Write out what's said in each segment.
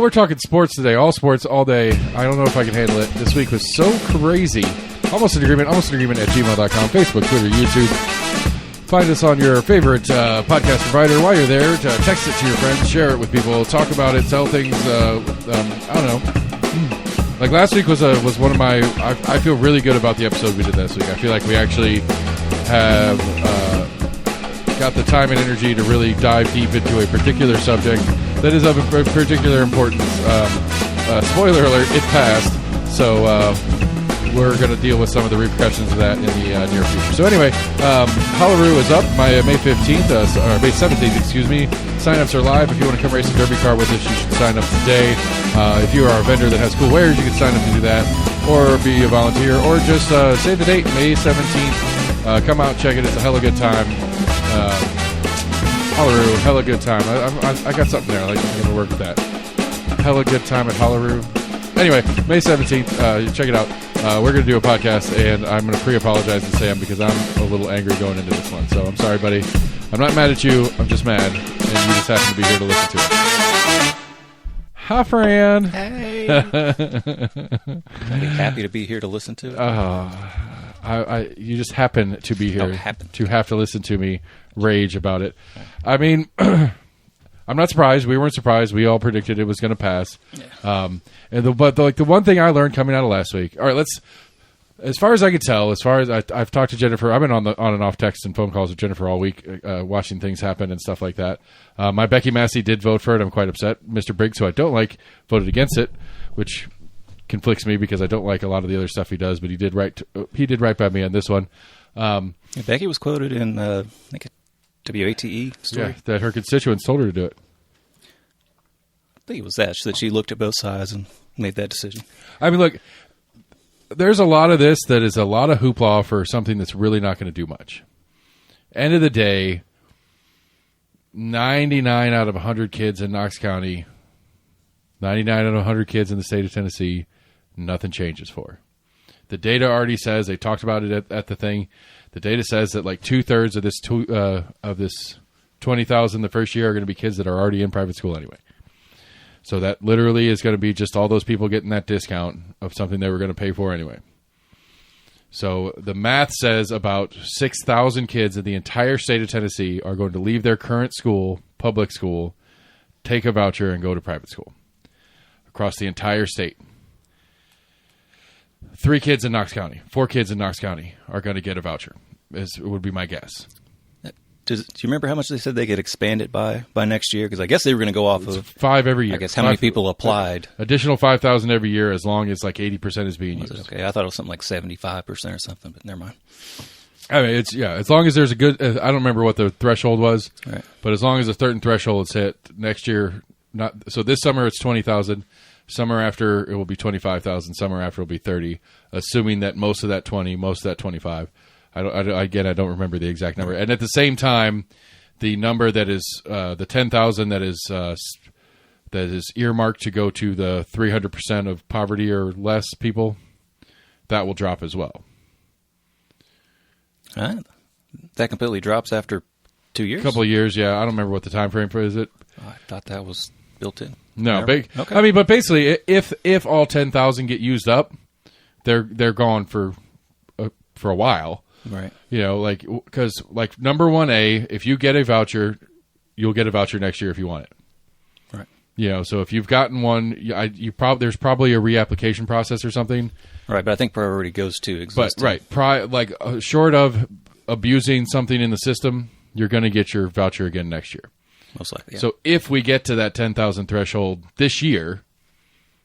we're talking sports today. All sports, all day. I don't know if I can handle it. This week was so crazy. Almost an agreement at gmail.com, Facebook, Twitter, YouTube. Find us on your favorite podcast provider. While you're there, text it to your friends, share it with people, talk about it, tell things. I don't know. Like last week was one of my. I feel really good about the episode we did last week. I feel like we actually have got the time and energy to really dive deep into a particular subject that is of a particular importance. Spoiler alert: it passed. So we're going to deal with some of the repercussions of that in the near future. So anyway, Hollaroo is up May 15th, or May 17th, excuse me. Sign-ups are live. If you want to come race a derby car with us, you should sign up today. If you are a vendor that has cool wares, you can sign up to do that, or be a volunteer, or just save the date, May 17th. Come out, check it. It's a hella good time. Hollaroo, hella good time. I got something there. I'm going to work with that. Hella good time at Hollaroo. Anyway, May 17th, check it out. We're going to do a podcast, and I'm going to pre-apologize to Sam because I'm a little angry going into this one. So I'm sorry, buddy. I'm not mad at you. I'm just mad, and you just happen to be here to listen to it. Hi, Fran. Hey. I'd be happy to be here to listen to it. You just happen to be here to have to listen to me rage about it. I mean, I'm not surprised. We weren't surprised. We all predicted it was going to pass. Yeah. But the one thing I learned coming out of last week. All right, as far as I could tell, as far as I've talked to Jennifer, I've been on and off text and phone calls with Jennifer all week, watching things happen and stuff like that. My Becky Massey did vote for it. I'm quite upset. Mr. Briggs, who I don't like, voted against it, which conflicts me because I don't like a lot of the other stuff he does. But he did right by me on this one. Becky was quoted in I think a WATE story. Yeah, that her constituents told her to do it. I think it was that she looked at both sides and made that decision. I mean, look, there's a lot of this that is a lot of hoopla for something that's really not going to do much. End of the day, 99 out of 100 kids in Knox County, 99 out of 100 kids in the state of Tennessee, nothing changes for. The data already says, they talked about it at the thing, the data says that like 2/3 of this 20,000 the first year are going to be kids that are already in private school anyway. So that literally is going to be just all those people getting that discount of something they were going to pay for anyway. So the math says about 6,000 kids in the entire state of Tennessee are going to leave their current school, public school, take a voucher, and go to private school across the entire state. 3 kids in Knox County, 4 kids in Knox County are going to get a voucher, would be my guess. Do you remember how much they said they could expand it by next year? Because I guess they were going to go off of 5 every year. I guess how many people applied? Additional 5,000 every year, as long as like 80% is being used. Okay, I thought it was something like 75% or something, but never mind. I mean, as long as there's a good. I don't remember what the threshold was, right. But as long as a certain threshold is hit next year, so this summer it's 20,000. Summer after it will be 25,000. Summer after it will be 30. Assuming that most of that 20, most of that 25. I don't remember the exact number. And at the same time, the number that is the 10,000 that is earmarked to go to the 300% of poverty or less people, that will drop as well. That completely drops after 2 years? A couple of years, yeah. I don't remember what the time frame for is it. I thought that was built in. No, okay. I mean, but basically, if all 10,000 get used up, they're gone for a while. Right. You know, like, because, like, number 1A, if you get a voucher, you'll get a voucher next year if you want it. Right. You know, so if you've gotten one, there's probably a reapplication process or something. Right, but I think priority goes to existing. But, right, short of abusing something in the system, you're going to get your voucher again next year. Most likely, yeah. So if we get to that 10,000 threshold this year,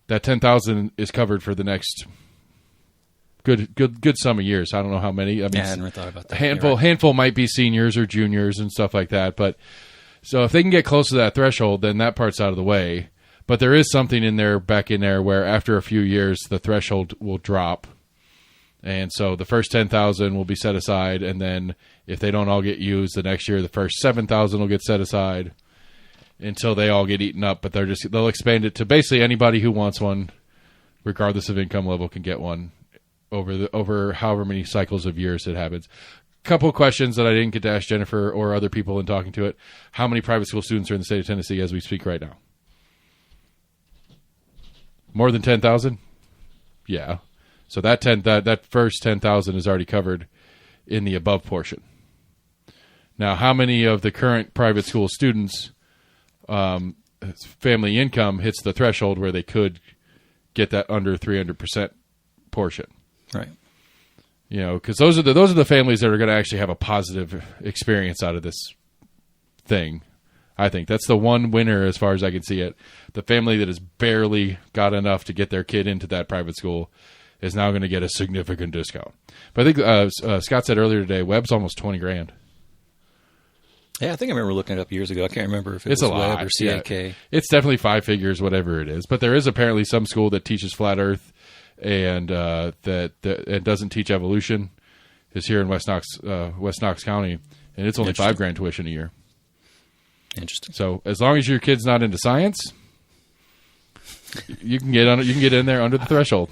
that 10,000 is covered for the next good sum of years. I don't know how many. I mean, I hadn't really thought about that. Handful might be seniors or juniors and stuff like that. But so if they can get close to that threshold, then that part's out of the way. But there is something back in there where after a few years, the threshold will drop. And so the first 10,000 will be set aside. And then if they don't all get used the next year, the first 7,000 will get set aside until they all get eaten up. But they'll expand it to basically anybody who wants one, regardless of income level, can get one over however many cycles of years it happens. Couple of questions that I didn't get to ask Jennifer or other people in talking to it. How many private school students are in the state of Tennessee as we speak right now? More than 10,000? Yeah. So that first 10,000 is already covered in the above portion. Now, how many of the current private school students' family income hits the threshold where they could get that under 300% portion? Right. Because those are the families that are going to actually have a positive experience out of this thing. I think that's the one winner as far as I can see it. The family that has barely got enough to get their kid into that private school is now going to get a significant discount. But I think Scott said earlier today, Webb's almost $20,000. Yeah, I think I remember looking it up years ago. I can't remember if it was Webb or CAK. Yeah. It's definitely 5 figures, whatever it is. But there is apparently some school that teaches flat Earth and that it doesn't teach evolution. Is here in West Knox County, and it's only $5,000 tuition a year. Interesting. So as long as your kid's not into science, you can get in there under the threshold.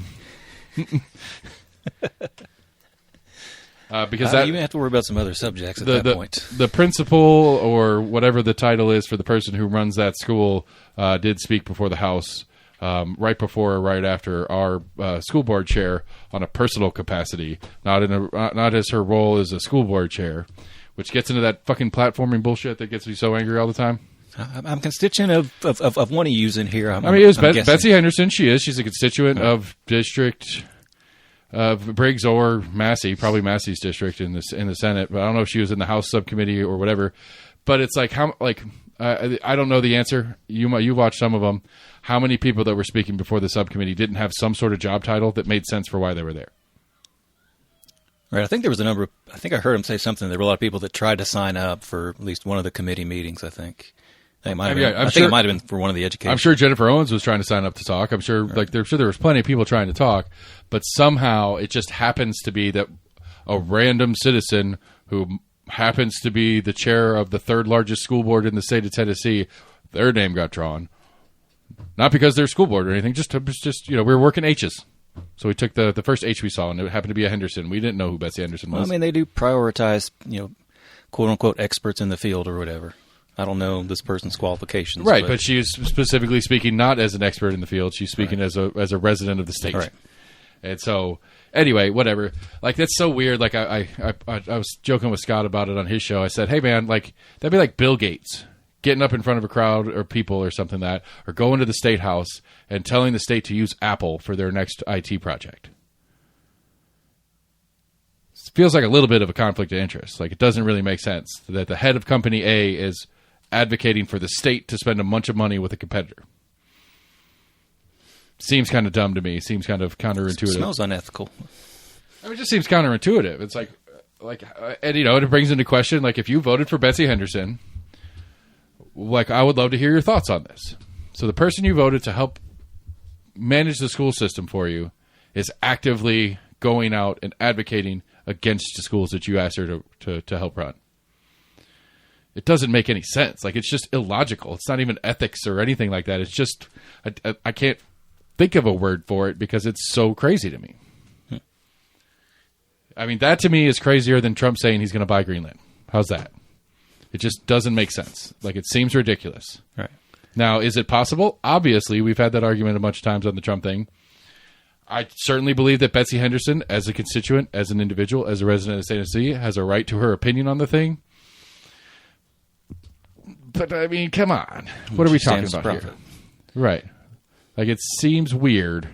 Because you may have to worry about some other subjects at that point. The principal, or whatever the title is for the person who runs that school, did speak before the House right before or right after our school board chair on a personal capacity, not as her role as a school board chair, which gets into that fucking platforming bullshit that gets me so angry all the time. I'm constituent of one of yous in here. It was Betsy Henderson. She's a constituent of District of Briggs or Massey, probably Massey's district in the Senate, but I don't know if she was in the House subcommittee or whatever. But it's like I don't know the answer. You watched some of them. How many people that were speaking before the subcommittee didn't have some sort of job title that made sense for why they were there? Right. I think there was a number of, I think I heard him say something. There were a lot of people that tried to sign up for at least one of the committee meetings, I think. I think it might have been for one of the education. I'm sure Jennifer Owens was trying to sign up to talk. I'm sure, there was plenty of people trying to talk, but somehow it just happens to be that a random citizen who happens to be the chair of the third largest school board in the state of Tennessee, their name got drawn. Not because they're school board or anything, just we were working H's. So we took the first H we saw, and it happened to be a Henderson. We didn't know who Betsy Henderson was. Well, I mean, they do prioritize, quote unquote experts in the field or whatever. I don't know this person's qualifications. Right, but she's specifically speaking not as an expert in the field. She's speaking as a resident of the state. Right. And so, anyway, whatever. Like, that's so weird. Like, I was joking with Scott about it on his show. I said, hey, man, like, that'd be like Bill Gates getting up in front of a crowd or people or something or going to the state house and telling the state to use Apple for their next IT project. It feels like a little bit of a conflict of interest. Like, it doesn't really make sense that the head of company A is advocating for the state to spend a bunch of money with a competitor. Seems kind of dumb to me. Seems kind of counterintuitive. It smells unethical. I mean, it just seems counterintuitive. It's like, and it brings into question, like, if you voted for Betsy Henderson, like, I would love to hear your thoughts on this. So the person you voted to help manage the school system for you is actively going out and advocating against the schools that you asked her to help run. It doesn't make any sense. Like, it's just illogical. It's not even ethics or anything like that. It's just, I can't think of a word for it because it's so crazy to me. I mean, that to me is crazier than Trump saying he's going to buy Greenland. How's that? It just doesn't make sense. Like, it seems ridiculous. Right. Now, is it possible? Obviously, we've had that argument a bunch of times on the Trump thing. I certainly believe that Betsy Henderson, as a constituent, as an individual, as a resident of the state of Tennessee, has a right to her opinion on the thing. But, I mean, come on. What are we talking about here? Right. Like, it seems weird.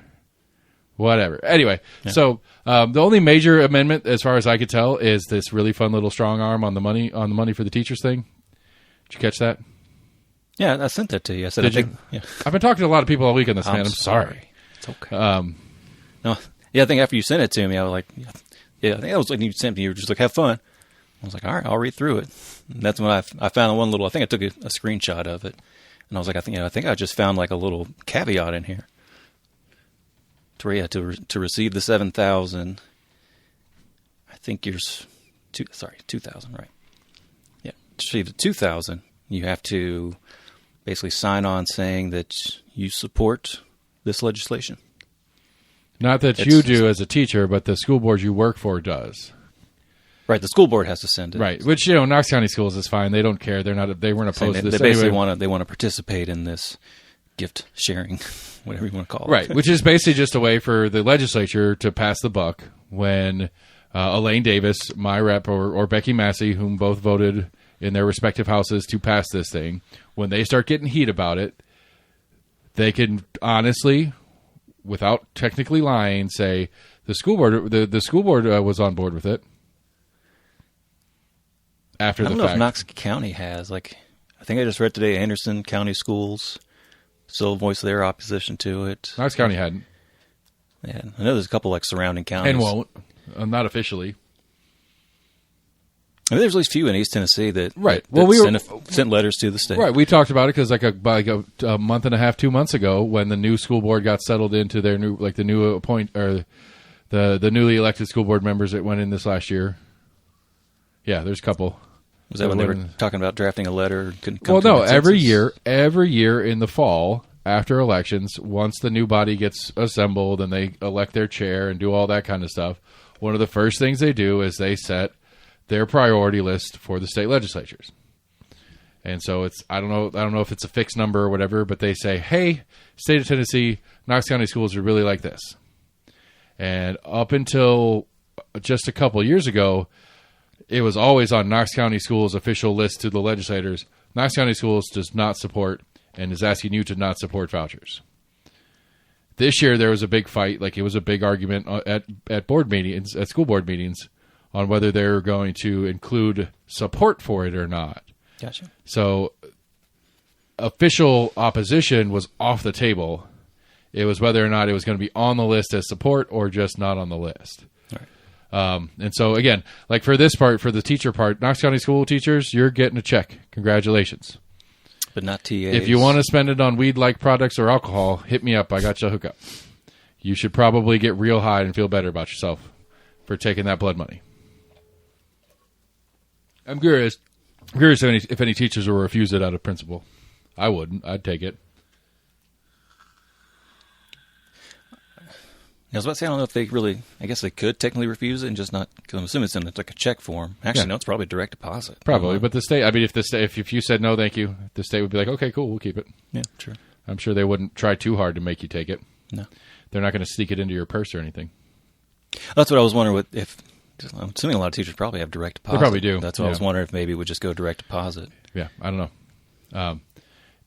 Whatever. Anyway, So the only major amendment, as far as I could tell, is this really fun little strong arm on the money for the teachers thing. Did you catch that? Yeah, I sent that to you. I said, Did you? Yeah. I've been talking to a lot of people all week on this, man. I'm sorry. It's okay. No, yeah, I think after you sent it to me, I was like, I think that was like you sent me. You were just like, have fun. I was like, all right, I'll read through it. And that's when I found one little. I think I took a screenshot of it, and I was like, I think I just found like a little caveat in here. To receive the 7,000, I think you're 2,000, right? Yeah, to receive the 2,000, you have to basically sign on saying that you support this legislation. Not that you do as a teacher, but the school board you work for does. Right, the school board has to send it. Right, which Knox County Schools is fine. They don't care. They weren't opposed to this. They basically want to participate in this gift sharing, whatever you want to call it. Right, which is basically just a way for the legislature to pass the buck when Elaine Davis, my rep, or Becky Massey, whom both voted in their respective houses to pass this thing, when they start getting heat about it, they can honestly, without technically lying, say the school board was on board with it. After the fact, I don't know if Knox County has. I think I just read today Anderson County Schools still voiced their opposition to it. Knox County hadn't. Yeah, I know there's a couple surrounding counties. And won't. Not officially. I mean, there's at least a few in East Tennessee that sent letters to the state. Right, we talked about it because a month and a half, 2 months ago, when the new school board got settled into their new, the newly elected school board members that went in this last year. Yeah, there's a couple. Was that when they were talking about drafting a letter? Well, no, every year in the fall, after elections, once the new body gets assembled and they elect their chair and do all that kind of stuff, one of the first things they do is they set their priority list for the state legislatures. And so I don't know if it's a fixed number or whatever, but they say, hey, state of Tennessee, Knox County schools are really like this. And up until just a couple years ago, it was always on Knox County Schools' official list to the legislators. Knox County Schools does not support and is asking you to not support vouchers. This year there was a big fight, it was a big argument at board meetings, at school board meetings, on whether they were going to include support for it or not. Gotcha. So official opposition was off the table. It was whether or not it was going to be on the list as support or just not on the list. And so, again, for this part, for the teacher part, Knox County school teachers, you're getting a check. Congratulations. But not TAs. If you want to spend it on weed-like products or alcohol, hit me up. I got you a hookup. You should probably get real high and feel better about yourself for taking that blood money. I'm curious if any teachers will refuse it out of principle. I wouldn't. I'd take it. I was about to say, I don't know if they really, I guess they could technically refuse it and just not, because I'm assuming it's in a check form. Actually, no, it's probably direct deposit. Probably, but the state, if you said no, thank you, the state would be like, okay, cool, we'll keep it. Yeah, true. I'm sure they wouldn't try too hard to make you take it. No. They're not going to sneak it into your purse or anything. That's what I was wondering I'm assuming a lot of teachers probably have direct deposit. They probably do. That's what I was wondering if maybe it would just go direct deposit. Yeah, I don't know.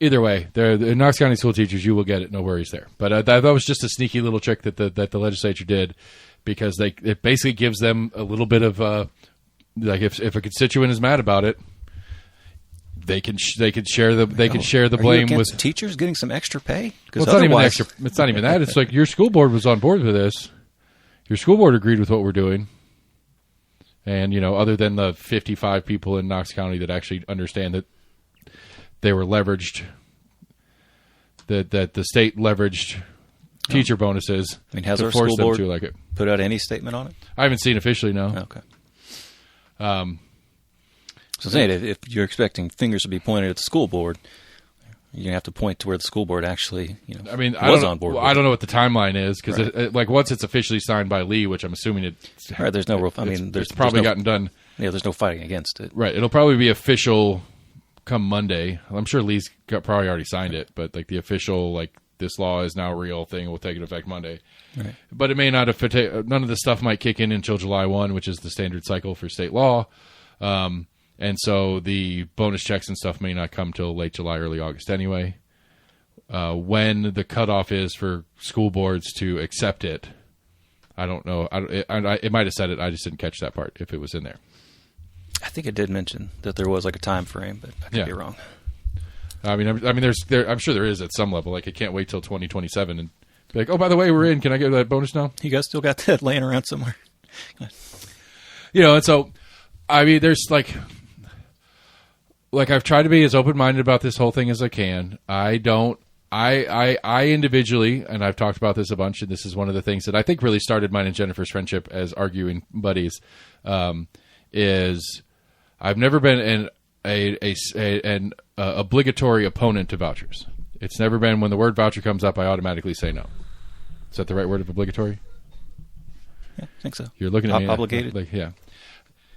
Either way, the Knox County school teachers, you will get it. No worries there. But that was just a sneaky little trick that the legislature did, because it basically gives them a little bit of if a constituent is mad about it, they can share the blame with teachers getting some extra pay. Well, it's not even extra. It's not even that. It's like your school board was on board with this. Your school board agreed with what we're doing. And, other than the 55 people in Knox County that actually understand that they were leveraged, that the state leveraged teacher bonuses. I mean, has to our force school them board to like it. Put out any statement on it? I haven't seen officially, no. Okay. So saying, if you're expecting fingers to be pointed at the school board, you're going to have to point to where the school board actually, was on board. Well, I don't know what the timeline is, because once it's officially signed by Lee, which I'm assuming it's right. There's no real. There's probably gotten done. Yeah, there's no fighting against it. Right. It'll probably be official come Monday. I'm sure Lee's probably already signed it, but the official this law is now real thing will take into effect Monday. Right. But it may not have. None of the stuff might kick in until July 1, which is the standard cycle for state law. And so the bonus checks and stuff may not come till late July, early August anyway. When the cutoff is for school boards to accept it, I don't know. It might have said it. I just didn't catch that part if it was in there. I think it did mention that there was a time frame, but I could be wrong. I mean, I'm sure there is at some level. It can't wait till 2027 and be like, oh, by the way, we're in. Can I get that bonus now? You guys still got that laying around somewhere? And so, I mean, there's I've tried to be as open-minded about this whole thing as I can. I individually, and I've talked about this a bunch, and this is one of the things that I think really started mine and Jennifer's friendship as arguing buddies, is I've never been an obligatory opponent to vouchers. It's never been when the word voucher comes up, I automatically say no. Is that the right word of obligatory? Yeah, I think so. You're looking at me obligated. Yeah.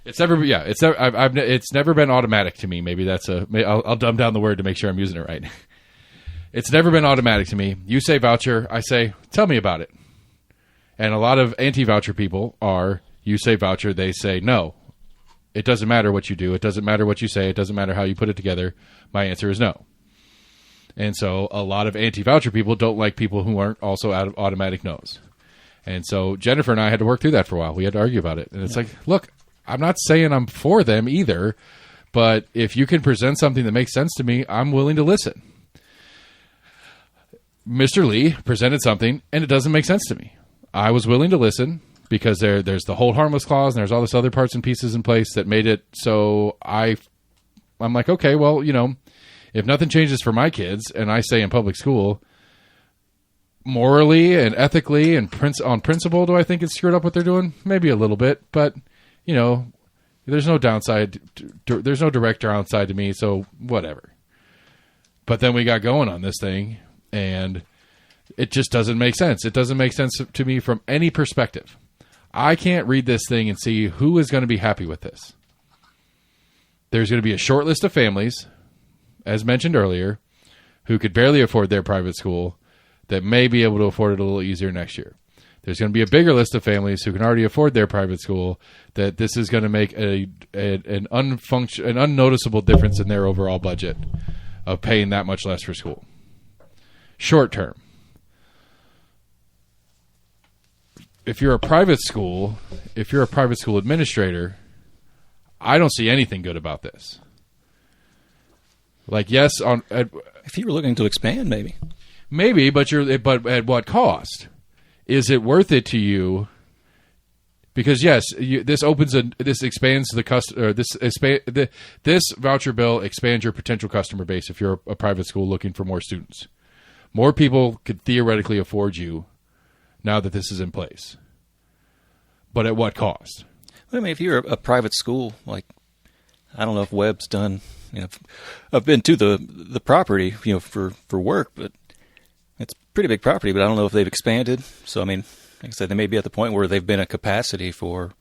It's never been automatic to me. Maybe I'll dumb down the word to make sure I'm using it right. It's never been automatic to me. You say voucher, I say, tell me about it. And a lot of anti-voucher people are, you say voucher, they say no. It doesn't matter what you do. It doesn't matter what you say. It doesn't matter how you put it together. My answer is no. And so a lot of anti-voucher people don't like people who aren't also out of automatic no's. And so Jennifer and I had to work through that for a while. We had to argue about it. And it's like, look, I'm not saying I'm for them either, but if you can present something that makes sense to me, I'm willing to listen. Mr. Lee presented something, and it doesn't make sense to me. I was willing to listen because there's the hold harmless clause, and there's all this other parts and pieces in place that made it so I'm like, okay, well, you know, if nothing changes for my kids, and I say in public school, morally and ethically and on principle, do I think it's screwed up what they're doing? Maybe a little bit, but, you know, there's no downside. There's no direct downside to me, so whatever. But then we got going on this thing, and it just doesn't make sense. It doesn't make sense to me from any perspective. I can't read this thing and see who is going to be happy with this. There's going to be a short list of families, as mentioned earlier, who could barely afford their private school that may be able to afford it a little easier next year. There's going to be a bigger list of families who can already afford their private school that this is going to make an unnoticeable difference in their overall budget of paying that much less for school. Short term. If you're a private school administrator, I don't see anything good about this. Like, yes, if you were looking to expand, maybe, but at what cost? Is it worth it to you? Because yes, this expands the this voucher bill expands your potential customer base if you're a private school looking for more students. More people could theoretically afford you now that this is in place. But at what cost? I mean, if you're a private school, like, I don't know if Webb's done, you know, I've been to the property, you know, for work, but it's a pretty big property, but I don't know if they've expanded. So, I mean, like I said, they may be at the point where they've been at capacity for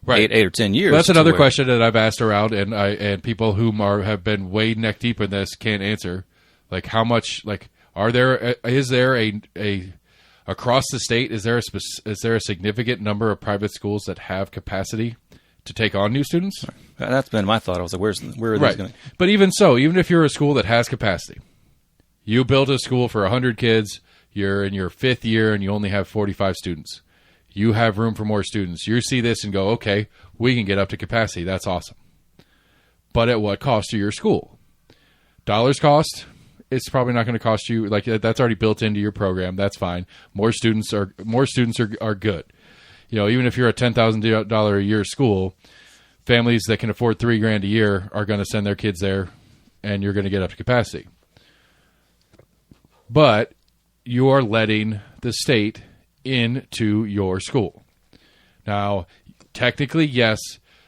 right. 8 or 10 years. That's another question that I've asked around, and people who have been way neck deep in this can't answer. Like, how much, like, is there a across the state, is there a significant number of private schools that have capacity to take on new students? That's been my thought. I was like, where are these going? But even so, even if you're a school that has capacity, you built a school for 100 kids, you're in your 5th year, and you only have 45 students. You have room for more students. You see this and go, okay, we can get up to capacity. That's awesome. But at what cost to your school? Dollars cost? It's probably not going to cost you, like, that's already built into your program. That's fine. More students are good. You know, even if you're a $10,000 a year school, families that can afford $3,000 a year are going to send their kids there, and you're going to get up to capacity. But you are letting the state into your school. Now, technically, yes,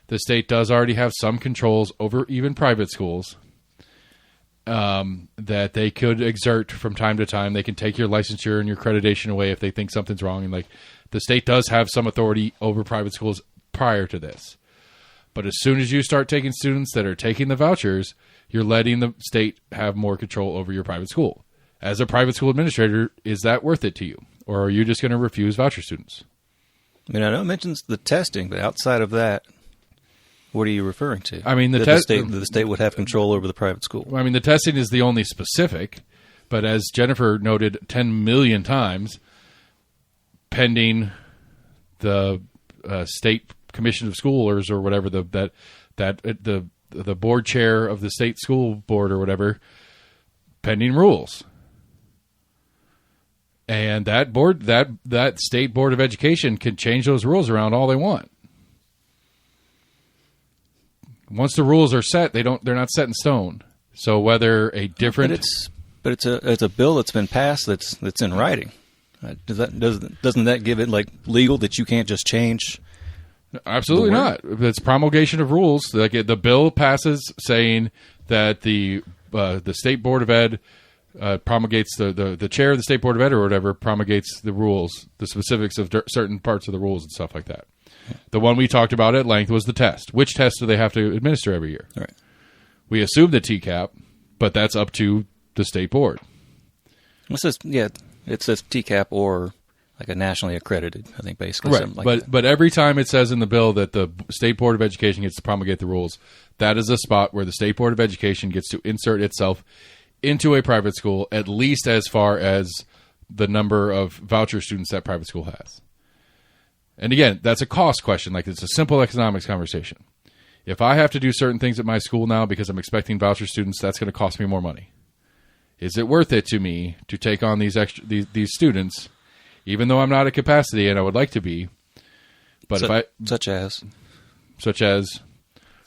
the state does already have some controls over even private schools that they could exert from time to time. They can take your licensure and your accreditation away if they think something's wrong. And like, the state does have some authority over private schools prior to this. But as soon as you start taking students that are taking the vouchers, you're letting the state have more control over your private school. As a private school administrator, is that worth it to you? Or are you just going to refuse voucher students? I mean, I know it mentions the testing, but outside of that, what are you referring to? I mean, the state would have control over the private school. I mean, the testing is the only specific, but as Jennifer noted 10 million times, pending the state commission of schoolers or whatever, the board chair of the state school board or whatever, pending rules. And that board, that state board of education can change those rules around all they want. Once the rules are set, they're not set in stone. So whether a different, but it's a bill that's been passed that's in writing. Doesn't that give it like legal that you can't just change? Absolutely not. It's promulgation of rules. Like the bill passes saying that the state board of ed promulgates the chair of the state board of ed or whatever promulgates the rules, the specifics of certain parts of the rules and stuff like that. The one we talked about at length was the test. Which test do they have to administer every year? Right. We assume the TCAP, but that's up to the state board. It says TCAP or like a nationally accredited, I think, basically. Right, Something like that. but every time it says in the bill that the State Board of Education gets to promulgate the rules, that is a spot where the State Board of Education gets to insert itself into a private school, at least as far as the number of voucher students that private school has. And again, that's a cost question. Like, it's a simple economics conversation. If I have to do certain things at my school now because I'm expecting voucher students, that's going to cost me more money. Is it worth it to me to take on these students, even though I'm not at capacity and I would like to be? But such as,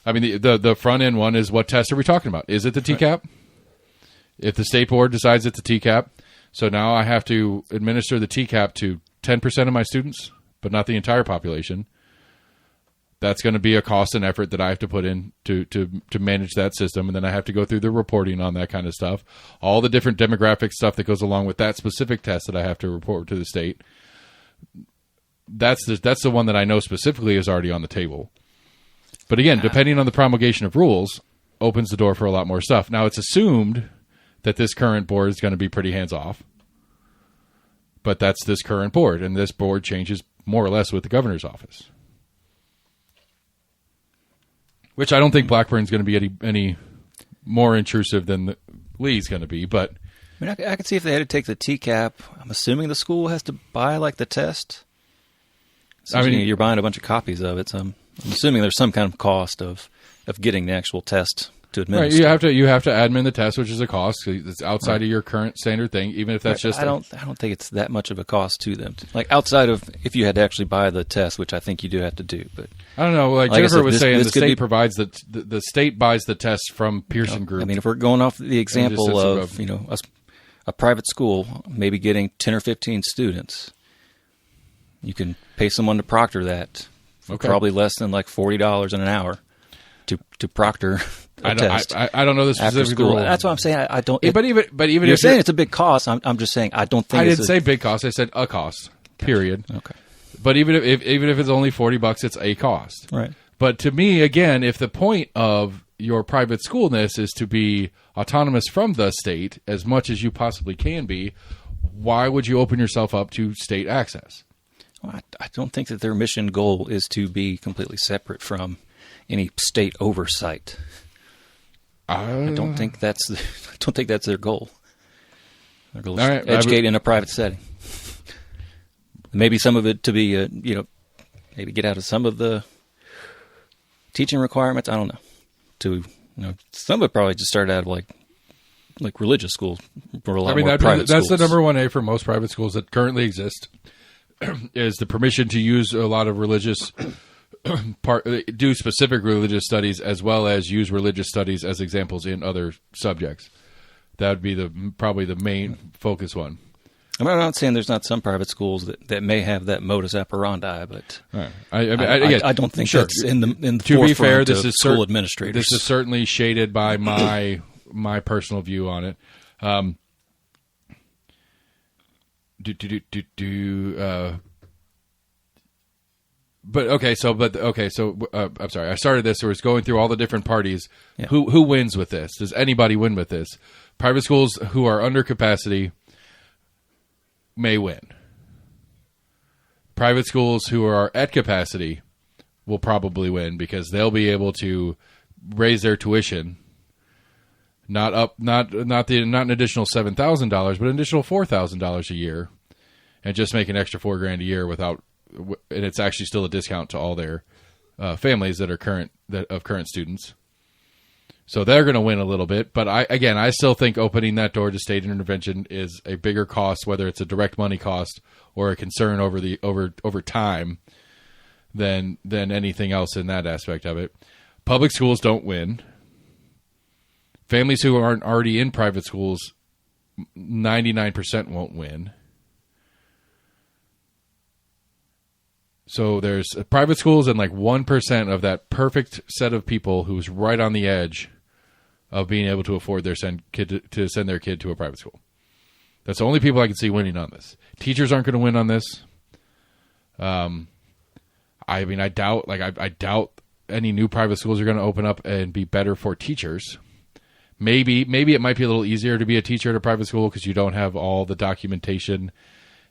I mean, the front end one is, what test are we talking about? Is it the TCAP? Right. If the state board decides it's a TCAP, so now I have to administer the TCAP to 10% of my students, but not the entire population. That's going to be a cost and effort that I have to put in to manage that system, and then I have to go through the reporting on that kind of stuff, all the different demographic stuff that goes along with that specific test that I have to report to the state. That's the one that I know specifically is already on the table. But again, depending on the promulgation of rules, opens the door for a lot more stuff. Now, it's assumed that this current board is going to be pretty hands-off, but that's this current board, and this board changes more or less with the governor's office. Which I don't think Blackburn's going to be any more intrusive than Lee's going to be, but I mean, I could see if they had to take the TCAP. I'm assuming the school has to buy like the test. So, I mean, you're buying a bunch of copies of it, so I'm assuming there's some kind of cost of getting the actual test to administer. Right, you have to admin the test, which is a cost. It's outside of your current standard thing, even if that's just. I don't think it's that much of a cost to them. Like outside of if you had to actually buy the test, which I think you do have to do, but. I don't know. Like Jennifer was saying, the state provides the state buys the test from Pearson Group. I mean, if we're going off the example of a private school maybe getting 10 or 15 students, you can pay someone to proctor that for probably less than like $40 an hour to proctor a test. I don't know the specific rule. That's what I'm saying. I don't. But even you're saying it's a big cost. I'm just saying I don't think. I didn't say big cost. I said a cost. Period. Okay. But even if it's only $40, it's a cost. Right. But to me, again, if the point of your private schoolness is to be autonomous from the state as much as you possibly can be, why would you open yourself up to state access? Well, I don't think that their mission goal is to be completely separate from any state oversight. I don't think that's their goal. Their goal is to educate in a private setting. Maybe some of it to be, maybe get out of some of the teaching requirements. I don't know. Some of it probably just started out of like religious schools. That's the number one A for most private schools that currently exist is the permission to use a lot of religious do specific religious studies as well as use religious studies as examples in other subjects. That would be probably the main focus one. I'm not saying there's not some private schools that may have that modus operandi, but right. I don't think that's in the to be fair, this is school administrators. This is certainly shaded by my personal view on it. I'm sorry. I started this. So I was going through all the different parties. Yeah. Who wins with this? Does anybody win with this? Private schools who are under capacity may win. Private schools who are at capacity will probably win because they'll be able to raise their tuition, not an additional $7,000, but an additional $4,000 a year, and just make an extra $4,000 a year without. And it's actually still a discount to all their families that are current students. So they're going to win a little bit, but I still think opening that door to state intervention is a bigger cost, whether it's a direct money cost or a concern over time than anything else in that aspect of it. Public schools don't win. Families who aren't already in private schools, 99% won't win. So there's private schools and like 1% of that perfect set of people who's right on the edge of being able to afford to send their kid to a private school. That's the only people I can see winning on this. Teachers aren't going to win on this. I doubt any new private schools are going to open up and be better for teachers Maybe it might be a little easier to be a teacher at a private school because you don't have all the documentation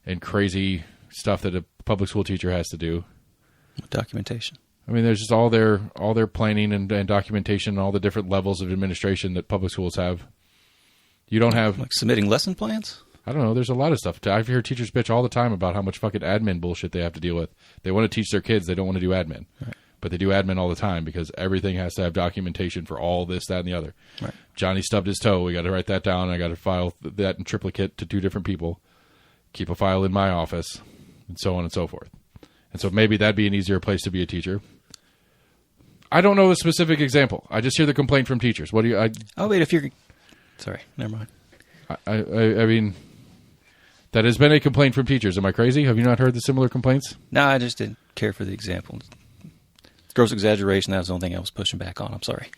and crazy stuff that a public school teacher has to do. Documentation. I mean, there's just all their planning and documentation and all the different levels of administration that public schools have. You don't have... Like submitting lesson plans? I don't know. There's a lot of stuff. I hear teachers bitch all the time about how much fucking admin bullshit they have to deal with. They want to teach their kids. They don't want to do admin. Right. But they do admin all the time because everything has to have documentation for all this, that, and the other. Right. Johnny stubbed his toe. We got to write that down. I got to file that in triplicate to 2 different people. Keep a file in my office, and so on and so forth. And so maybe that'd be an easier place to be a teacher. I don't know a specific example. I just hear the complaint from teachers. What do you... Oh, wait, if you're... Sorry, never mind. I mean, that has been a complaint from teachers. Am I crazy? Have you not heard the similar complaints? No, I just didn't care for the example. Gross exaggeration, that was the only thing I was pushing back on. I'm sorry.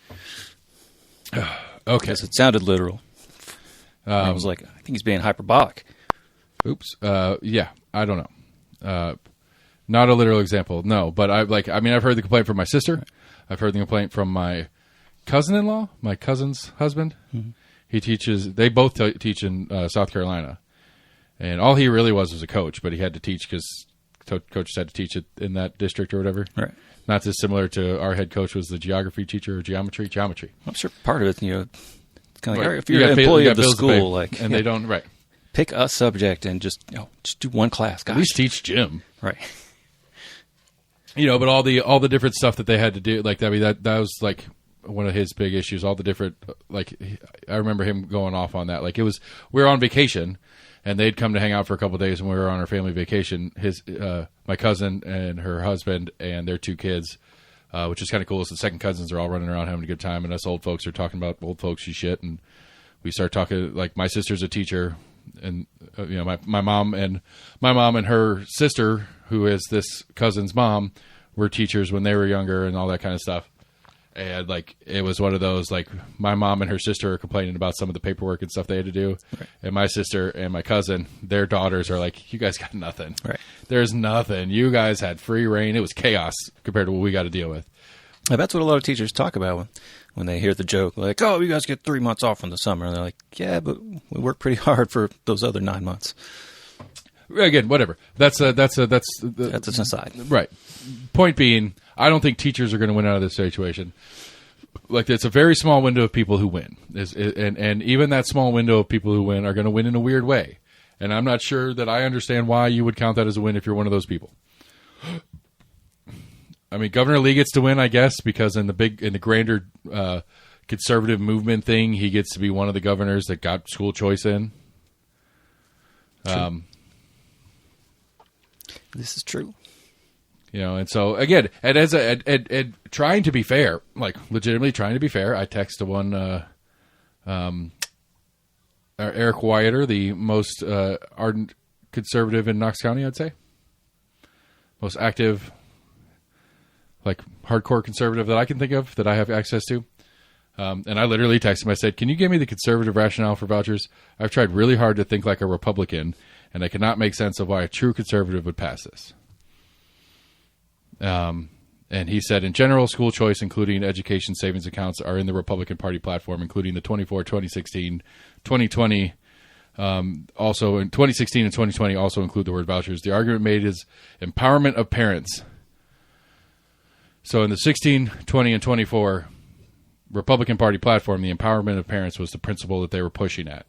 Okay. Because it sounded literal. I was like, I think he's being hyperbolic. Oops. Yeah, I don't know. Not a literal example, no. But I've heard the complaint from my sister. I've heard the complaint from my cousin-in-law, my cousin's husband. Mm-hmm. He teaches. They both teach in South Carolina, and all he really was a coach. But he had to teach because coaches had to teach it in that district or whatever. Right. Not dissimilar to our head coach was the geography teacher or geometry. I'm sure part of it, it's kind of like, right. if you're an employee of the school, like, and they don't, right. Pick a subject and just do one class. Gosh. At least teach gym. Right. But all the different stuff that they had to do, like, I mean, that was like one of his big issues. All the different, like, I remember him going off on that. Like, we were on vacation, and they'd come to hang out for a couple of days when we were on our family vacation. My cousin and her husband and their 2 kids, which is kind of cool. So the second cousins are all running around having a good time, and us old folks are talking about old folksy shit. And we start talking, like, my sister's a teacher, and my mom and her sister, who is this cousin's mom, were teachers when they were younger and all that kind of stuff. And, like, it was one of those, like, my mom and her sister are complaining about some of the paperwork and stuff they had to do. Right. And my sister and my cousin, their daughters are like, you guys got nothing. Right. There's nothing. You guys had free reign. It was chaos compared to what we got to deal with. Now, that's what a lot of teachers talk about when they hear the joke. Like, oh, you guys get 3 months off in the summer. And they're like, yeah, but we work pretty hard for those other 9 months. Again, whatever. That's an aside. Right. Point being, I don't think teachers are going to win out of this situation. Like, it's a very small window of people who win. And even that small window of people who win are going to win in a weird way. And I'm not sure that I understand why you would count that as a win if you're one of those people. I mean, Governor Lee gets to win, I guess, because in the grander conservative movement thing, he gets to be one of the governors that got school choice in. This is true. And so again, and trying to be fair, like legitimately trying to be fair, I texted one Eric Wyatter, the most ardent conservative in Knox County, I'd say, most active, like hardcore conservative that I can think of that I have access to. And I literally texted him. I said, "Can you give me the conservative rationale for vouchers? I've tried really hard to think like a Republican, and I cannot make sense of why a true conservative would pass this." And he said, in general, school choice, including education savings accounts, are in the Republican Party platform, including the 2016, 2020. Also, in 2016 and 2020 also include the word vouchers. The argument made is empowerment of parents. So in the 16, 20, and 24 Republican Party platform, the empowerment of parents was the principle that they were pushing at.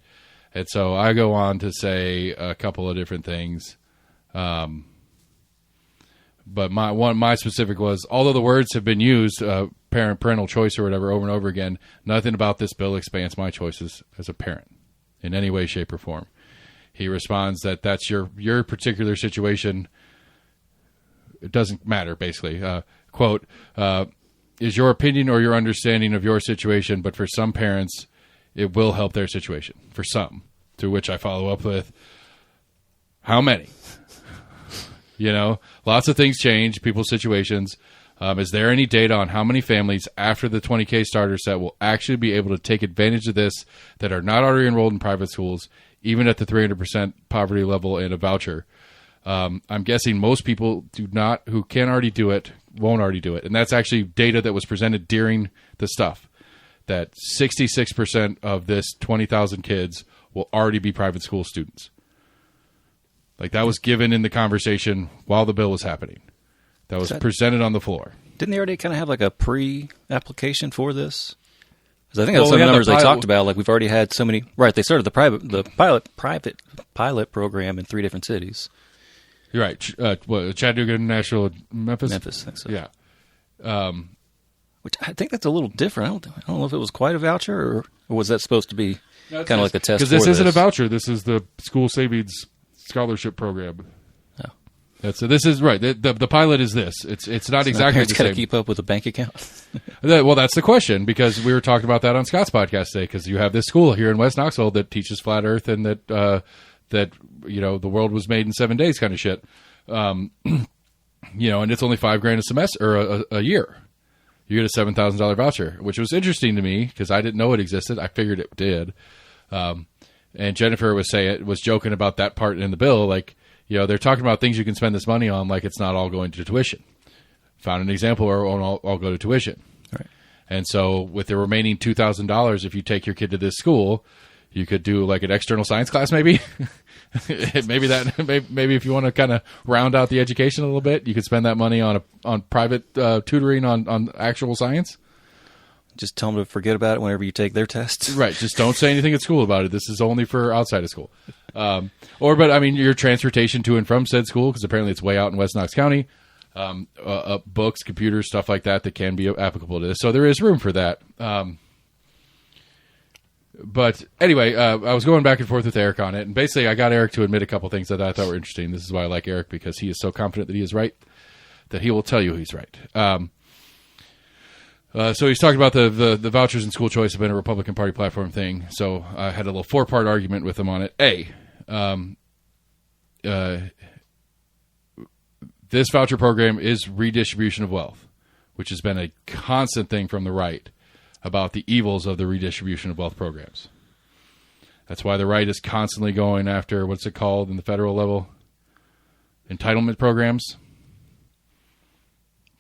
And so I go on to say a couple of different things. But my specific was, although the words have been used, parental choice or whatever, over and over again, nothing about this bill expands my choices as a parent in any way, shape, or form. He responds that that's your particular situation. It doesn't matter, basically. Quote, is your opinion or your understanding of your situation, but for some parents, it will help their situation. For some. To which I follow up with, how many? Lots of things change, people's situations. Is there any data on how many families after the 20K starter set will actually be able to take advantage of this that are not already enrolled in private schools, even at the 300% poverty level and a voucher? I'm guessing most people who can already do it, won't already do it. And that's actually data that was presented during the stuff. that 66% of this 20,000 kids will already be private school students. Like, that was given in the conversation while the bill was happening. That was presented on the floor. Didn't they already kind of have like a pre-application for this? Because I think that's some numbers they talked about. Like, we've already had so many. Right, they started the pilot program in 3 different cities. You're right. Chattanooga, Nashville, Memphis. I think so. Yeah. Which I think that's a little different. I don't know if it was quite a voucher or was that supposed to be kind of like a test. Because this isn't a voucher. This is the school savings scholarship program. Oh. This is right. The pilot is this. It's not exactly the same. Got to keep up with a bank account. Well, that's the question, because we were talking about that on Scott's podcast today. Because you have this school here in West Knoxville that teaches flat Earth and that the world was made in 7 days kind of shit. And it's only $5,000 a semester or a year. You get a $7,000 voucher, which was interesting to me because I didn't know it existed. I figured it did. And Jennifer was joking about that part in the bill, like, they're talking about things you can spend this money on, like it's not all going to tuition. Found an example where it won't all go to tuition. Right. And so with the remaining $2,000, if you take your kid to this school, you could do like an external science class, maybe. maybe if you want to kind of round out the education a little bit, you could spend that money on private tutoring on actual science. Just tell them to forget about it whenever you take their tests. Right. Just don't say anything at school about it. This is only for outside of school. Your transportation to and from said school, because apparently it's way out in West Knox County, books, computers, stuff like that can be applicable to this. So there is room for that. But anyway, I was going back and forth with Eric on it, and basically I got Eric to admit a couple things that I thought were interesting. This is why I like Eric, because he is so confident that he is right, that he will tell you he's right. So he's talking about the vouchers and school choice have been a Republican Party platform thing. So I had a little 4-part argument with him on it. This voucher program is redistribution of wealth, which has been a constant thing from the right about the evils of the redistribution of wealth programs. That's why the right is constantly going after, what's it called in the federal level? Entitlement programs.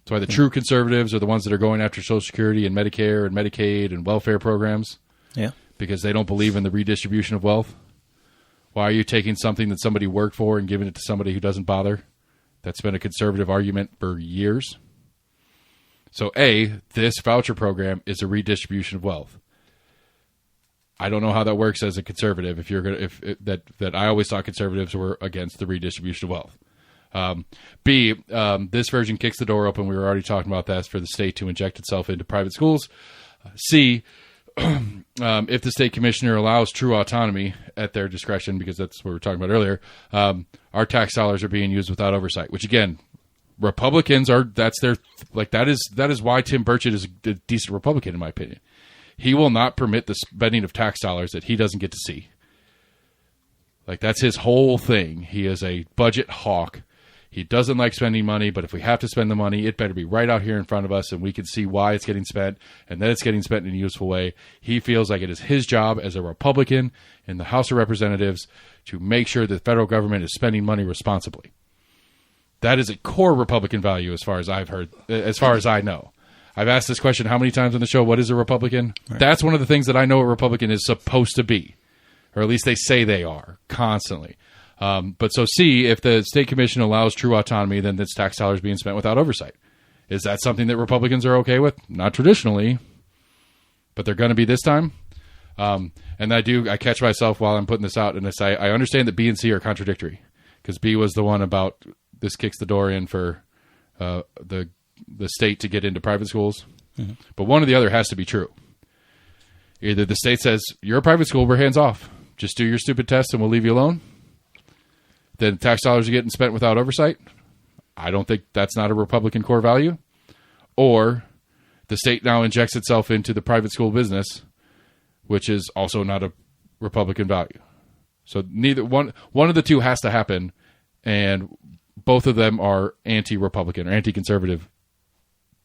That's why the true conservatives are the ones that are going after Social Security and Medicare and Medicaid and welfare programs. Yeah. Because they don't believe in the redistribution of wealth. Why are you taking something that somebody worked for and giving it to somebody who doesn't bother? That's been a conservative argument for years. So this voucher program is a redistribution of wealth. I don't know how that works as a conservative. That I always thought conservatives were against the redistribution of wealth. This version kicks the door open. We were already talking about that, for the state to inject itself into private schools. C, if the state commissioner allows true autonomy at their discretion, because that's what we were talking about earlier, our tax dollars are being used without oversight, which again, Republicans that is why Tim Burchett is a decent Republican, in my opinion. He will not permit the spending of tax dollars that he doesn't get to see. Like, that's his whole thing. He is a budget hawk. He doesn't like spending money, but if we have to spend the money, it better be right out here in front of us, and we can see why it's getting spent, and that it's getting spent in a useful way. He feels like it is his job as a Republican in the House of Representatives to make sure the federal government is spending money responsibly. That is a core Republican value, as far as I've heard, as far as I know. I've asked this question how many times on the show, what is a Republican? Right. That's one of the things that I know a Republican is supposed to be, or at least they say they are, constantly. But so C, if the state commission allows true autonomy, then it's tax dollars being spent without oversight. Is that something that Republicans are okay with? Not traditionally, but they're going to be this time. And I catch myself while I'm putting this out, and I understand that B and C are contradictory, because B was the one about this kicks the door in for the state to get into private schools. Mm-hmm. But one or the other has to be true. Either the state says, you're a private school, we're hands off. Just do your stupid test and we'll leave you alone. Then tax dollars are getting spent without oversight. I don't think that's not a Republican core value. Or the state now injects itself into the private school business, which is also not a Republican value. So neither one of the two has to happen, and both of them are anti-Republican or anti-conservative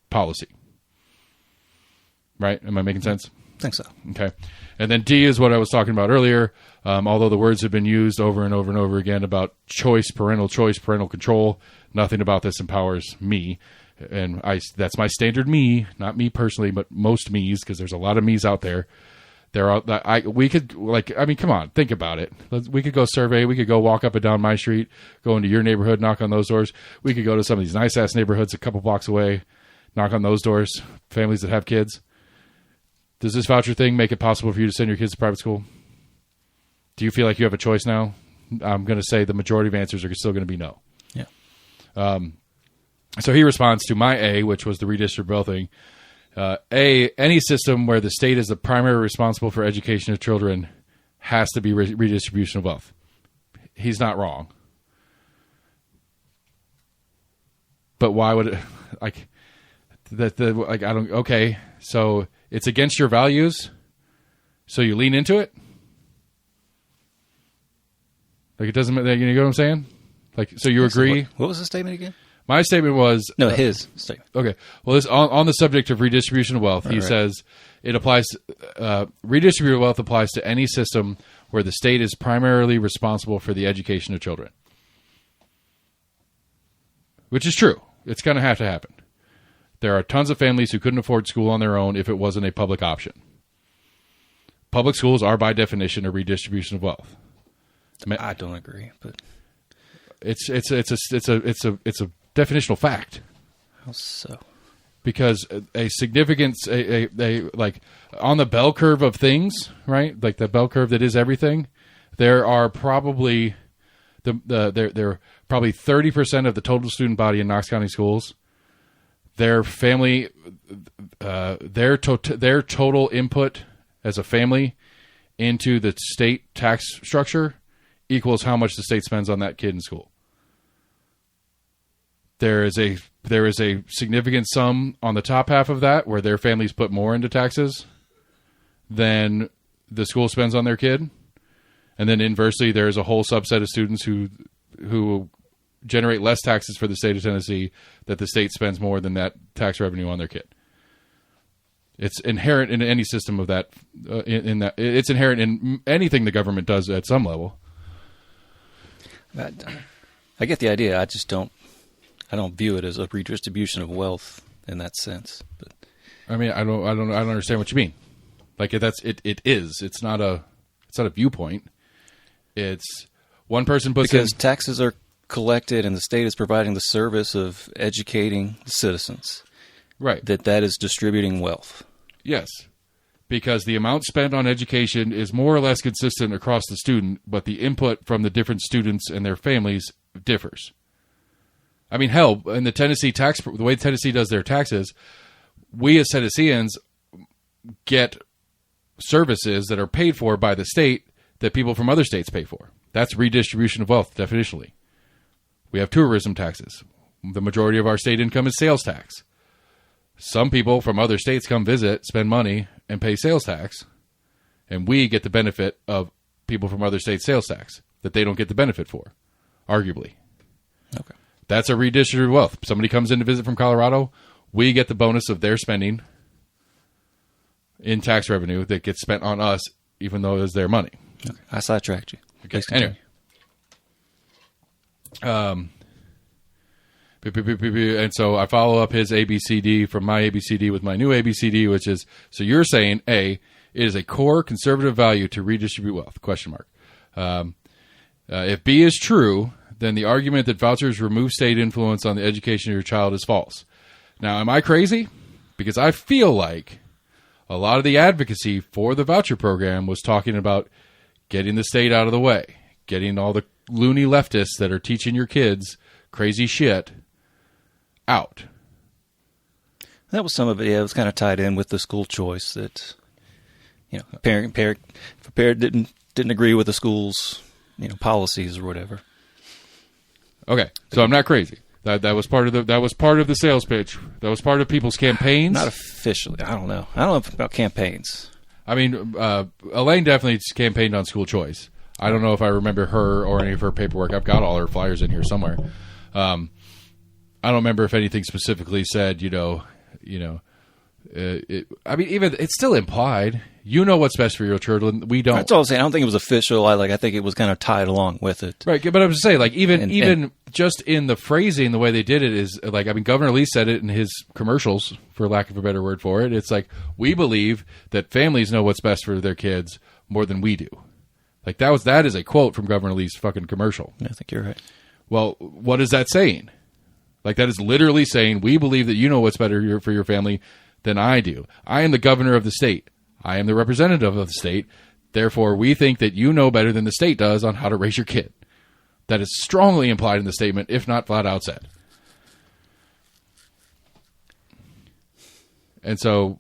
policy. Right? Am I making sense? I think so. Okay. And then D is what I was talking about earlier. Although the words have been used over and over and over again about choice, parental control, nothing about this empowers me. and that's my standard me, not me personally, but most me's, because there's a lot of me's out there. We could, come on, think about it. We could go survey. We could go walk up and down my street, go into your neighborhood, knock on those doors. We could go to some of these nice-ass neighborhoods a couple blocks away, knock on those doors, families that have kids. Does this voucher thing make it possible for you to send your kids to private school? Do you feel like you have a choice now? I'm going to say the majority of answers are still going to be no. Yeah. So he responds to my A, which was the redistribute wealth thing. Any system where the state is the primary responsible for education of children has to be redistribution of wealth. He's not wrong. But why would it, okay, so it's against your values, so you lean into it? It doesn't, you know what I'm saying? So you agree? What was the statement again? My statement was... No, his statement. Okay. Well, this on the subject of redistribution of wealth, he says it applies... redistribution of wealth applies to any system where the state is primarily responsible for the education of children. Which is true. It's going to have to happen. There are tons of families who couldn't afford school on their own if it wasn't a public option. Public schools are, by definition, a redistribution of wealth. I don't agree, but... It's a definitional fact. How so? Because a significance, on the bell curve of things, right? Like the bell curve that is everything, there are probably there are probably 30% of the total student body in Knox County schools. Their family, their total input as a family into the state tax structure equals how much the state spends on that kid in school. There is a significant sum on the top half of that where their families put more into taxes than the school spends on their kid. And then inversely, there's a whole subset of students who generate less taxes for the state of Tennessee that the state spends more than that tax revenue on their kid. It's inherent in any system of that. It's inherent in anything the government does at some level. I get the idea. I just don't view it as a redistribution of wealth in that sense. But I mean, I don't understand what you mean. Like it is. It's not a viewpoint. It's one person puts because taxes are collected and the state is providing the service of educating the citizens. Right. That is distributing wealth. Yes. Because the amount spent on education is more or less consistent across the student, but the input from the different students and their families differs. I mean, hell, in the Tennessee the way Tennessee does their taxes, we as Tennesseans get services that are paid for by the state that people from other states pay for. That's redistribution of wealth, definitionally. We have tourism taxes. The majority of our state income is sales tax. Some people from other states come visit, spend money, and pay sales tax, and we get the benefit of people from other states' sales tax that they don't get the benefit for, arguably. Okay. That's a redistributed wealth. Somebody comes in to visit from Colorado, we get the bonus of their spending in tax revenue that gets spent on us, even though it was their money. Okay. I sidetracked you. Okay. Anyway. And so I follow up his ABCD from my ABCD with my new ABCD, which is, so you're saying, A, it is a core conservative value to redistribute wealth, ? If B is true, then the argument that vouchers remove state influence on the education of your child is false. Now, am I crazy? Because I feel like a lot of the advocacy for the voucher program was talking about getting the state out of the way, getting all the loony leftists that are teaching your kids crazy shit out. That was some of it. Yeah, it was kind of tied in with the school choice that, if a parent didn't agree with the school's, policies or whatever. Okay, so I'm not crazy. That was part of the sales pitch. That was part of people's campaigns. Not officially. I don't know about campaigns. I mean, Elaine definitely campaigned on school choice. I don't know if I remember her or any of her paperwork. I've got all her flyers in here somewhere. I don't remember if anything specifically said, I mean, even it's still implied. You know what's best for your children. We don't. That's all I'm saying. I don't think it was official. I think it was kind of tied along with it. Right, but I was just saying, like, even just in the phrasing, the way they did it is like, I mean, Governor Lee said it in his commercials, for lack of a better word for it. It's like, we believe that families know what's best for their kids more than we do. Like, that is a quote from Governor Lee's fucking commercial. I think you're right. Well, what is that saying? Like, that is literally saying, we believe that you know what's better for your family than I do. I am the governor of the state. I am the representative of the state. Therefore, we think that you know better than the state does on how to raise your kid. That is strongly implied in the statement, if not flat out said. And so,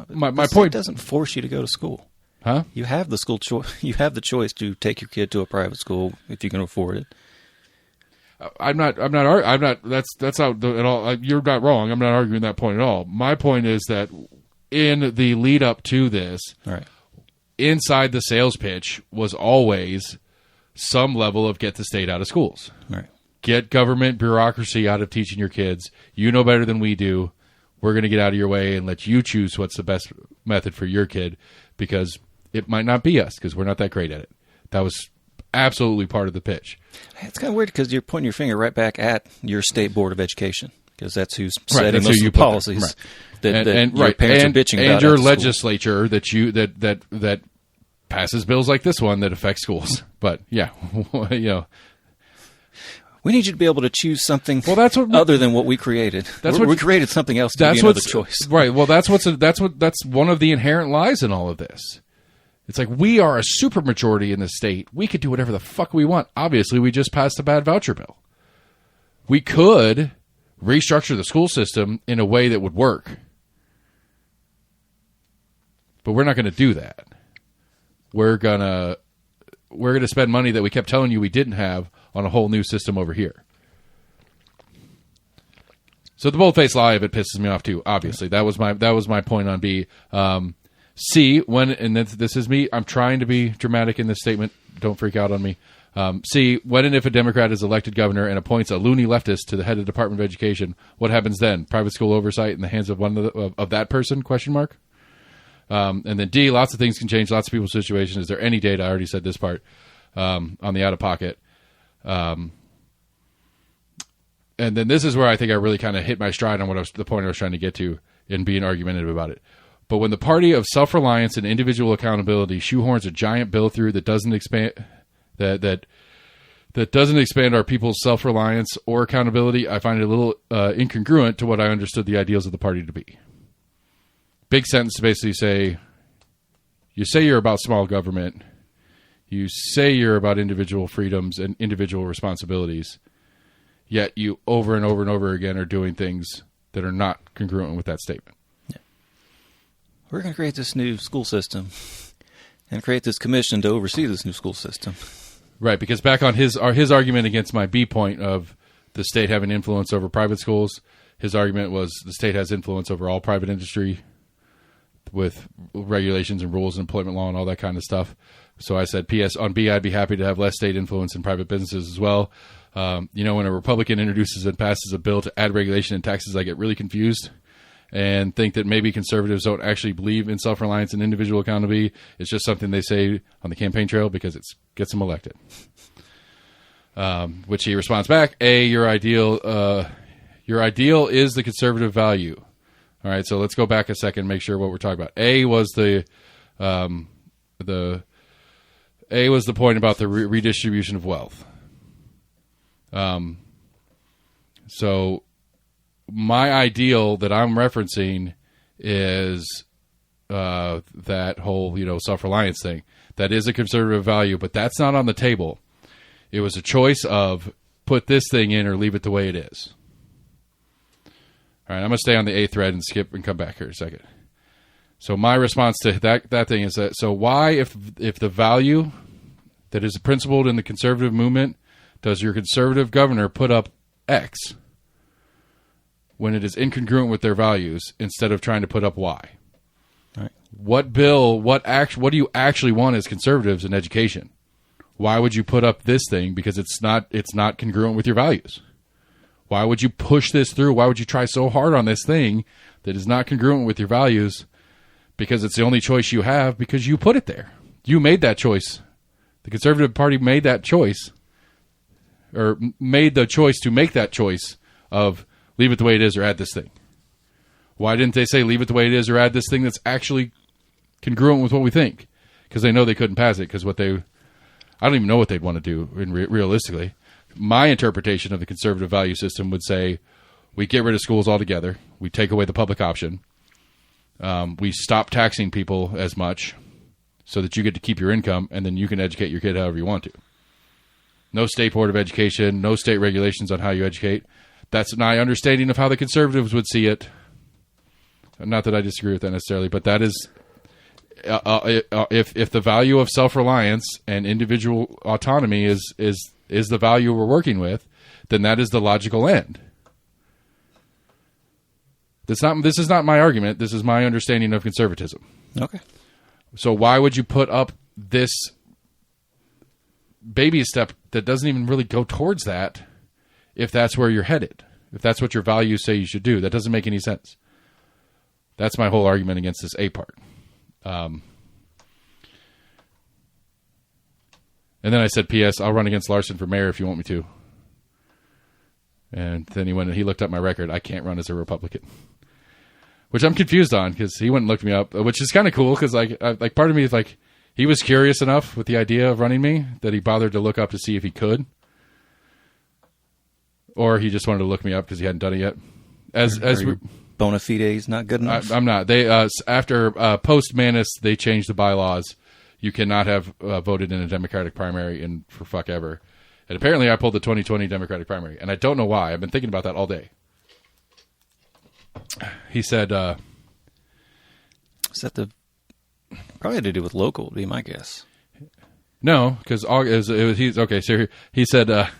my point doesn't force you to go to school. Huh? You have the school choice. You have the choice to take your kid to a private school if you can afford it. I'm not. That's not at all. You're not wrong. I'm not arguing that point at all. My point is that in the lead up to this, right, inside the sales pitch was always some level of get the state out of schools. Right. Get government bureaucracy out of teaching your kids. You know better than we do. We're going to get out of your way and let you choose what's the best method for your kid, because it might not be us, because we're not that great at it. That was absolutely part of the pitch. It's kind of weird because you're pointing your finger right back at your state board of education, because that's who's setting right, most of the policies. Right. That and your parents are bitching about. And your legislature that passes bills like this one that affect schools. But yeah, you know, we need you to be able to choose something. Well, that's what other than what we created. We created something else to be another choice. Right. Well, that's one of the inherent lies in all of this. It's like, we are a supermajority in the state. We could do whatever the fuck we want. Obviously, we just passed a bad voucher bill. We could restructure the school system in a way that would work. But we're not going to do that. We're going to spend money that we kept telling you we didn't have on a whole new system over here. So the bold-faced lie of it pisses me off too. Obviously, that was my point on B. C, and this is me. I'm trying to be dramatic in this statement. Don't freak out on me. C, when and if a Democrat is elected governor and appoints a loony leftist to the head of the Department of Education, what happens then? Private school oversight in the hands of one of that person? Question mark. And then D, lots of things can change lots of people's situation. Is there any data? I already said this part on the out of pocket. And then this is where I think I really kind of hit my stride on the point I was trying to get to in being argumentative about it. But when the party of self-reliance and individual accountability shoehorns a giant bill through that doesn't expand that doesn't expand our people's self-reliance or accountability, I find it a little incongruent to what I understood the ideals of the party to be. Big sentence to basically say, you say you're about small government, you say you're about individual freedoms and individual responsibilities, yet you over and over and over again are doing things that are not congruent with that statement. We're going to create this new school system and create this commission to oversee this new school system. Right, because back on his argument against my B point of the state having influence over private schools, his argument was the state has influence over all private industry with regulations and rules and employment law and all that kind of stuff. So I said, P.S. on B, I'd be happy to have less state influence in private businesses as well. When a Republican introduces and passes a bill to add regulation and taxes, I get really confused and think that maybe conservatives don't actually believe in self-reliance and individual accountability. It's just something they say on the campaign trail because it gets them elected. Which he responds back, A, your ideal is the conservative value. All right, so let's go back a second and make sure what we're talking about. A was the point about the redistribution of wealth. So my ideal that I'm referencing is that whole, self-reliance thing. That is a conservative value, but that's not on the table. It was a choice of put this thing in or leave it the way it is. All right, I'm going to stay on the A thread and skip and come back here a second. So my response to that thing is that, so why, if the value that is principled in the conservative movement, does your conservative governor put up X when it is incongruent with their values instead of trying to put up Y? Right. What bill, what do you actually want as conservatives in education? Why would you put up this thing? Because it's not congruent with your values. Why would you push this through? Why would you try so hard on this thing that is not congruent with your values because it's the only choice you have because you put it there. You made that choice. The Conservative Party made that choice, or made the choice to make that choice of leave it the way it is or add this thing. Why didn't they say leave it the way it is or add this thing that's actually congruent with what we think? Because they know they couldn't pass it. Because I don't even know what they'd want to do realistically. My interpretation of the conservative value system would say we get rid of schools altogether. We take away the public option. We stop taxing people as much so that you get to keep your income, and then you can educate your kid however you want to. No state board of education, no state regulations on how you educate. That's my understanding of how the conservatives would see it. Not that I disagree with that necessarily, but that is, if the value of self-reliance and individual autonomy is the value we're working with, then that is the logical end. This is not my argument. This is my understanding of conservatism. Okay. So why would you put up this baby step that doesn't even really go towards that if that's where you're headed? If that's what your values say you should do, that doesn't make any sense. That's my whole argument against this A part. And then I said, P.S., I'll run against Larson for mayor if you want me to. And then he looked up my record. I can't run as a Republican. Which I'm confused on because he went and looked me up, which is kind of cool because like part of me is like, he was curious enough with the idea of running me that he bothered to look up to see if he could. Or he just wanted to look me up because he hadn't done it yet. As bona fides not good enough? I'm not. They after post-Manus, they changed the bylaws. You cannot have voted in a Democratic primary for fuck ever. And apparently I pulled the 2020 Democratic primary. And I don't know why. I've been thinking about that all day. He said... is that probably had to do with local, would be my guess. No, because he's okay. So he said...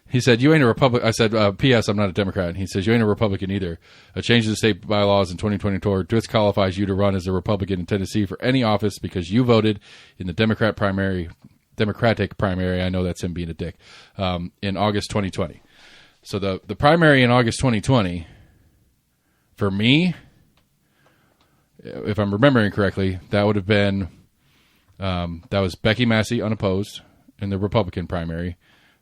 He said, you ain't a Republican. I said, P.S., I'm not a Democrat. And he says, you ain't a Republican either. A change to the state bylaws in 2024 disqualifies you to run as a Republican in Tennessee for any office because you voted in the Democratic primary. I know that's him being a dick. In August 2020. So the primary in August 2020, for me, if I'm remembering correctly, that would have been, that was Becky Massey unopposed in the Republican primary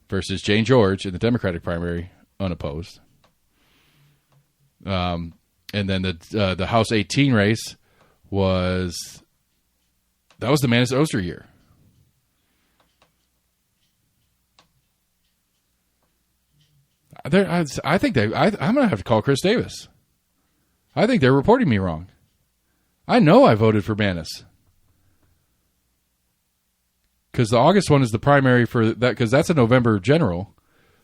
versus Jane George in the Democratic primary, unopposed. And then the House 18 race was the Manus Oster year. I think I'm going to have to call Chris Davis. I think they're reporting me wrong. I know I voted for Manus. Because the August one is the primary for that, because that's a November general.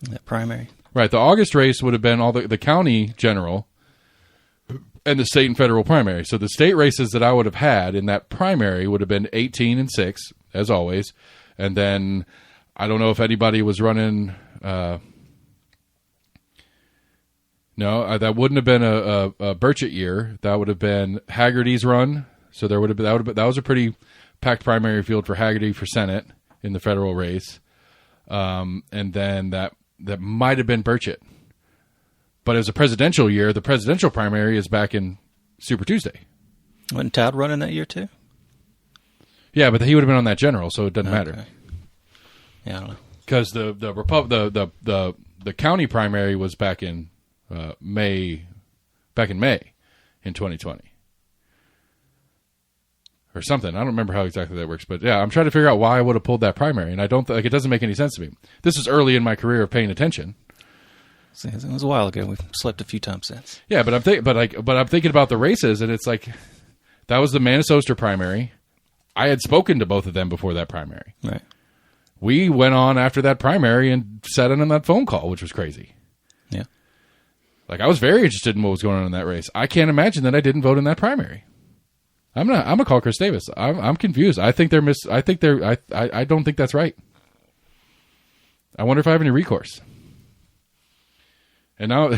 That primary. Right. The August race would have been all the county general and the state and federal primary. So the state races that I would have had in that primary would have been 18 and 6, as always. And then I don't know if anybody was running. No, that wouldn't have been a Burchett year. That would have been Haggerty's run. So there would have been that was a pretty packed primary field for Haggerty for Senate in the federal race. And then that might have been Burchett. But as a presidential year, the presidential primary is back in Super Tuesday. Wasn't Todd running that year too? Yeah, but he would have been on that general, so it doesn't matter. Yeah, I don't know. Because the county primary was back in May in 2020. Or something. I don't remember how exactly that works, but yeah, I'm trying to figure out why I would have pulled that primary, and I don't it doesn't make any sense to me. This is early in my career of paying attention. It was a while ago. We've slept a few times since. Yeah, but I'm thinking about the races, and it's like that was the Manus Oster primary. I had spoken to both of them before that primary. Right. We went on after that primary and sat in on that phone call, which was crazy. Yeah. Like, I was very interested in what was going on in that race. I can't imagine that I didn't vote in that primary. I'm gonna call Chris Davis. I'm confused. I think I don't think that's right. I wonder if I have any recourse. And now,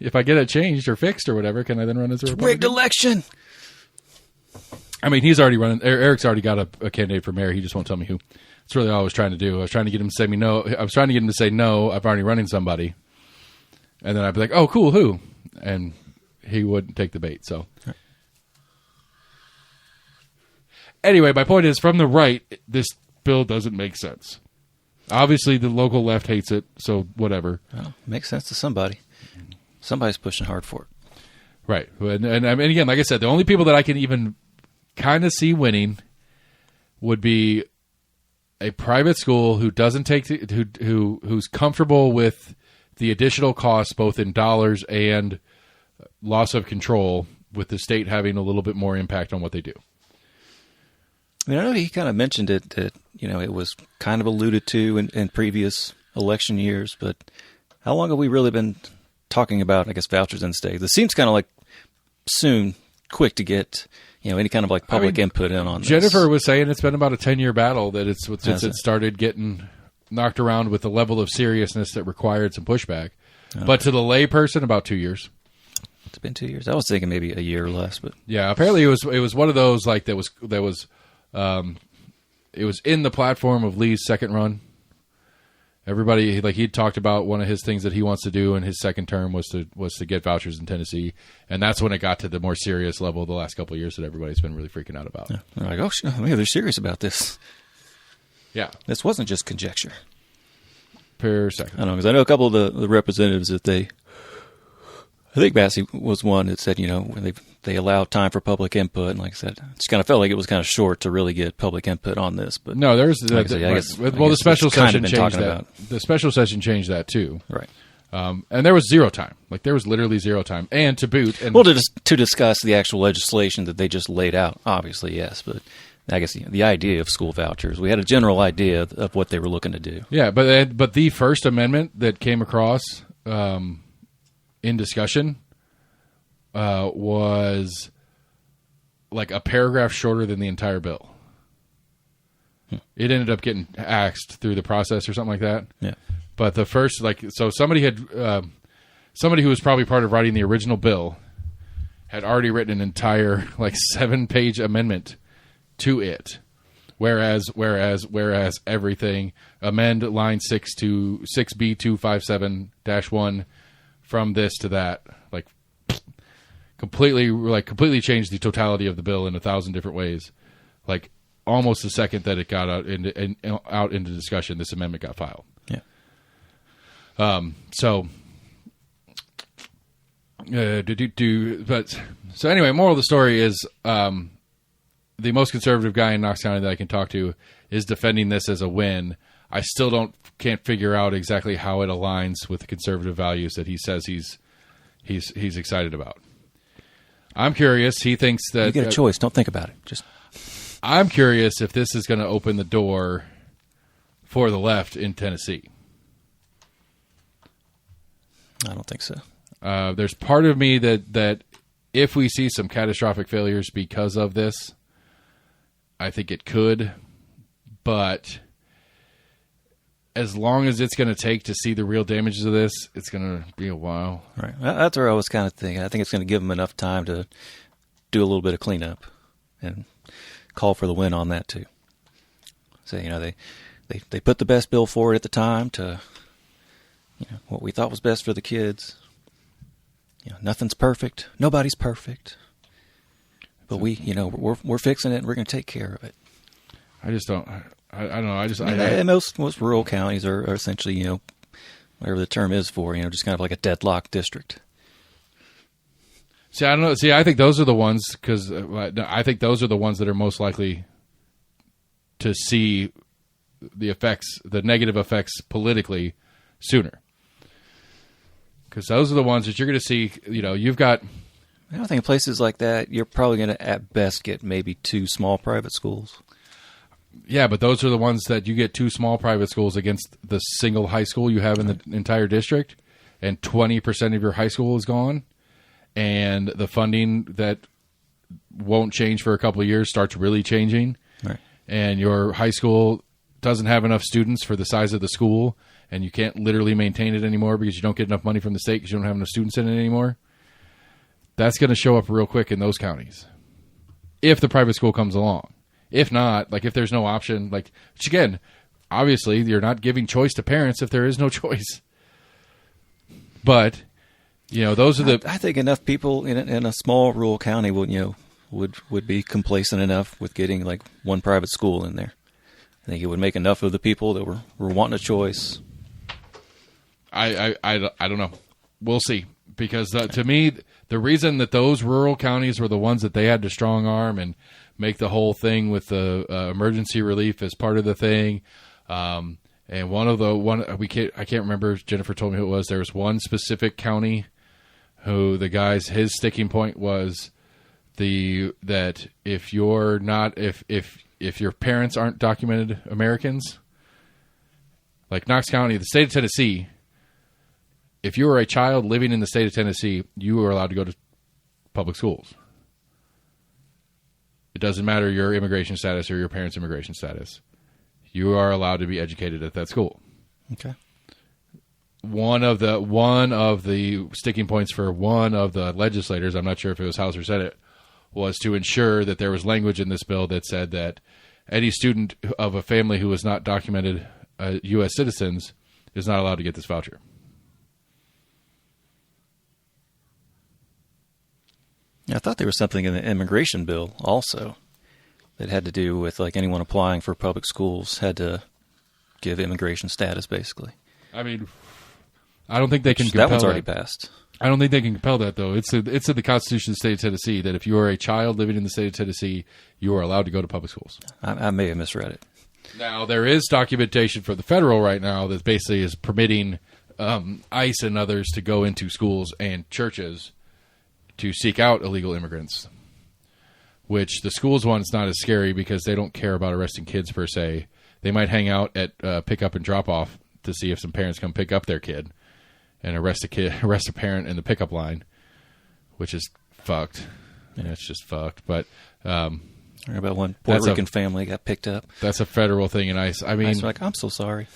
if I get it changed or fixed or whatever, can I then run as a Republican? Rigged election. I mean, he's already running. Eric's already got a candidate for mayor. He just won't tell me who. That's really all I was trying to do. I was trying to get him to say no. I was trying to get him to say no. I'm already running somebody, and then I'd be like, "Oh, cool, who?" And he wouldn't take the bait. So anyway, my point is, from the right, this bill doesn't make sense. Obviously, the local left hates it, so whatever. Well, makes sense to somebody. Somebody's pushing hard for it. Right. And again, like I said, the only people that I can even kind of see winning would be a private school who doesn't take who's comfortable with the additional costs, both in dollars and loss of control, with the state having a little bit more impact on what they do. I mean, I know he kind of mentioned it, that, it was kind of alluded to in previous election years, but how long have we really been talking about, I guess, vouchers in the state? It seems kind of like quick to get, any kind of like public input in on this. Jennifer was saying it's been about a 10-year battle since it started getting knocked around with the level of seriousness that required some pushback. Okay. But to the lay person, about 2 years. It's been 2 years. I was thinking maybe a year or less, but yeah, apparently it was one of those like that was it was in the platform of Lee's second run. Everybody, like, he'd talked about one of his things that he wants to do in his second term was to get vouchers in Tennessee, and that's when it got to the more serious level the last couple of years that everybody's been really freaking out about. Yeah. They're like, oh, maybe they're serious about this. Yeah, this wasn't just conjecture. Per second, I don't know, because I know a couple of the representatives that I think Massey was one that said, when they allowed time for public input, and like I said, it just kind of felt like it was kind of short to really get public input on this. But no, there's the special session changed that. The special session changed that too, right? And there was zero time. Like, there was literally zero time, and to boot, to discuss the actual legislation that they just laid out. Obviously, yes, but I guess the idea of school vouchers, we had a general idea of what they were looking to do. Yeah, but the First Amendment that came across in discussion was like a paragraph shorter than the entire bill. It ended up getting axed through the process or something like that. Yeah. But the first, somebody who was probably part of writing the original bill had already written an entire 7-page amendment to it. Whereas everything, amend line 6 to 6B257-1 from this to that, completely changed the totality of the bill in 1,000 different ways. Almost the second that it got out into discussion, this amendment got filed. Yeah. So anyway, moral of the story is the most conservative guy in Knox County that I can talk to is defending this as a win. I still can't figure out exactly how it aligns with the conservative values that he says he's excited about. I'm curious. He thinks that you get a choice. Don't think about it. I'm curious if this is going to open the door for the left in Tennessee. I don't think so. There's part of me that if we see some catastrophic failures because of this, I think it could. But as long as it's going to take to see the real damages of this, it's going to be a while. Right. That's where I was kind of thinking. I think it's going to give them enough time to do a little bit of cleanup and call for the win on that too. So, they put the best bill forward at the time to, what we thought was best for the kids. Nothing's perfect. Nobody's perfect. But we're fixing it and we're going to take care of it. I just don't. I don't know. Most rural counties are essentially, whatever the term is for, just kind of like a deadlock district. See, I don't know. See, I think those are the ones because I think those are the ones that are most likely to see the negative effects politically sooner. Because those are the ones that you're going to see. You've got. I don't think in places like that, you're probably going to at best get maybe 2 small private schools. Yeah, but those are the ones that you get 2 small private schools against the single high school you have in the entire district, and 20% of your high school is gone, and the funding that won't change for a couple of years starts really changing, right. And your high school doesn't have enough students for the size of the school, and you can't literally maintain it anymore because you don't get enough money from the state because you don't have enough students in it anymore. That's going to show up real quick in those counties if the private school comes along. If not, if there's no option, which again, obviously you're not giving choice to parents if there is no choice. But Those are the. I think enough people in a small rural county would be complacent enough with getting like one private school in there. I think it would make enough of the people that were wanting a choice. I don't know. We'll see. Because to me, the reason that those rural counties were the ones that they had to strong arm and make the whole thing with the emergency relief as part of the thing. And I can't remember. Jennifer told me who it was. There was one specific county who his sticking point was that if you're not if your parents aren't documented Americans, like Knox County, the state of Tennessee. If you are a child living in the state of Tennessee, you are allowed to go to public schools. It doesn't matter your immigration status or your parents' immigration status. You are allowed to be educated at that school. Okay. One of the sticking points for one of the legislators, I'm not sure if it was House or Senate, was to ensure that there was language in this bill that said that any student of a family who was not documented U.S. citizens is not allowed to get this voucher. I thought there was something in the immigration bill also that had to do with like anyone applying for public schools had to give immigration status, basically. I mean, I don't think they can compel that. One's already passed. I don't think they can compel that, though. It's in the Constitution of the state of Tennessee that if you are a child living in the state of Tennessee, you are allowed to go to public schools. I may have misread it. Now, there is documentation for the federal right now that basically is permitting ICE and others to go into schools and churches to seek out illegal immigrants, which the schools one is not as scary because they don't care about arresting kids per se. They might hang out at pick-up and drop-off to see if some parents come pick up their kid and arrest a parent in the pickup line, which is fucked. Yeah, it's just fucked. But I heard about one Puerto Rican family got picked up. That's a federal thing in ICE. I mean, ICE like, I'm so sorry.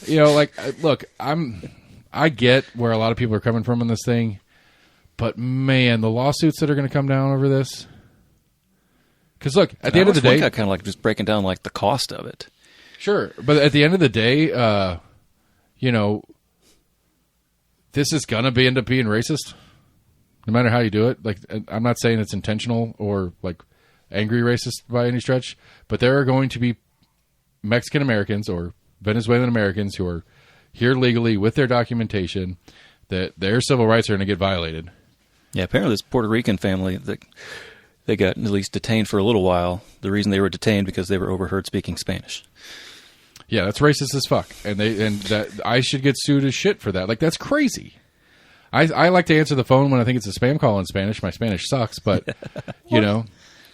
Look, I get where a lot of people are coming from on this thing, but man, the lawsuits that are going to come down over this. Because look, at the end of the day, kind of like just breaking down like the cost of it. Sure, but at the end of the day, this is gonna end up being racist, no matter how you do it. Like, I'm not saying it's intentional or like angry racist by any stretch, but there are going to be Mexican Americans or Venezuelan Americans who are here legally with their documentation that their civil rights are going to get violated. Yeah, apparently this Puerto Rican family that they got at least detained for a little while. The reason they were detained because they were overheard speaking Spanish. Yeah, that's racist as fuck, and that I should get sued as shit for that. Like, that's crazy. I like to answer the phone when I think it's a spam call in Spanish. My Spanish sucks, but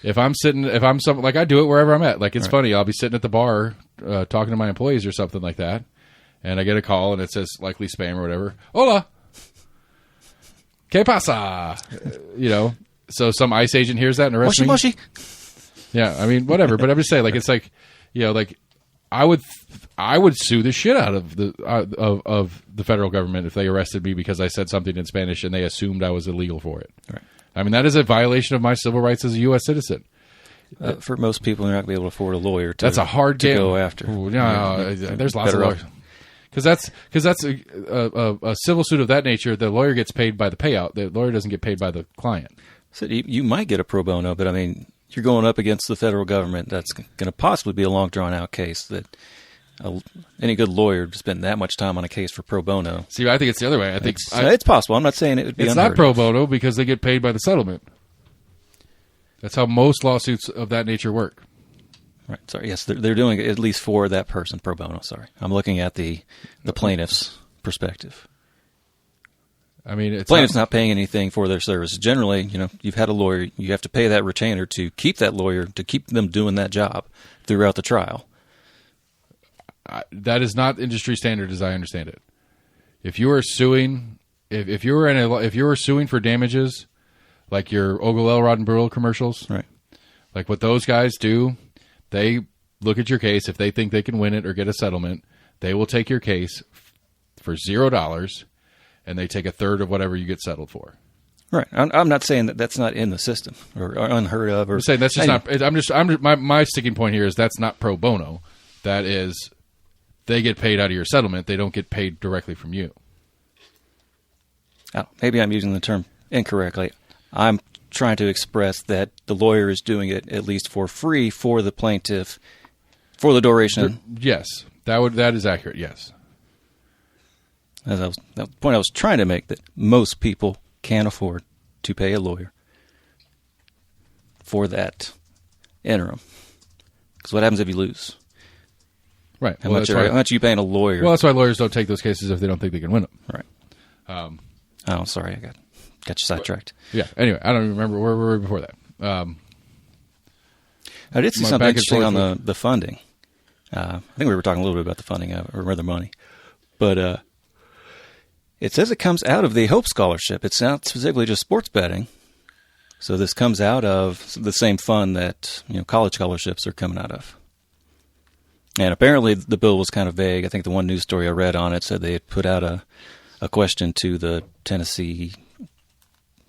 if I'm I do it wherever I'm at. Like, it's funny. I'll be sitting at the bar talking to my employees or something like that, and I get a call and it says likely spam or whatever. Hola, ¿qué pasa? So some ICE agent hears that and arrests me. Moshi. Yeah, I mean, whatever. But I'm just saying, like, it's like, like. I would sue the shit out of the federal government if they arrested me because I said something in Spanish and they assumed I was illegal for it. Right. I mean, that is a violation of my civil rights as a U.S. citizen. For most people, they're not going to be able to afford a lawyer. That's a hard to go after. Ooh, there's lots of lawyers. Because that's a civil suit of that nature. The lawyer gets paid by the payout. The lawyer doesn't get paid by the client. So you might get a pro bono, but I mean, you're going up against the federal government. That's going to possibly be a long, drawn-out case that any good lawyer would spend that much time on a case for pro bono. See, I think it's the other way. I think it's possible. I'm not saying it would be It's not pro bono because they get paid by the settlement. That's how most lawsuits of that nature work. Right. Sorry. Yes, they're doing it at least for that person pro bono. Sorry. I'm looking at the plaintiff's perspective. I mean, plaintiff's not paying anything for their service. Generally, you've had a lawyer, you have to pay that retainer to keep that lawyer, to keep them doing that job throughout the trial. That is not industry standard, as I understand it. If you are suing, if you were suing for damages, like your Ogle Elrod and Burrell commercials, right? Like what those guys do, they look at your case. If they think they can win it or get a settlement, they will take your case for $0. And they take a third of whatever you get settled for. Right. I'm not saying that that's not in the system or unheard of. I'm saying that's just not. My sticking point here is that's not pro bono. That is, they get paid out of your settlement. They don't get paid directly from you. maybe I'm using the term incorrectly. I'm trying to express that the lawyer is doing it at least for free for the plaintiff for the duration. Yes, that is accurate. Yes. The point I was trying to make, that most people can't afford to pay a lawyer for that interim. Because what happens if you lose? Right. How much are you paying a lawyer? Well, that's why lawyers don't take those cases if they don't think they can win them. Right. Oh, sorry, I got you sidetracked. Yeah. Anyway, I don't even remember where we were before that. I did see something interesting on the funding. I think we were talking a little bit about the funding or rather money, but it says it comes out of the Hope Scholarship. It's not specifically just sports betting, so this comes out of the same fund that college scholarships are coming out of. And apparently the bill was kind of vague. I think the one news story I read on it said they had put out a question to the Tennessee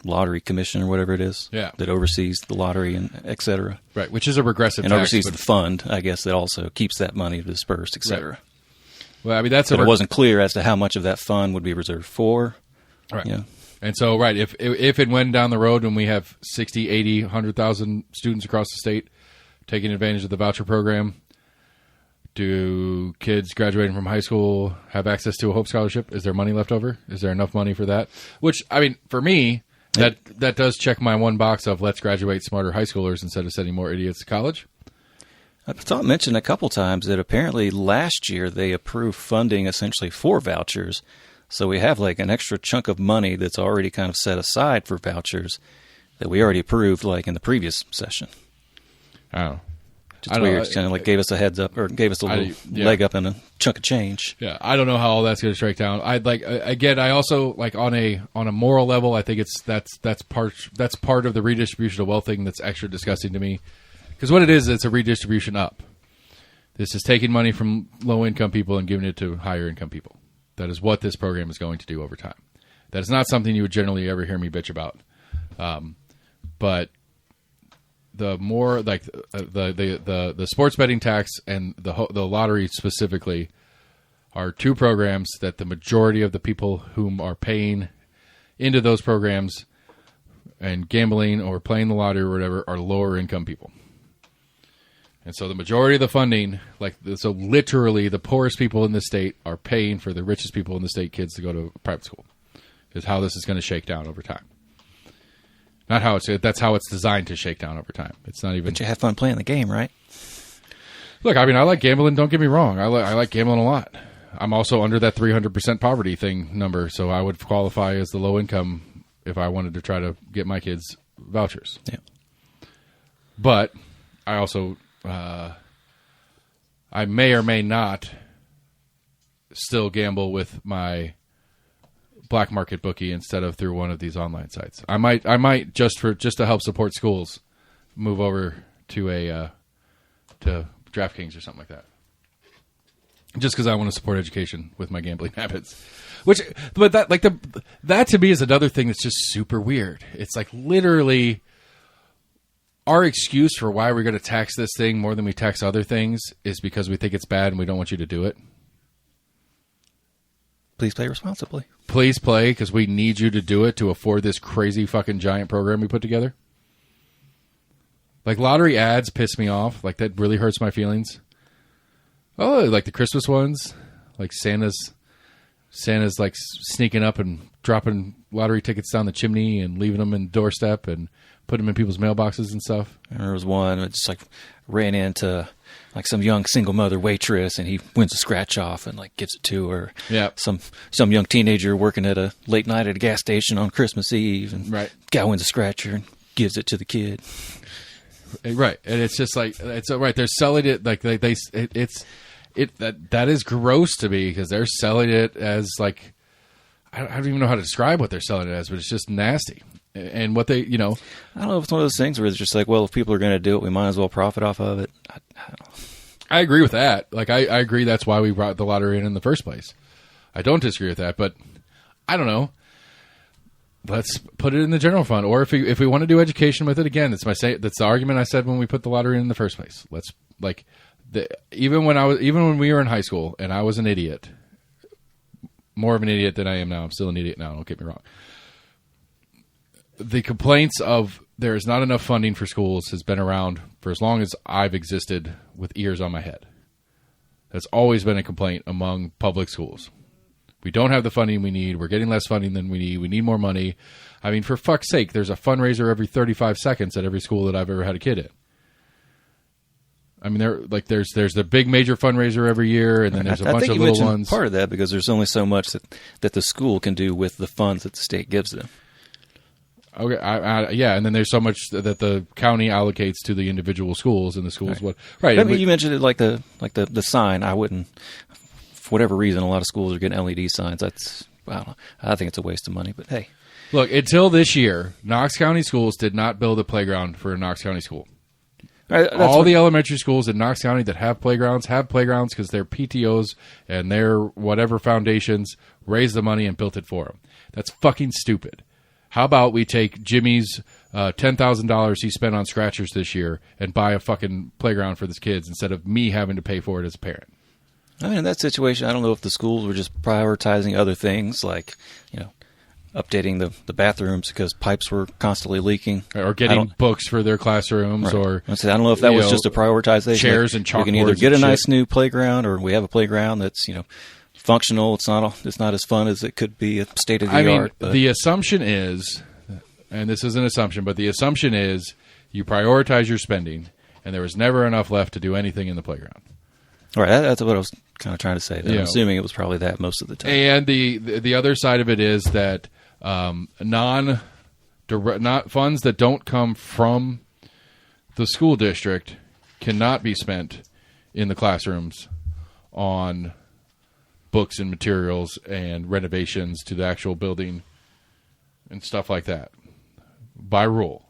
Lottery Commission or whatever it is that oversees the lottery and et cetera. Right, which is a regressive and tax. And oversees the fund, I guess, that also keeps that money dispersed, et cetera. Right. Well, I mean, but it wasn't clear as to how much of that fund would be reserved for. Right. And so, right, if it went down the road and we have 60, 80, 100,000 students across the state taking advantage of the voucher program, do kids graduating from high school have access to a Hope Scholarship? Is there money left over? Is there enough money for that? Which, I mean, for me, that does check my one box of let's graduate smarter high schoolers instead of sending more idiots to college. I thought mentioned a couple times that apparently last year they approved funding essentially for vouchers. So we have like an extra chunk of money that's already kind of set aside for vouchers that we already approved like in the previous session. Oh. Just weird. It's kind of like gave us a heads up or gave us a little leg up and a chunk of change. Yeah, I don't know how all that's going to strike down. I'd like again. I also like on a moral level. I think that's part of the redistribution of wealth thing that's extra disgusting to me. Because what it is, it's a redistribution up. This is taking money from low income people and giving it to higher income people. That is what this program is going to do over time. That is not something you would generally ever hear me bitch about. But the more like the sports betting tax and the lottery specifically are two programs that the majority of the people whom are paying into those programs and gambling or playing the lottery or whatever are lower income people. And so the majority of the funding, so literally the poorest people in the state are paying for the richest people in the state kids to go to private school. Is how this is going to shake down over time. Not how that's how it's designed to shake down over time. It's not even. But you have fun playing the game, right? Look, I mean, I like gambling. Don't get me wrong. I like gambling a lot. I'm also under that 300% poverty thing number, so I would qualify as the low income if I wanted to try to get my kids vouchers. Yeah. But I also. I may or may not still gamble with my black market bookie instead of through one of these online sites. I might just to help support schools move over to to DraftKings or something like that. Just because I want to support education with my gambling habits. But that to me is another thing that's just super weird. It's like literally our excuse for why we're going to tax this thing more than we tax other things is because we think it's bad and we don't want you to do it. Please play responsibly. Please play because we need you to do it to afford this crazy fucking giant program we put together. Like lottery ads piss me off. Like that really hurts my feelings. Oh, like the Christmas ones. Like Santa's like sneaking up and dropping lottery tickets down the chimney and leaving them in the doorstep and putting them in people's mailboxes and stuff. There was one that just like ran into like some young single mother waitress and he wins a scratch off and like gives it to her. Yeah. Some young teenager working at a late night at a gas station on Christmas Eve and guy wins a scratcher and gives it to the kid. Right. And it's just like it's right. They're selling it like that is gross to me because they're selling it as like I don't even know how to describe what they're selling it as, but it's just nasty. And what they, I don't know if it's one of those things where it's just like, well, if people are going to do it, we might as well profit off of it. I don't know. I agree with that. Like, I agree that's why we brought the lottery in the first place. I don't disagree with that, but I don't know. Let's put it in the general fund, or if we want to do education with it again, that's the argument I said when we put the lottery in the first place. Let's even when we were in high school and I was an idiot. more of an idiot than I am now. I'm still an idiot now. Don't get me wrong. The complaints of there is not enough funding for schools has been around for as long as I've existed with ears on my head. That's always been a complaint among public schools. We don't have the funding we need. We're getting less funding than we need. We need more money. I mean, for fuck's sake, there's a fundraiser every 35 seconds at every school that I've ever had a kid in. I mean, there's the big major fundraiser every year, and then there's a bunch of little ones. Part of that because there's only so much that the school can do with the funds that the state gives them. Okay, yeah, and then there's so much that the county allocates to the individual schools, and the schools right. I mean, you mentioned it like the sign. I wouldn't, for whatever reason, a lot of schools are getting LED signs. I think it's a waste of money. But hey, look, until this year, Knox County schools did not build a playground for a Knox County school. All the elementary schools in Knox County that have playgrounds because their PTOs and their whatever foundations raised the money and built it for them. That's fucking stupid. How about we take Jimmy's $10,000 he spent on scratchers this year and buy a fucking playground for his kids instead of me having to pay for it as a parent? I mean, in that situation, I don't know if the schools were just prioritizing other things like, updating the bathrooms because pipes were constantly leaking. Or getting books for their classrooms. Right. Or I don't know if that was just a prioritization. Chairs and chalkboards. We can either get a nice new playground or we have a playground that's, functional. It's not as fun as it could be at state of the art. But the assumption is, and this is an assumption, but the assumption is you prioritize your spending, and there was never enough left to do anything in the playground. Right, that's what I was kind of trying to say. I'm assuming it was probably that most of the time. And the other side of it is that not funds that don't come from the school district cannot be spent in the classrooms on books and materials and renovations to the actual building and stuff like that by rule.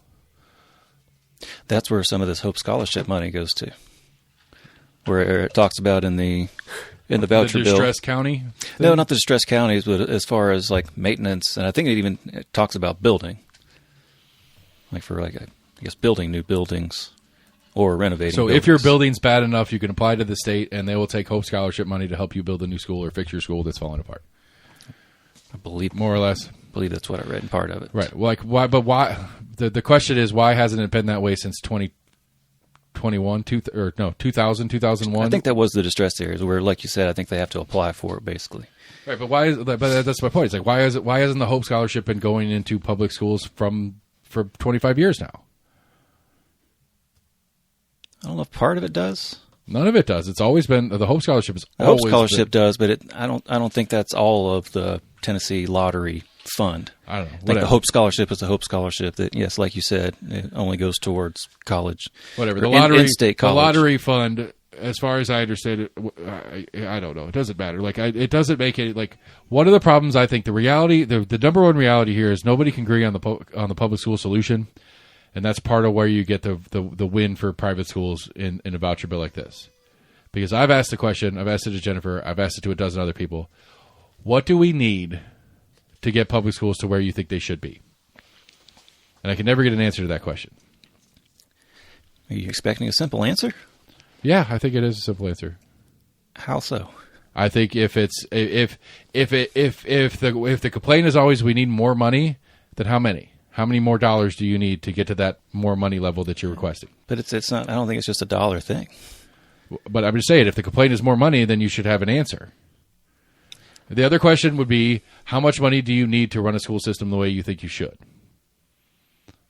That's where some of this Hope Scholarship money goes to, where it talks about in the voucher bill. The distressed county thing? No, not the distressed counties, but as far as like maintenance, and I think it talks about building, like for I guess building new buildings. Or renovating. So buildings. If your building's bad enough, you can apply to the state, and they will take Hope Scholarship money to help you build a new school or fix your school that's falling apart. I believe, more or less. I believe that's what I read in part of it. Right. Like why? But why? The question is, why hasn't it been that way since 2021? 2000, 2001. I think that was the distressed areas where, like you said, I think they have to apply for it basically. Right. But why? But that's my point. It's like why hasn't the Hope Scholarship been going into public schools for 25 years now? I don't know if part of it does. None of it does. It's always been the Hope Scholarship. The Hope Scholarship does, but I don't think that's all of the Tennessee Lottery Fund. I don't know. I think the Hope Scholarship is the Hope Scholarship that, yes, like you said, it only goes towards college. Whatever. The lottery, in-state college. The lottery fund, as far as I understand it, I don't know. It doesn't matter. Like it doesn't make it like one of the problems. I think the number one reality here is nobody can agree on the public school solution. And that's part of where you get the win for private schools in a voucher bill like this. Because I've asked the question, I've asked it to Jennifer, I've asked it to a dozen other people. What do we need to get public schools to where you think they should be? And I can never get an answer to that question. Are you expecting a simple answer? Yeah, I think it is a simple answer. How so? I think if the complaint is always we need more money, then how many? How many more dollars do you need to get to that more money level that you're requesting? But it's not. I don't think it's just a dollar thing. But I'm just saying, if the complaint is more money, then you should have an answer. The other question would be, how much money do you need to run a school system the way you think you should?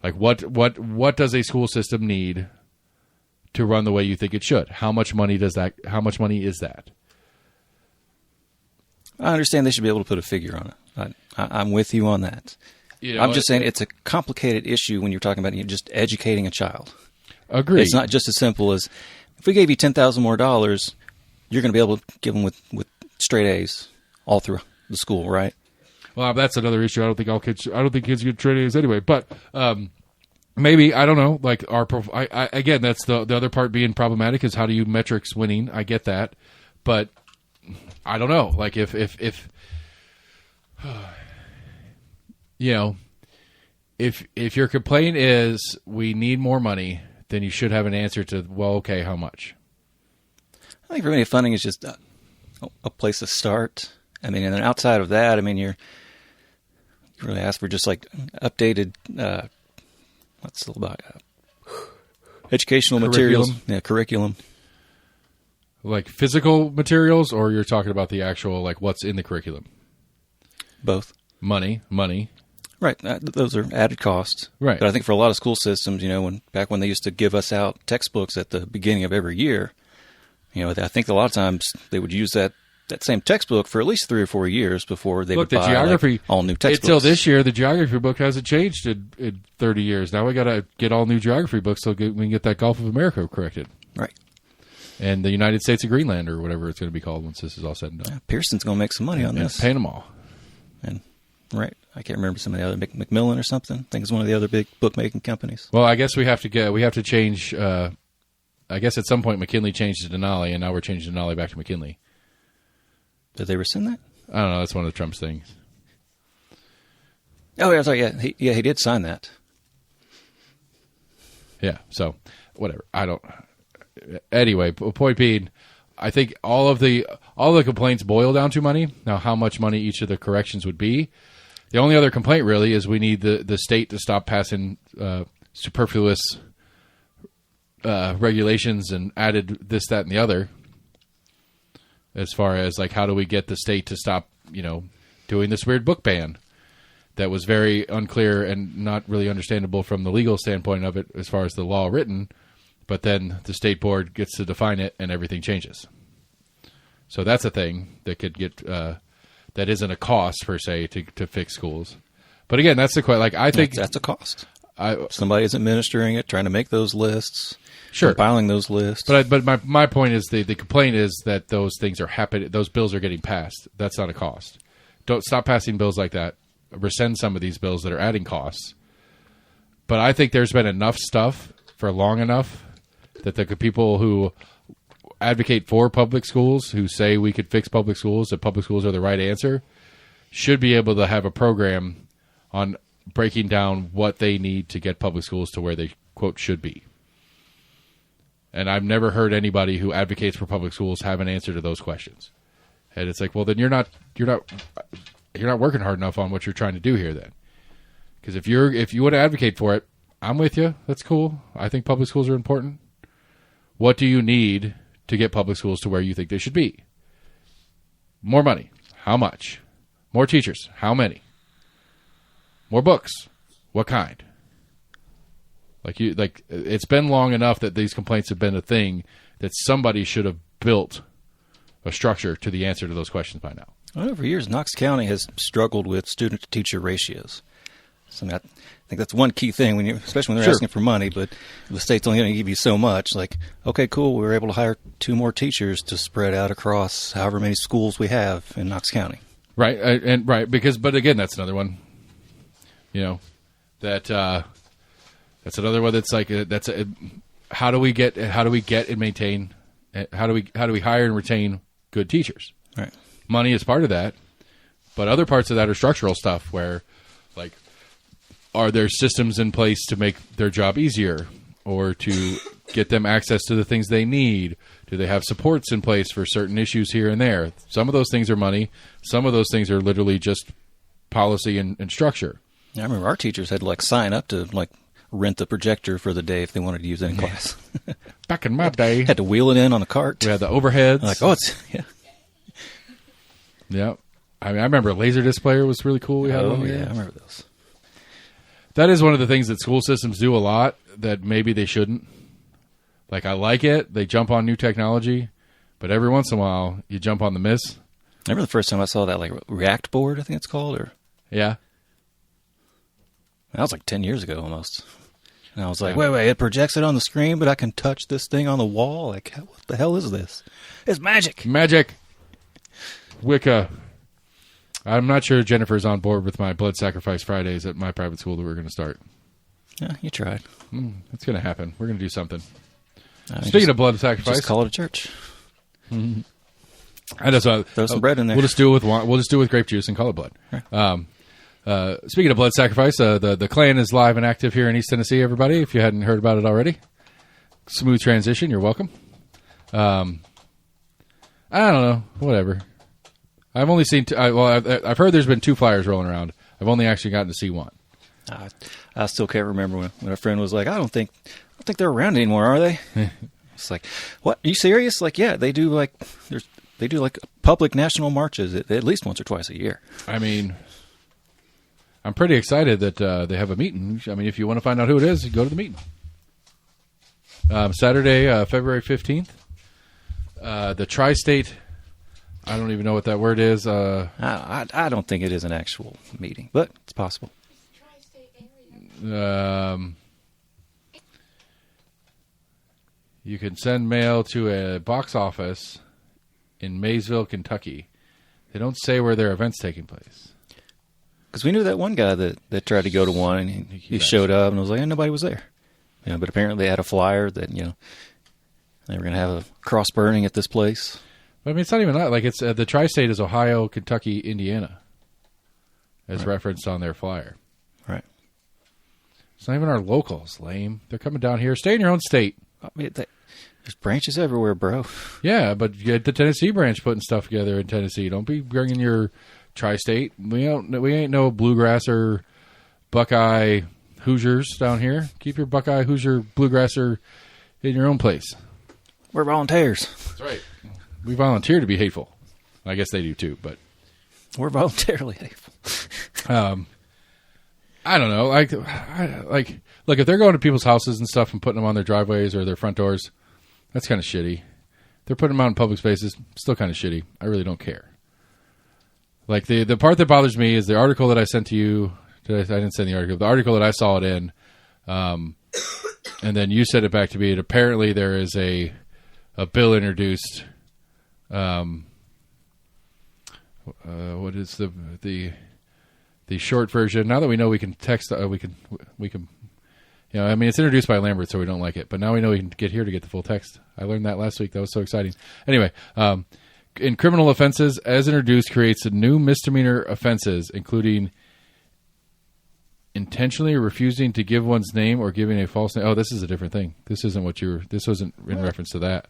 Like, what does a school system need to run the way you think it should? How much money is that? I understand they should be able to put a figure on it. I'm with you on that. I'm just saying it's a complicated issue when you're talking about just educating a child. Agreed. It's not just as simple as if we gave you $10,000 more, you're going to be able to give them with straight A's all through the school, right? Well, that's another issue. I don't think kids get straight A's anyway. But maybe, I don't know. Like again, that's the other part being problematic is how do you metrics winning? I get that, but I don't know. Like if if your complaint is we need more money, then you should have an answer to, well, okay, how much? I think for me, funding is just a place to start. I mean, and then outside of that, I mean, you really ask for just like updated, what's the about educational materials, curriculum. Like physical materials, or you're talking about the actual, like what's in the curriculum? Both. Money. Right. Those are added costs. Right. But I think for a lot of school systems, back when they used to give us out textbooks at the beginning of every year, I think a lot of times they would use that same textbook for at least 3 or 4 years before they would buy geography, all new textbooks. Until this year, the geography book hasn't changed in 30 years. Now we got to get all new geography books so we can get that Gulf of America corrected. Right. And the United States of Greenland, or whatever it's going to be called once this is all said and done. Yeah, Pearson's going to make some money on this. Panama. And right. I can't remember some of the other, Macmillan or something. I think it's one of the other big bookmaking companies. Well, I guess we have to change, I guess at some point McKinley changed to Denali, and now we're changing Denali back to McKinley. Did they rescind that? I don't know. That's one of the Trump's things. Oh, yeah, sorry. Yeah, he did sign that. Yeah, so whatever. Anyway, point being, I think all the complaints boil down to money. Now, how much money each of the corrections would be. The only other complaint really is we need the state to stop passing superfluous regulations and added this, that, and the other. As far as like, how do we get the state to stop, doing this weird book ban that was very unclear and not really understandable from the legal standpoint of it as far as the law written, but then the state board gets to define it and everything changes. So that's a thing that could get that isn't a cost per se to fix schools. But again, that's the question. Like I think that's a cost. Somebody is administering it, trying to make those lists. Sure, compiling those lists. But my point is the complaint is that those things are happening. Those bills are getting passed. That's not a cost. Don't stop passing bills like that. Rescind some of these bills that are adding costs. But I think there's been enough stuff for long enough that the people who advocate for public schools, who say we could fix public schools, that public schools are the right answer, should be able to have a program on breaking down what they need to get public schools to where they, quote, should be. And I've never heard anybody who advocates for public schools have an answer to those questions. And it's like, well, then you're not working hard enough on what you're trying to do here then. Because if you want to advocate for it, I'm with you. That's cool. I think public schools are important. What do you need to get public schools to where you think they should be? More money. How much? More teachers. How more books. What kind? Like it's been long enough that these complaints have been a thing that somebody should have built a structure to the answer to those questions by now. Well, over years, Knox County has struggled with student-to-teacher ratios. So I think that's one key thing, especially when they're asking for money, but the state's only going to give you so much. Like, okay, cool, we were able to hire 2 more teachers to spread out across however many schools we have in Knox County. Right, but again, that's another one. That's another one that's like how do we get and maintain, how do we hire and retain good teachers? Right. Money is part of that, but other parts of that are structural stuff where, like, are there systems in place to make their job easier or to get them access to the things they need? Do they have supports in place for certain issues here and there? Some of those things are money. Some of those things are literally just policy and structure. I remember our teachers had to sign up to rent the projector for the day if they wanted to use it in class. Back in my day, had to wheel it in on a cart. We had the overheads. Yeah. I mean, I remember a Laserdisc player was really cool. We had one here. Yeah, I remember those. That is one of the things that school systems do a lot that maybe they shouldn't. Like, I like it. They jump on new technology, but every once in a while, you jump on the miss. I remember the first time I saw that React board, I think it's called, yeah. That was 10 years ago almost. And I was like, wait, it projects it on the screen, but I can touch this thing on the wall? What the hell is this? It's magic. Magic. Wicca. I'm not sure Jennifer's on board with my blood sacrifice Fridays at my private school that we're going to start. Yeah, you tried. It's going to happen. We're going to do something. Speaking of blood sacrifice, just call it a church. Mm-hmm. I just throw some bread in there. We'll just do it with grape juice and call it blood. Right. Speaking of blood sacrifice, the Klan is live and active here in East Tennessee. Everybody, if you hadn't heard about it already, smooth transition. You're welcome. I don't know. Whatever. I've only seen. I've heard there's been 2 flyers rolling around. I've only actually gotten to see one. I still can't remember when a friend was like, I don't think they're around anymore, are they? It's like, what? Are you serious? Like, yeah, they do like public national marches at least once or twice a year. I mean, I'm pretty excited that they have a meeting. I mean, if you want to find out who it is, go to the meeting. Saturday, February 15th. The Tri-State. I don't even know what that word is. I don't think it is an actual meeting, but it's possible. You can send mail to a box office in Maysville, Kentucky. They don't say where their event's taking place. Because we knew that one guy that tried to go to one, and he showed up and was like, nobody was there. But apparently they had a flyer that, they were going to have a cross burning at this place. I mean, it's not even that. Like, it's the Tri-State is Ohio, Kentucky, Indiana, as referenced on their flyer. Right. It's not even our locals, lame. They're coming down here. Stay in your own state. I mean, there's branches everywhere, bro. Yeah, but get the Tennessee branch putting stuff together in Tennessee. Don't be bringing your Tri-State. We ain't no bluegrass or Buckeye Hoosiers down here. Keep your Buckeye Hoosier bluegrasser in your own place. We're volunteers. That's right. We volunteer to be hateful. I guess they do too, but we're voluntarily hateful. I don't know. Look, if they're going to people's houses and stuff and putting them on their driveways or their front doors, that's kind of shitty. They're putting them out in public spaces, still kind of shitty. I really don't care. Like, the part that bothers me is the article that I sent to you. I didn't send the article. The article that I saw it in, and then you sent it back to me. And apparently there is a bill introduced. What is the short version? Now that we know we can text, we can. I mean, it's introduced by Lambert, so we don't like it. But now we know we can get here to get the full text. I learned that last week. That was so exciting. Anyway, in criminal offenses, as introduced, creates a new misdemeanor offenses, including intentionally refusing to give one's name or giving a false name. Oh, this is a different thing. This isn't what you were. This wasn't in reference to that.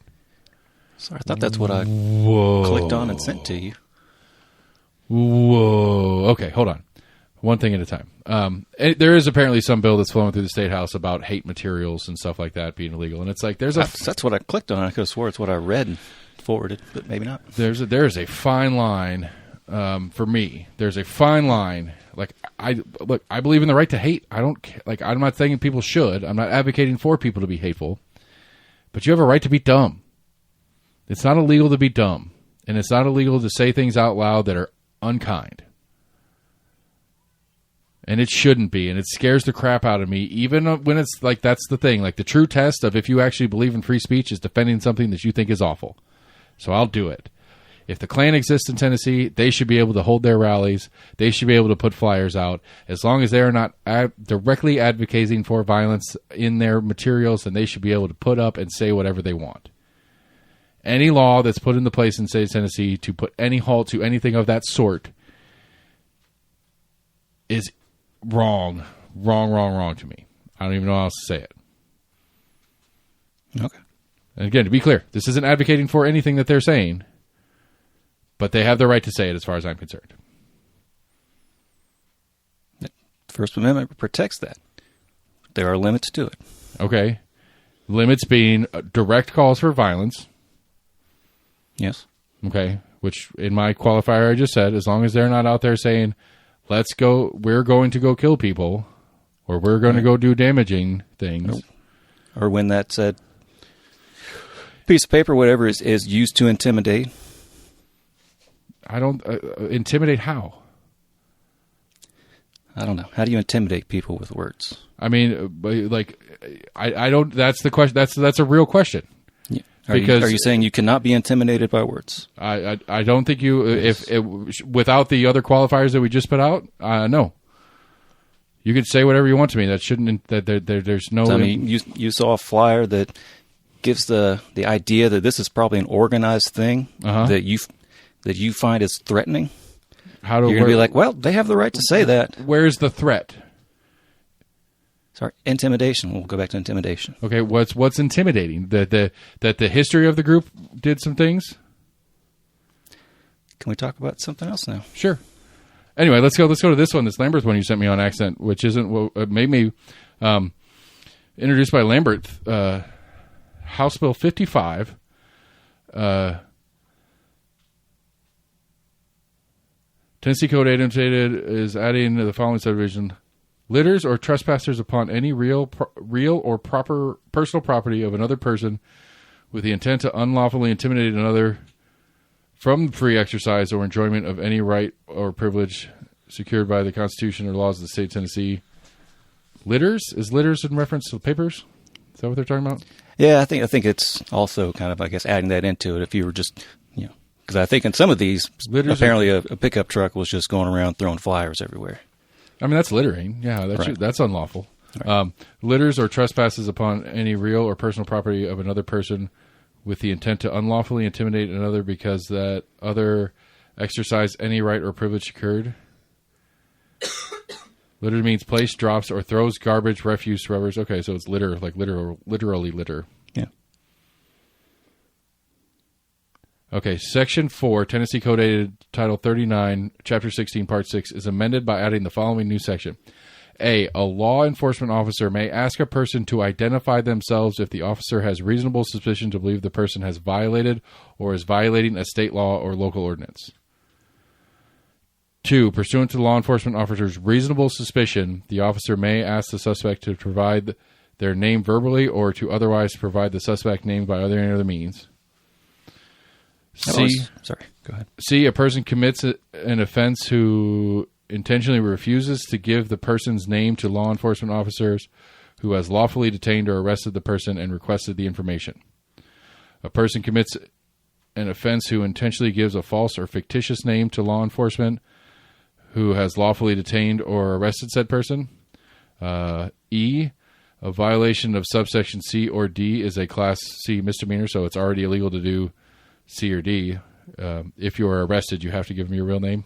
Sorry, I thought that's what I clicked on and sent to you. Whoa. Okay, hold on. One thing at a time. There is apparently some bill that's flowing through the State House about hate materials and stuff like that being illegal, and it's like that's what I clicked on. I could have swore it's what I read and forwarded, but maybe not. There is a fine line for me. There's a fine line. Like, I believe in the right to hate. I don't like. I'm not saying people should. I'm not advocating for people to be hateful, but you have a right to be dumb. It's not illegal to be dumb, and it's not illegal to say things out loud that are unkind. And it shouldn't be, and it scares the crap out of me, even when it's like, that's the thing. Like, the true test of if you actually believe in free speech is defending something that you think is awful. So I'll do it. If the Klan exists in Tennessee, they should be able to hold their rallies. They should be able to put flyers out. As long as they are not directly advocating for violence in their materials, then they should be able to put up and say whatever they want. Any law that's put into place in the state of Tennessee to put any halt to anything of that sort is wrong to me. I don't even know how else to say it. Okay. And again, to be clear, this isn't advocating for anything that they're saying, but they have the right to say it as far as I'm concerned. The First Amendment protects that. There are limits to it. Okay. Limits being direct calls for violence. Yes. Okay. Which, in my qualifier I just said, as long as they're not out there saying, let's go, we're going to go kill people, or we're going to go do damaging things. Or when that said piece of paper, whatever, is used to intimidate. I don't, intimidate how? I don't know. How do you intimidate people with words? I mean, like, I don't, that's the question, that's a real question. Yeah. Are you saying you cannot be intimidated by words? I don't think you, without the other qualifiers that we just put out, no. You could say whatever you want to me. That shouldn't, there's no... So, I mean, you saw a flyer that gives the idea that this is probably an organized thing that you find as threatening. You're going to be like, well, they have the right to say that. Where's the threat? Sorry, intimidation. We'll go back to intimidation. Okay, what's intimidating? That the history of the group did some things? Can we talk about something else now? Sure. Anyway, let's go to this one, this Lambert one you sent me on accident, which isn't what made me introduced by Lambert. House Bill 55. Tennessee Code 8 annotated is adding the following subdivision: litters or trespassers upon any real or proper personal property of another person with the intent to unlawfully intimidate another from free exercise or enjoyment of any right or privilege secured by the Constitution or laws of the state of Tennessee. Litters? Is litters in reference to papers? Is that what they're talking about? Yeah, I think it's also kind of, I guess, adding that into it. If you were just, because I think in some of these, litters apparently a pickup truck was just going around throwing flyers everywhere. I mean, that's littering. Yeah, that's unlawful. Right. Litters or trespasses upon any real or personal property of another person with the intent to unlawfully intimidate another because that other exercised any right or privilege occurred. Litter means place, drops, or throws garbage, refuse, rubbers. Okay, so it's litter, like literally litter. Yeah. Okay, Section 4, Tennessee Code 8, Title 39, Chapter 16, Part 6, is amended by adding the following new section. A law enforcement officer may ask a person to identify themselves if the officer has reasonable suspicion to believe the person has violated or is violating a state law or local ordinance. 2, pursuant to the law enforcement officer's reasonable suspicion, the officer may ask the suspect to provide their name verbally or to otherwise provide the suspect name by any other means. Sorry, go ahead. C, a person commits an offense who intentionally refuses to give the person's name to law enforcement officers who has lawfully detained or arrested the person and requested the information. A person commits an offense who intentionally gives a false or fictitious name to law enforcement who has lawfully detained or arrested said person. E, a violation of subsection C or D is a Class C misdemeanor, so it's already illegal to do C or D. If you are arrested, you have to give them your real name.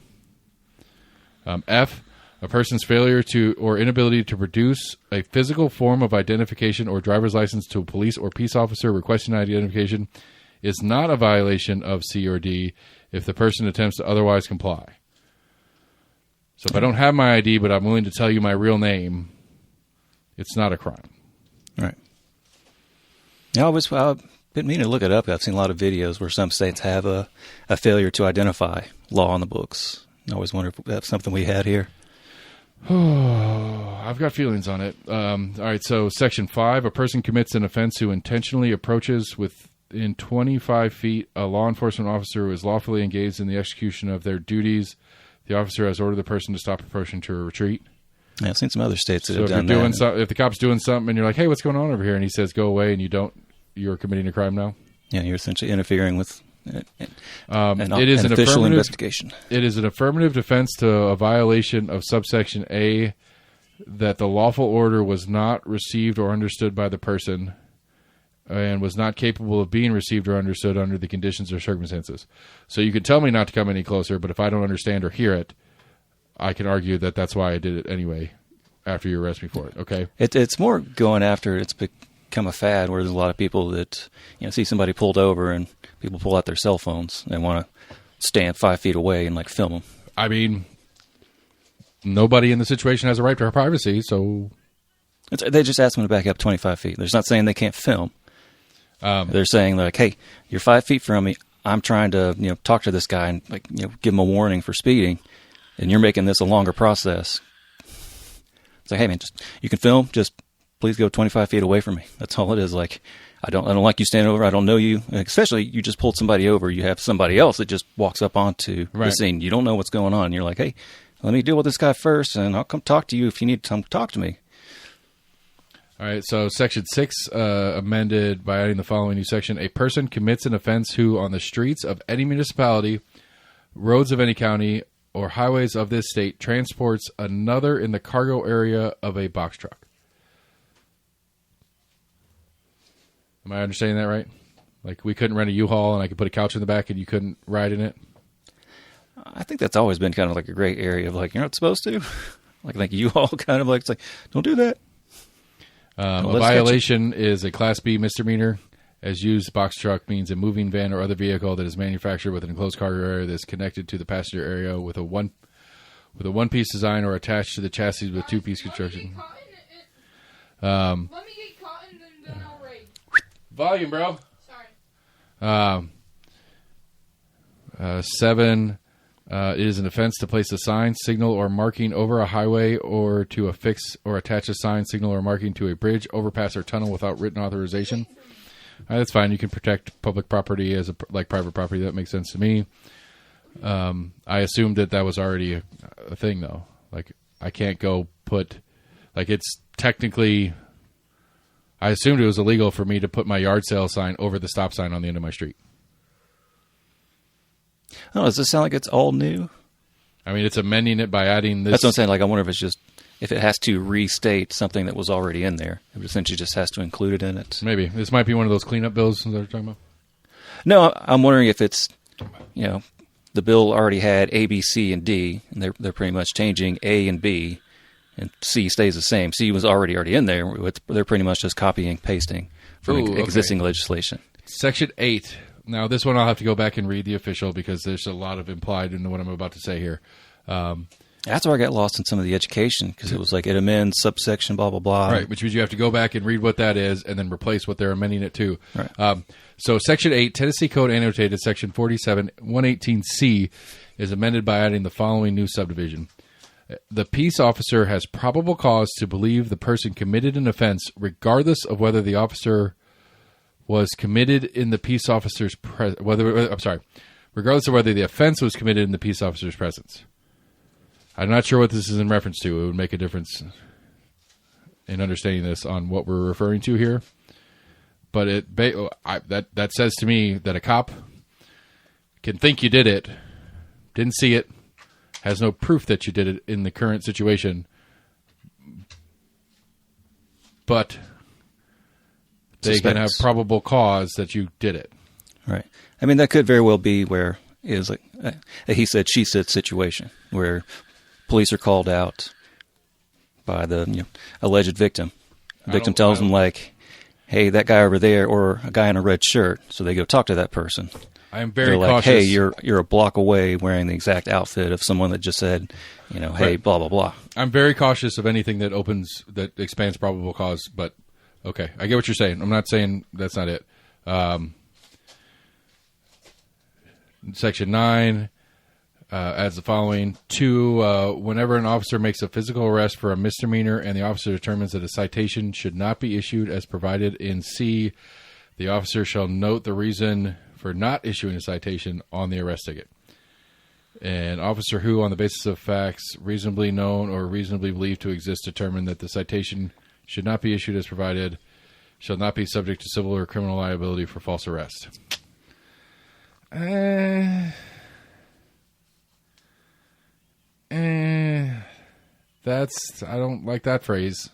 F, a person's failure to or inability to produce a physical form of identification or driver's license to a police or peace officer requesting identification is not a violation of C or D if the person attempts to otherwise comply. So if I don't have my ID, but I'm willing to tell you my real name, it's not a crime. Right. Yeah, I've been meaning to look it up. I've seen a lot of videos where some states have a failure to identify law on the books. I always wonder if that's something we had here. Oh, I've got feelings on it. All right, so Section 5, a person commits an offense who intentionally approaches within 25 feet a law enforcement officer who is lawfully engaged in the execution of their duties. The officer has ordered the person to stop approaching to a retreat. Yeah, I've seen some other states that have if done you're doing that. if the cop's doing something and you're like, hey, what's going on over here? And he says, go away, and you don't, you're committing a crime now? Yeah, you're essentially interfering with it is an official investigation. It is an affirmative defense to a violation of subsection A that the lawful order was not received or understood by the person and was not capable of being received or understood under the conditions or circumstances. So you can tell me not to come any closer, but if I don't understand or hear it, I can argue that that's why I did it anyway after you arrest me for it, okay? It's more going after, it's become a fad where there's a lot of people that see somebody pulled over and people pull out their cell phones and want to stand 5 feet away and film them. I mean, nobody in the situation has a right to her privacy, so... They just ask them to back up 25 feet. They're not saying they can't film. They're saying, hey, you're 5 feet from me. I'm trying to talk to this guy and give him a warning for speeding, and you're making this a longer process. It's like, hey, man, you can film, just please go 25 feet away from me. That's all it is. I don't like you standing over. I don't know you. Especially, you just pulled somebody over. You have somebody else that just walks up onto the scene. You don't know what's going on. You're like, hey, let me deal with this guy first, and I'll come talk to you if you need to come talk to me. All right, so Section 6, amended by adding the following new section. A person commits an offense who, on the streets of any municipality, roads of any county, or highways of this state, transports another in the cargo area of a box truck. Am I understanding that right? We couldn't rent a U-Haul and I could put a couch in the back and you couldn't ride in it? I think that's always been kind of a gray area of you're not supposed to. Like U-Haul kind of it's don't do that. A violation is a Class B misdemeanor, As used, box truck means a moving van or other vehicle that is manufactured with an enclosed cargo area that is connected to the passenger area with a one-piece design or attached to the chassis with two-piece construction. Let me get cotton, then I'll raid. Volume, bro. Sorry. 7, it is an offense to place a sign, signal, or marking over a highway or to affix or attach a sign, signal, or marking to a bridge, overpass, or tunnel without written authorization. That's fine. You can protect public property as like private property. That makes sense to me. I assumed that was already a thing, though. Like, I can't go put... Like, it's technically... I assumed it was illegal for me to put my yard sale sign over the stop sign on the end of my street. Oh, does this sound like it's all new? I mean, it's amending it by adding this... That's what I'm saying. Like, I wonder if it's just... If it has to restate something that was already in there. It essentially just has to include it in it. Maybe. This might be one of those cleanup bills that we're talking about. No, I'm wondering if it's, the bill already had A, B, C, and D, and they're pretty much changing A and B, and C stays the same. C was already in there. They're pretty much just copying and pasting from existing legislation. Section 8. Now, this one I'll have to go back and read the official because there's a lot of implied in what I'm about to say here. That's where I got lost in some of the education, because it was like it amends subsection blah blah blah. Right, which means you have to go back and read what that is and then replace what they're amending it to. Right. So Section 8, Tennessee Code Annotated, Section 47-118C, is amended by adding the following new subdivision. The peace officer has probable cause to believe the person committed an offense, regardless of whether the officer was committed in the peace officer's regardless of whether the offense was committed in the peace officer's presence. I'm not sure what this is in reference to. It would make a difference in understanding this on what we're referring to here. But that says to me that a cop can think you did it, didn't see it, has no proof that you did it in the current situation, but they can have probable cause that you did it. Right. I mean, that could very well be where it was like a he said, she said situation where police are called out by the alleged victim. The victim tells them, like, hey, that guy over there, or a guy in a red shirt. So they go talk to that person. I am very They're cautious. Like, hey, you're a block away wearing the exact outfit of someone that just said, hey, right. Blah, blah, blah. I'm very cautious of anything that expands probable cause, but okay. I get what you're saying. I'm not saying that's not it. Section 9 adds the following. 2, whenever an officer makes a physical arrest for a misdemeanor and the officer determines that a citation should not be issued as provided in C, the officer shall note the reason for not issuing a citation on the arrest ticket. An officer who, on the basis of facts reasonably known or reasonably believed to exist, determined that the citation should not be issued as provided, shall not be subject to civil or criminal liability for false arrest. I don't like that phrase.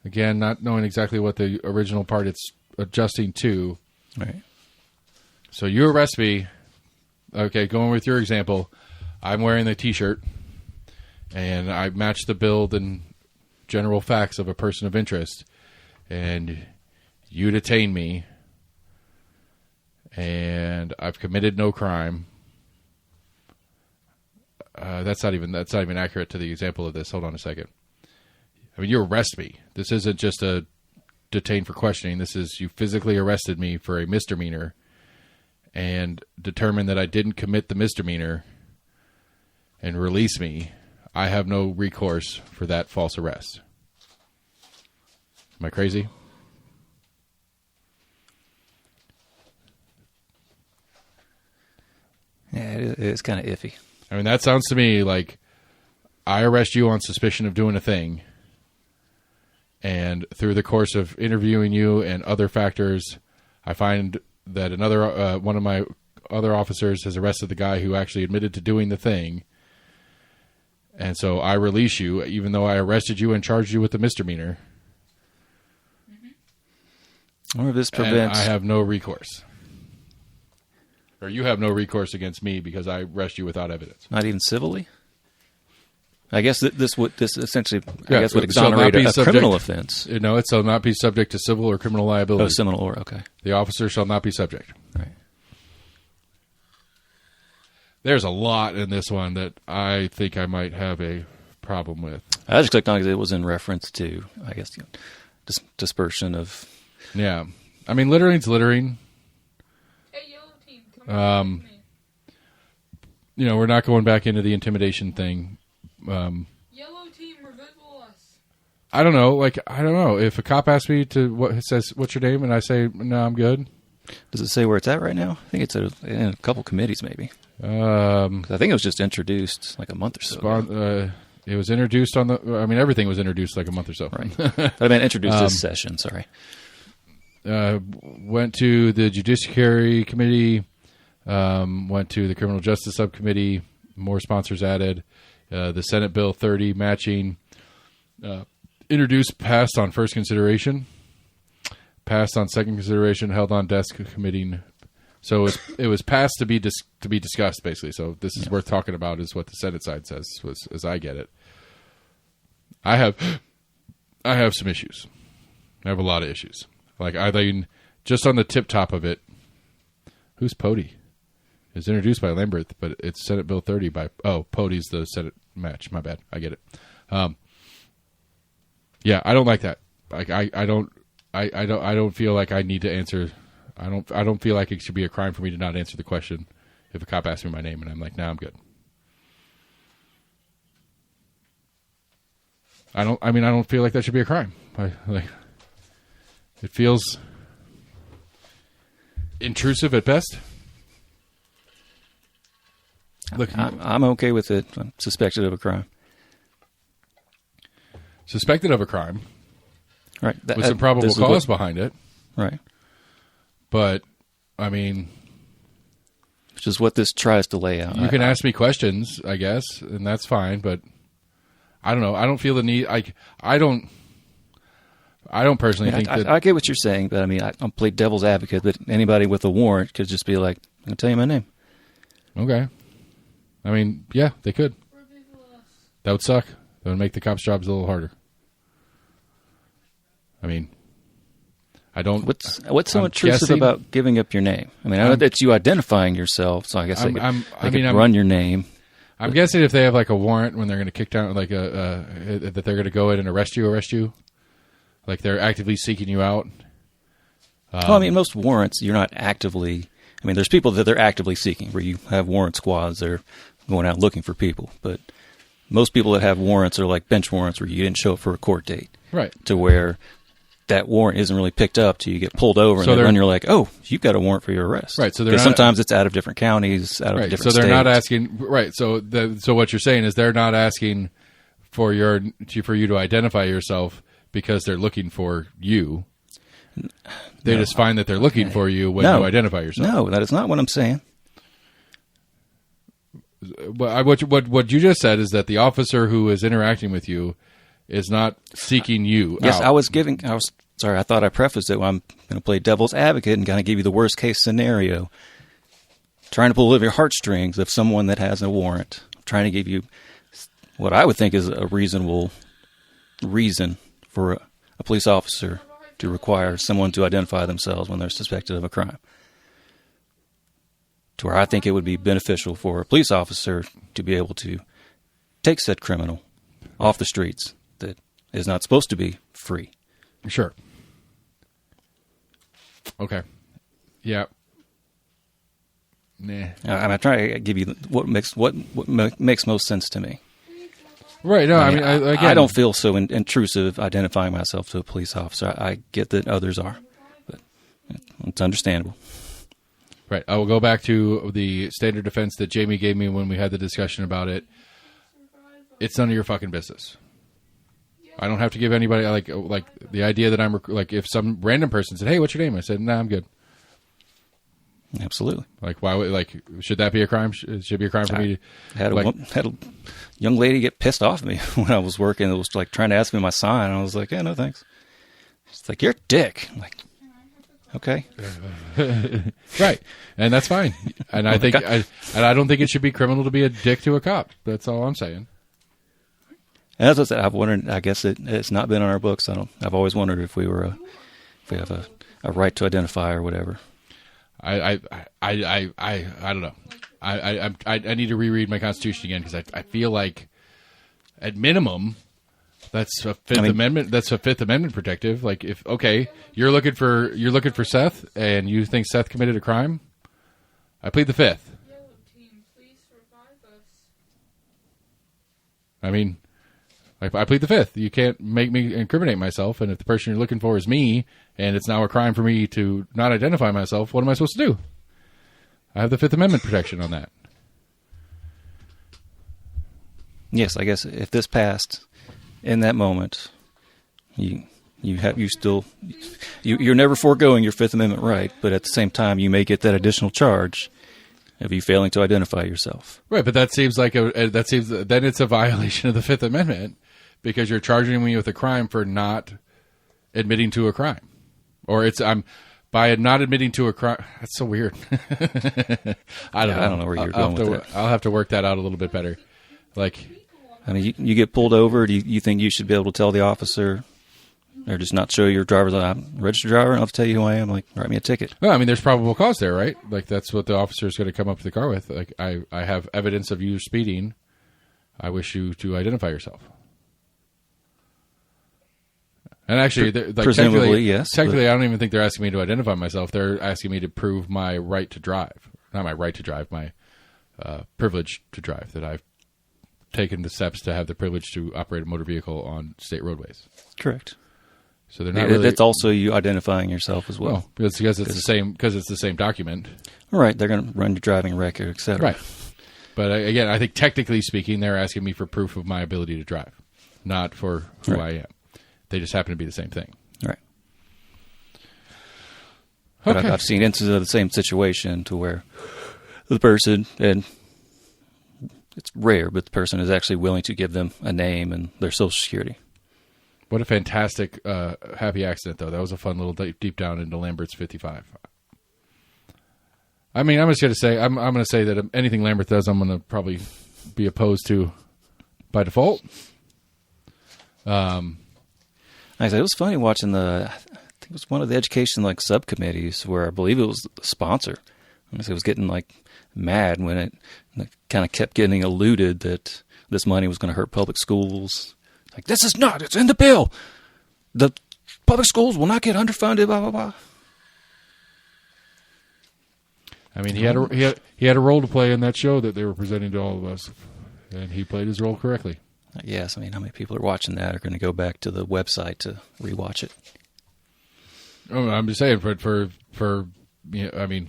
Again, not knowing exactly what the original part it's adjusting to. Right. So you arrest me. Okay, going with your example, I'm wearing the T-shirt, and I match the build and general facts of a person of interest, and you detain me, and I've committed no crime. That's not even accurate to the example of this. Hold on a second. I mean, you arrest me. This isn't just a detain for questioning. This is you physically arrested me for a misdemeanor and determined that I didn't commit the misdemeanor and release me. I have no recourse for that false arrest. Am I crazy? Yeah, it's kind of iffy. I mean, that sounds to me like I arrest you on suspicion of doing a thing, and through the course of interviewing you and other factors, I find that another one of my other officers has arrested the guy who actually admitted to doing the thing, and so I release you, even though I arrested you and charged you with the misdemeanor. Or this prevents... And I have no recourse. Or you have no recourse against me because I arrest you without evidence. Not even civilly? I guess this essentially Yeah, would shall not exonerate be a subject- criminal offense. You know, it shall not be subject to civil or criminal liability. Oh, criminal or okay. The officer shall not be subject. Right. There's a lot in this one that I think I might have a problem with. I just clicked on it because it was in reference to, I guess, dispersion of. Yeah. I mean, littering's littering. Hey, yellow team, come with me. You know, we're not going back into the intimidation thing. Yellow team, revival us. I don't know. Like, I don't know. If a cop asks me what's your name? And I say, no, I'm good. Does it say where it's at right now? I think it's in a couple committees, maybe. 'Cause I think it was just introduced like a month or so ago. It was introduced on the. I mean, everything was introduced like a month or so. Right. But I mean, introduced this session. Sorry. Went to the Judiciary Committee. Went to the Criminal Justice Subcommittee. More sponsors added. The Senate Bill 30 matching. Introduced, passed on first consideration. Passed on second consideration. Held on desk committee. So it was passed to be discussed, basically. So this is worth talking about, is what the Senate side says, as I get it. I have some issues. I have a lot of issues. Like, I think just on the tip top of it, who's Pody? It's introduced by Lambert, but it's Senate Bill 30 by Pody's the Senate match. My bad. I get it. Yeah, I don't like that. Like, I don't feel like I need to answer. I don't feel like it should be a crime for me to not answer the question if a cop asks me my name and I'm like, nah, I'm good. I don't feel like that should be a crime. It feels intrusive at best. Look, I'm okay with it. I'm suspected of a crime. Suspected of a crime. Right. With some probable cause behind it. Right. But, I mean, which is what this tries to lay out. You can ask me questions, I guess, and that's fine, but I don't know. I don't feel the need. I don't personally think that. I get what you're saying, but I mean, I'm play devil's advocate, but anybody with a warrant could just be like, I'm going to tell you my name. Okay. I mean, yeah, they could. That would suck. That would make the cops' jobs a little harder. I mean, I don't. What's so intrusive about giving up your name? I mean, I know that's you identifying yourself, so I guess they could run your name. I'm guessing if they have like a warrant when they're going to kick down, like that they're going to go in and arrest you, like they're actively seeking you out. Well, I mean, most warrants you're not actively. I mean, there's people that they're actively seeking, where you have warrant squads that are going out looking for people, but most people that have warrants are like bench warrants, where you didn't show up for a court date, right? To where that warrant isn't really picked up till you get pulled over, and then you're like, "Oh, you've got a warrant for your arrest." Right. So sometimes it's out of different counties, out of different states. So they're not asking. Right. So what you're saying is they're not asking for you to identify yourself because they're looking for you. They just find that they're looking for you when you identify yourself. No, that is not what I'm saying. What you just said is that the officer who is interacting with you is not seeking you Yes, out. Sorry, I thought I prefaced it. I'm going to play devil's advocate and kind of give you the worst case scenario. Trying to pull over your heartstrings of someone that has a warrant. Trying to give you what I would think is a reasonable reason for a police officer to require someone to identify themselves when they're suspected of a crime. To where I think it would be beneficial for a police officer to be able to take said criminal off the streets that is not supposed to be free. Sure. Okay. Yeah. Nah. I'm trying to give you what makes most sense to me. Right. No, I don't feel so intrusive identifying myself to a police officer. I get that others are, but it's understandable. Right. I will go back to the standard defense that Jamie gave me when we had the discussion about it. It's none of your fucking business. I don't have to give anybody like the idea that I'm like if some random person said, "Hey, what's your name?" I said, "Nah, I'm good." Absolutely. Like why? Should that be a crime? It should be a crime for me. Had a young lady get pissed off at me when I was working. It was like trying to ask me my sign. I was like, "Yeah, no thanks." She's like, "You're a dick." I'm like, okay. Right, and that's fine. And I think I don't think it should be criminal to be a dick to a cop. That's all I'm saying. And as I said, I've wondered. I guess it's not been on our books. I've always wondered if we have a right to identify or whatever. I don't know. I need to reread my Constitution again because I feel like at minimum that's a Fifth Amendment. That's a Fifth Amendment protective. Like if you're looking for Seth and you think Seth committed a crime, I plead the Fifth. Yellow team, please revive us. I mean, I plead the Fifth. You can't make me incriminate myself, and if the person you're looking for is me, and it's now a crime for me to not identify myself, what am I supposed to do? I have the Fifth Amendment protection on that. Yes, I guess if this passed in that moment, you're never foregoing your Fifth Amendment right, but at the same time, you may get that additional charge of you failing to identify yourself. Right, but that seems like then it's a violation of the Fifth Amendment because you're charging me with a crime for not admitting to a crime, or by not admitting to a crime. That's so weird. I don't know where you're going with that. I'll have to work that out a little bit better. Like, I mean, you get pulled over. Do you think you should be able to tell the officer, or just not show your driver's license? I'm a registered driver, and I'll tell you who I am. Like, write me a ticket. Well, I mean, there's probable cause there, right? Like, that's what the officer is going to come up to the car with. Like, I have evidence of you speeding. I wish you to identify yourself. And actually, presumably, yes. Technically, I don't even think they're asking me to identify myself. They're asking me to prove my right to drive. Not my right to drive, my privilege to drive, that I've taken the steps to have the privilege to operate a motor vehicle on state roadways. Correct. So they're not really... It's also you identifying yourself as well. Well, because it's the same document. Right. They're going to run your driving record, et cetera. Right. But again, I think technically speaking, they're asking me for proof of my ability to drive, not for who I am. They just happen to be the same thing. Right. Okay. But I've seen instances of the same situation to where the person, and it's rare, but the person is actually willing to give them a name and their social security. What a fantastic happy accident, though. That was a fun little deep down into Lambert's 55. I mean, I'm just going to say, I'm going to say that anything Lambert does, I'm going to probably be opposed to by default. Like I said, it was funny watching I think it was one of the education subcommittees where I believe it was the sponsor. It was getting mad when it kind of kept getting alluded that this money was going to hurt public schools. Like, this is not, it's in the bill. The public schools will not get underfunded, blah, blah, blah. I mean, he had a role to play in that show that they were presenting to all of us, and he played his role correctly. Yes, I mean, how many people are watching that are going to go back to the website to rewatch it? Oh, I'm just saying for I mean,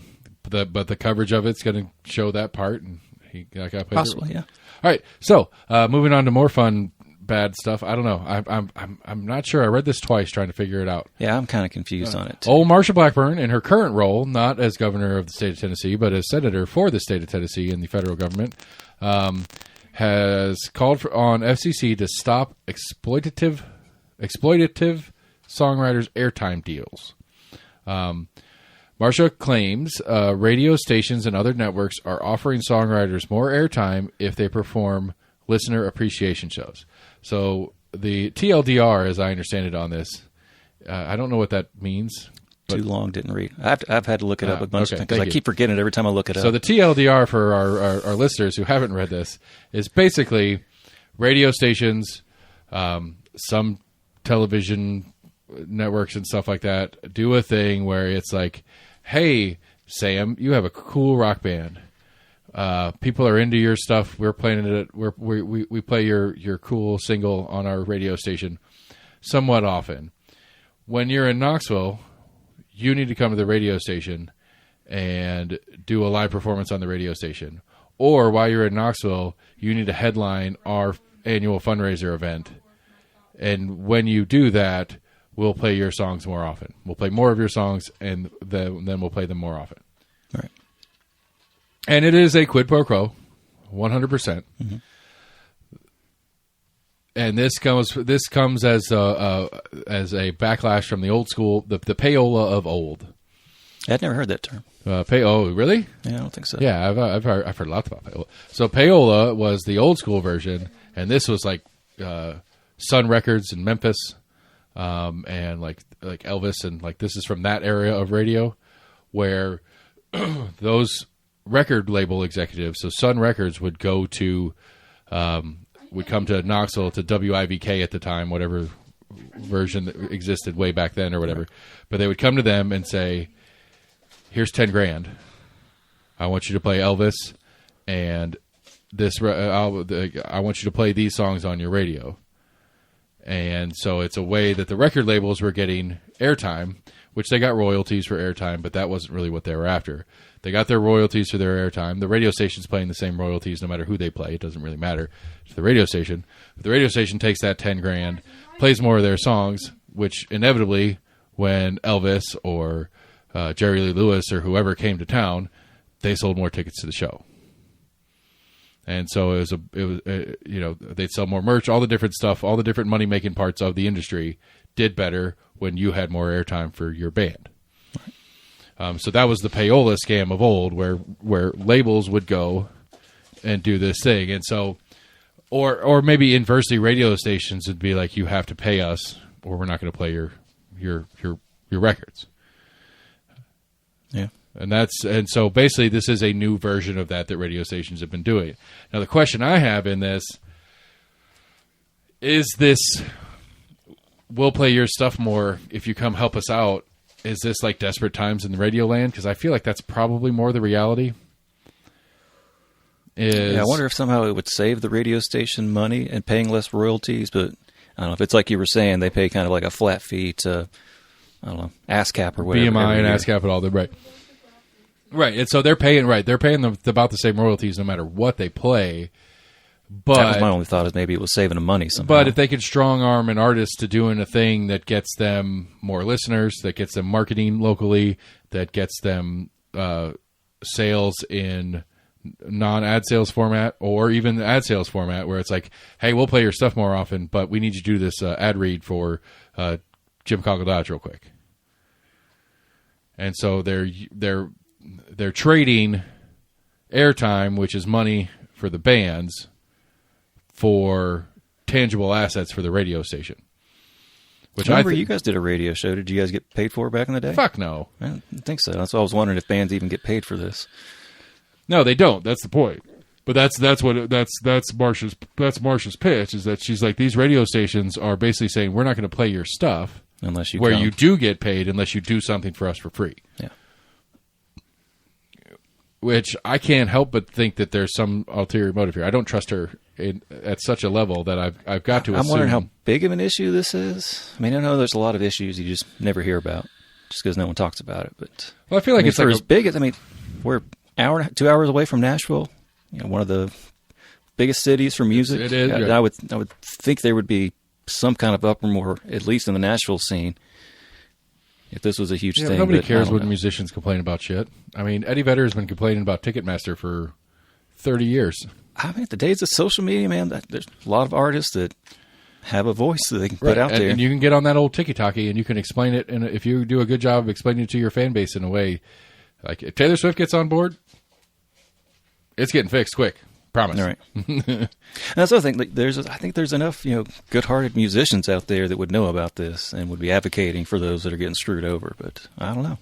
but the coverage of it's going to show that part, and he got played. Possibly, yeah. All right, so moving on to more fun bad stuff. I don't know. I'm not sure. I read this twice trying to figure it out. Yeah, I'm kind of confused on it. Old Marsha Blackburn, in her current role, not as governor of the state of Tennessee, but as senator for the state of Tennessee in the federal government, has called on FCC to stop exploitative songwriters' airtime deals. Marsha claims radio stations and other networks are offering songwriters more airtime if they perform listener appreciation shows. So the TLDR, as I understand it on this, I don't know what that means. Too long, didn't read. I've had to look it up a bunch of times because I keep forgetting it every time I look it up. So the TLDR for our listeners who haven't read this is basically radio stations, some television networks and stuff like that do a thing where it's like, hey, Sam, you have a cool rock band. People are into your stuff. We're playing it. We play your cool single on our radio station somewhat often. When you're in Knoxville, you need to come to the radio station and do a live performance on the radio station. Or while you're in Knoxville, you need to headline our annual fundraiser event. And when you do that, we'll play your songs more often. We'll play more of your songs, and then we'll play them more often. All right. And it is a quid pro quo, 100%. Mm-hmm. And this comes as a backlash from the old school, the payola of old. I'd never heard that term. Oh, really? Yeah, I don't think so. Yeah, I've heard lots about payola. So payola was the old school version, and this was like Sun Records in Memphis, and like Elvis, and like this is from that area of radio, where those record label executives, so Sun Records would go to, would come to Knoxville to WIVK at the time, whatever version that existed way back then or whatever, but they would come to them and say, "Here's $10,000. I want you to play Elvis, and this I want you to play these songs on your radio." And so it's a way that the record labels were getting airtime, which they got royalties for airtime, but that wasn't really what they were after. They got their royalties for their airtime. The radio station's playing the same royalties no matter who they play. It doesn't really matter to the radio station. But the radio station takes that $10,000, plays more of their songs, which inevitably, when Elvis or Jerry Lee Lewis or whoever came to town, they sold more tickets to the show. And so it was they'd sell more merch, all the different stuff, all the different money making parts of the industry did better when you had more airtime for your band. So that was the payola scam of old, where labels would go and do this thing, and so, or maybe inversely, radio stations would be like, you have to pay us, or we're not going to play your records. Yeah. And so basically this is a new version of that radio stations have been doing. Now the question I have in this is this: we'll play your stuff more if you come help us out. Is this like desperate times in the radio land? Because I feel like that's probably more the reality. I wonder if somehow it would save the radio station money and paying less royalties, but I don't know if it's like you were saying, they pay kind of like a flat fee to, I don't know, ASCAP or whatever. BMI and ASCAP and all that, right. Right, and so they're paying them about the same royalties no matter what they play. But that was my only thought, is maybe it was saving them money somehow. But if they could strong arm an artist to doing a thing that gets them more listeners, that gets them marketing locally, that gets them sales in non-ad sales format, or even the ad sales format, where it's like, hey, we'll play your stuff more often, but we need you to do this ad read for Jim Cockle Dodge real quick. And so they're trading airtime, which is money for the bands, for tangible assets for the radio station. Which I remember you guys did a radio show. Did you guys get paid for it back in the day? Fuck no. I don't think so. That's why I was wondering if bands even get paid for this. No, they don't. That's the point. But that's Marsha's pitch, is that she's like, these radio stations are basically saying, we're not going to play your stuff unless you you do get paid, unless you do something for us for free. Yeah. Which I can't help but think that there's some ulterior motive here. I don't trust her at such a level that I've got to assume. I'm wondering how big of an issue this is. I mean, I know there's a lot of issues you just never hear about just because no one talks about it. But well, I feel like it's like as big as, I mean, we're 2 hours away from Nashville, one of the biggest cities for music. It is. I would think there would be some kind of uproar, at least in the Nashville scene, if this was a huge thing. Nobody cares when musicians complain about shit. I mean, Eddie Vedder has been complaining about Ticketmaster for 30 years. I mean, the days of social media, man, there's a lot of artists that have a voice that they can put out there. And you can get on that old tiki-taki and you can explain it. And if you do a good job of explaining it to your fan base in a way, like if Taylor Swift gets on board, it's getting fixed quick. Promise. All right. And that's the other thing. Like, I think there's enough, good-hearted musicians out there that would know about this and would be advocating for those that are getting screwed over. But I don't know.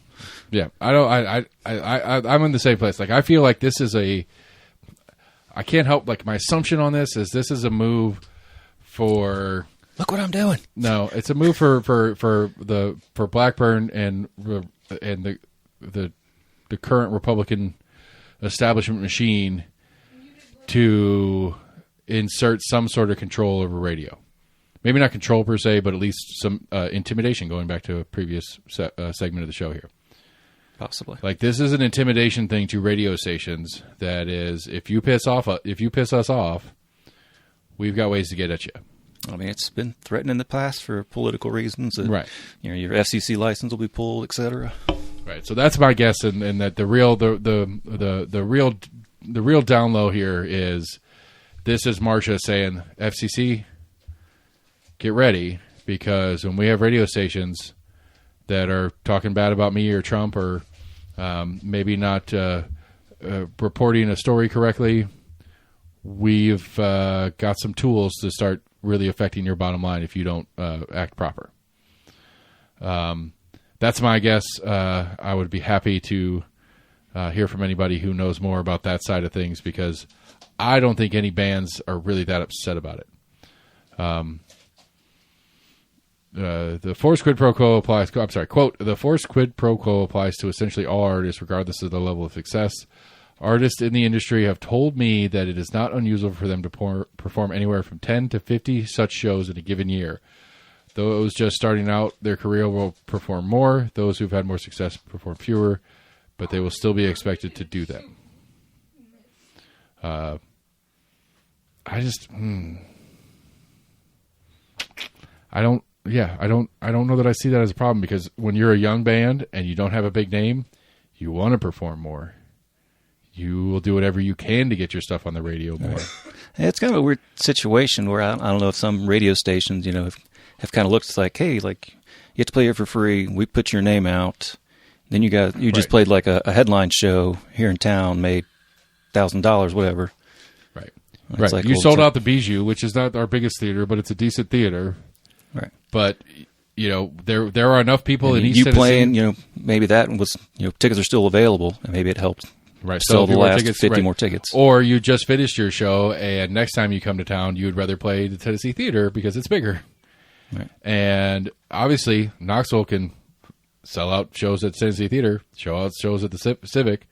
Yeah, I'm in the same place. Like, I feel like this is I can't help, like, my assumption on this is a move for. Look what I'm doing. No, it's a move for Blackburn and the current Republican establishment machine to insert some sort of control over radio. Maybe not control per se, but at least some intimidation, going back to a previous segment of the show here. Possibly. Like, this is an intimidation thing to radio stations that is, if you piss us off, we've got ways to get at you. I mean, it's been threatened in the past for political reasons. Right. Your FCC license will be pulled, etc. Right. So that's my guess, and that the real down low here is, this is Marsha saying, FCC, get ready, because when we have radio stations that are talking bad about me or Trump, or maybe not reporting a story correctly, we've got some tools to start really affecting your bottom line if you don't act proper. That's my guess. I would be happy to hear from anybody who knows more about that side of things, because I don't think any bands are really that upset about it. The forced quid pro quo applies. I'm sorry. Quote: the forced quid pro quo applies to essentially all artists, regardless of the level of success. Artists in the industry have told me that it is not unusual for them to perform anywhere from 10 to 50 such shows in a given year. Those just starting out their career will perform more. Those who've had more success perform fewer, but they will still be expected to do them. I don't know that I see that as a problem, because when you're a young band and you don't have a big name, you want to perform more. You will do whatever you can to get your stuff on the radio more. It's kind of a weird situation where I don't know if some radio stations, have kind of looked like, hey, like you have to play here for free. We put your name out. Then you just played like a headline show here in town, made $1,000, whatever. Right. It's right. Like, you sold out the Bijou, which is not our biggest theater, but it's a decent theater. Right. But there are enough people in East you Tennessee. Playing, maybe that was, tickets are still available, and maybe it helped. Right, sell the last 50 more tickets. Or you just finished your show, and next time you come to town, you would rather play the Tennessee Theater because it's bigger. Right. And obviously, Knoxville can sell out shows at Tennessee Theater, show out shows at the Civic.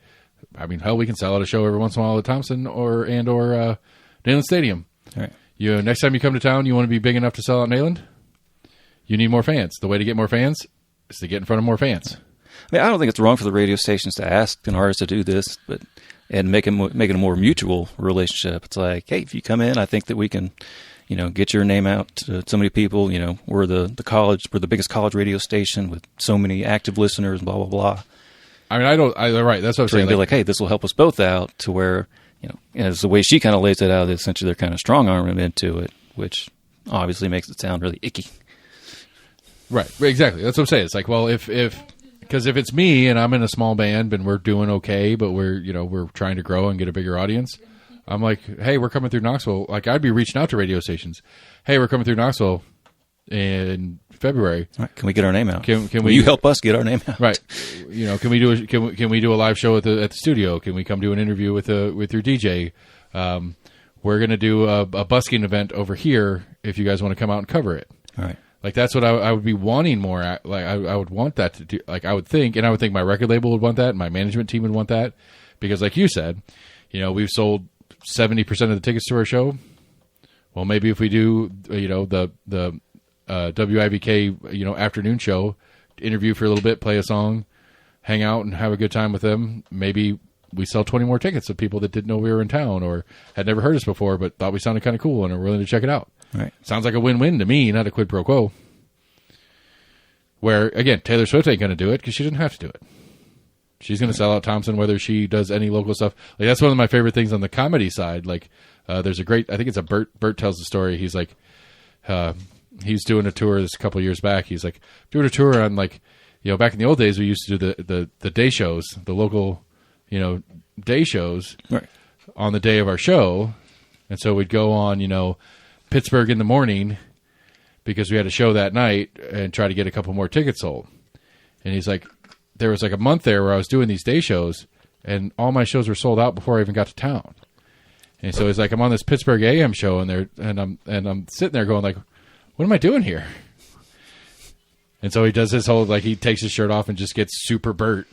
I mean, hell, we can sell out a show every once in a while at Thompson or Neyland Stadium. Right. Next time you come to town, you want to be big enough to sell out Neyland? You need more fans. The way to get more fans is to get in front of more fans. I mean, I don't think it's wrong for the radio stations to ask an artist to do this, and make it a more mutual relationship. It's like, hey, if you come in, I think that we can, get your name out to so many people. We're the biggest college radio station with so many active listeners, blah blah blah. I mean, right. That's what I'm saying. Be like, hey, this will help us both out to where, as the way she kind of lays it out, essentially they're kind of strong arming into it, which obviously makes it sound really icky. Right. Exactly. That's what I'm saying. It's like, well, because if it's me and I'm in a small band and we're doing okay, but we're trying to grow and get a bigger audience, I'm like, hey, we're coming through Knoxville. Like, I'd be reaching out to radio stations. Hey, we're coming through Knoxville in February. Right. Can we get our name out? Can Will you help us get our name out? Right. Can we do a live show at the studio? Can we come do an interview with your DJ? We're going to do a busking event over here if you guys want to come out and cover it. All right. Like, that's what I would be wanting more at. Like, I would want that to do. Like, I would think my record label would want that, and my management team would want that, because, like you said, we've sold 70% of the tickets to our show. Well, maybe if we do, the WIVK, afternoon show, interview for a little bit, play a song, hang out, and have a good time with them. Maybe we sell 20 more tickets of people that didn't know we were in town or had never heard us before, but thought we sounded kind of cool and are willing to check it out. Right. Sounds like a win-win to me, not a quid pro quo. Where, again, Taylor Swift ain't going to do it because she doesn't have to do it. She's going to sell out Thompson whether she does any local stuff. Like, that's one of my favorite things on the comedy side. Like, there's a great, I think it's a Bert tells the story. He's like, he's doing a tour this a couple years back. He's like, doing a tour on, like, back in the old days, we used to do the day shows, the local, day shows right. on the day of our show. And so we'd go on, Pittsburgh in the morning because we had a show that night and try to get a couple more tickets sold. And he's like, there was like a month there where I was doing these day shows and all my shows were sold out before I even got to town. And so he's like, I'm on this Pittsburgh AM show and I'm sitting there going like, what am I doing here? And so he does his whole, like, he takes his shirt off and just gets super Bert.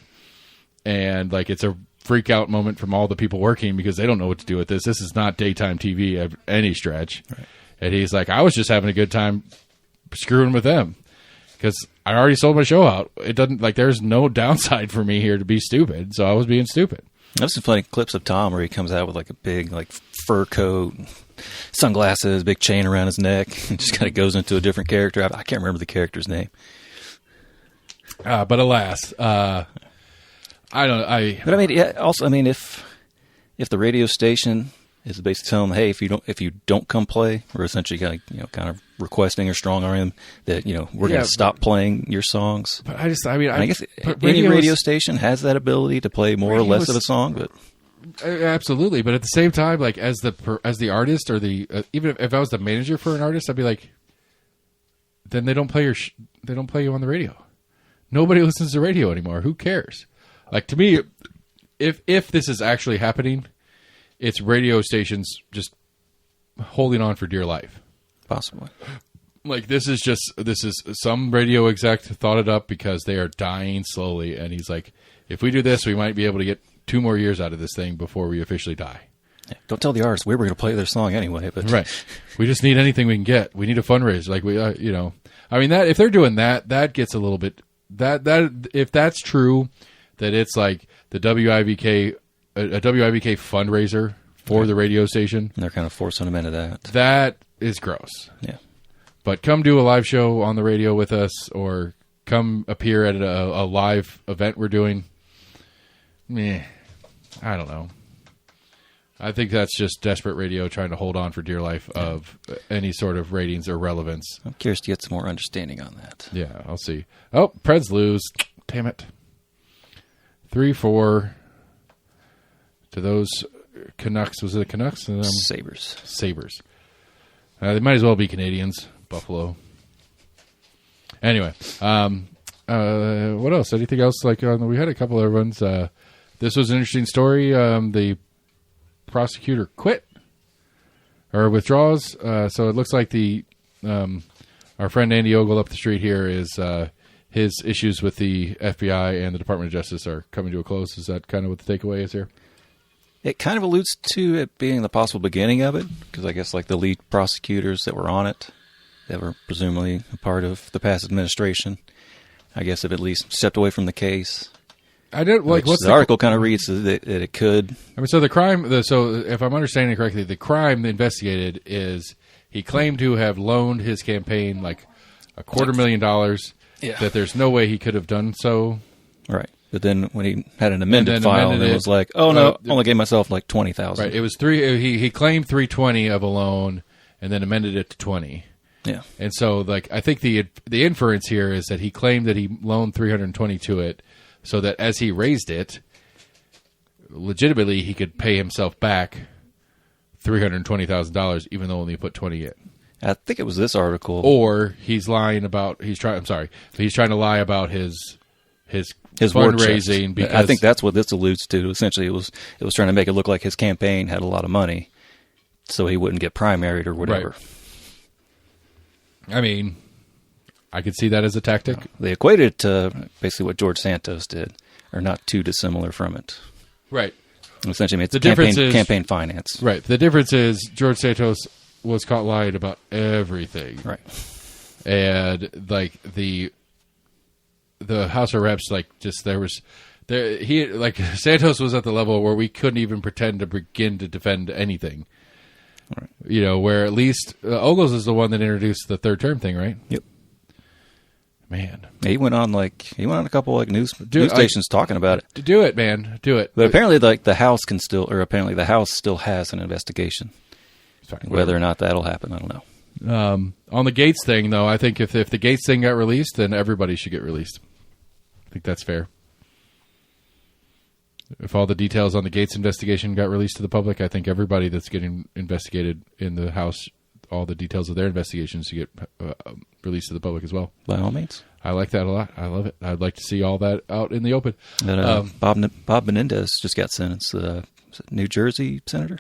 And like, it's a freak out moment from all the people working because they don't know what to do with this. This is not daytime TV at any stretch. Right. And he's like, I was just having a good time screwing with them because I already sold my show out. It doesn't, like, there's no downside for me here to be stupid. So I was being stupid. I've seen plenty of clips of Tom where he comes out with like a big like fur coat, sunglasses, big chain around his neck, and just kind of goes into a different character. I can't remember the character's name. But alas, But I mean, yeah, also, I mean, if the radio station is basically telling them, hey, if you don't come play, we're essentially kind of requesting or strong arming that we're going to stop playing your songs. But I guess any radio station has that ability to play more or less of a song, but Absolutely, but at the same time, like as the artist or the even if I was the manager for an artist, I'd be like, then they don't play they don't play you on the radio. Nobody listens to radio anymore. Who cares? Like to me, if this is actually happening, it's radio stations just holding on for dear life. Possibly. Like this is some radio exec thought it up because they are dying slowly, and he's like, if we do this, we might be able to get 2 more years out of this thing before we officially die. Yeah, don't tell the artists we were going to play their song anyway. But right, we just need anything we can get. We need a fundraiser. Like we, I mean that if they're doing that, that gets a little bit that if that's true, that it's like the WIVK a WIVK fundraiser for the radio station. And they're kind of forcing them into that. That is gross. Yeah. But come do a live show on the radio with us, or come appear at a live event we're doing. I don't know. I think that's just desperate radio trying to hold on for dear life of any sort of ratings or relevance. I'm curious to get some more understanding on that. Yeah, I'll see. Oh, Preds lose. Damn it. 3-4 to those Canucks. Was it the Canucks? Sabres. Sabres. They might as well be Canadians. Buffalo. Anyway, what else? Anything else? Like we had a couple other ones. This was an interesting story. The prosecutor quit or withdraws. So it looks like our friend Andy Ogle up the street here is his issues with the FBI and the Department of Justice are coming to a close. Is that kind of what the takeaway is here? It kind of alludes to it being the possible beginning of it, because I guess like the lead prosecutors that were on it, that were presumably a part of the past administration, I guess have at least stepped away from the case. I did like what's the article kind of reads that it could. I mean, so the crime. So if I'm understanding correctly, the crime investigated is he claimed to have loaned his campaign like $250,000. Yeah. That there's no way he could have done so. Right. But then when he had an amended file, it was like, oh no, only gave myself like $20,000. Right. It was he claimed $320 of a loan, and then amended it to $20. Yeah. And so, like, I think the inference here is that he claimed that he loaned $320 to it, so that as he raised it, legitimately he could pay himself back $320,000, even though only put $20 in. I think it was this article. Or he's lying about he's trying to lie about his fundraising, because I think that's what this alludes to. Essentially, it was trying to make it look like his campaign had a lot of money, so he wouldn't get primaried or whatever. Right. I mean, I could see that as a tactic. They equated it to basically what George Santos did, or not too dissimilar from it. Right. Essentially, it's campaign finance. Right. The difference is George Santos was caught lying about everything. Right. And like the House of Reps, like just Santos was at the level where we couldn't even pretend to begin to defend anything. Right. You know, where at least Ogles is the one that introduced the third term thing, right? Yep. Man, he went on a couple like news stations talking about it. Do it, man, do it. But apparently, like the House still has an investigation. Sorry, whether or not that'll happen, I don't know. On the Gates thing, though, I think if the Gates thing got released, then everybody should get released. I think that's fair. If all the details on the Gates investigation got released to the public, I think everybody that's getting investigated in the House, all the details of their investigations should get released to the public as well. By all means. I like that a lot. I love it. I'd like to see all that out in the open. And, Bob Menendez just got sentenced, New Jersey senator.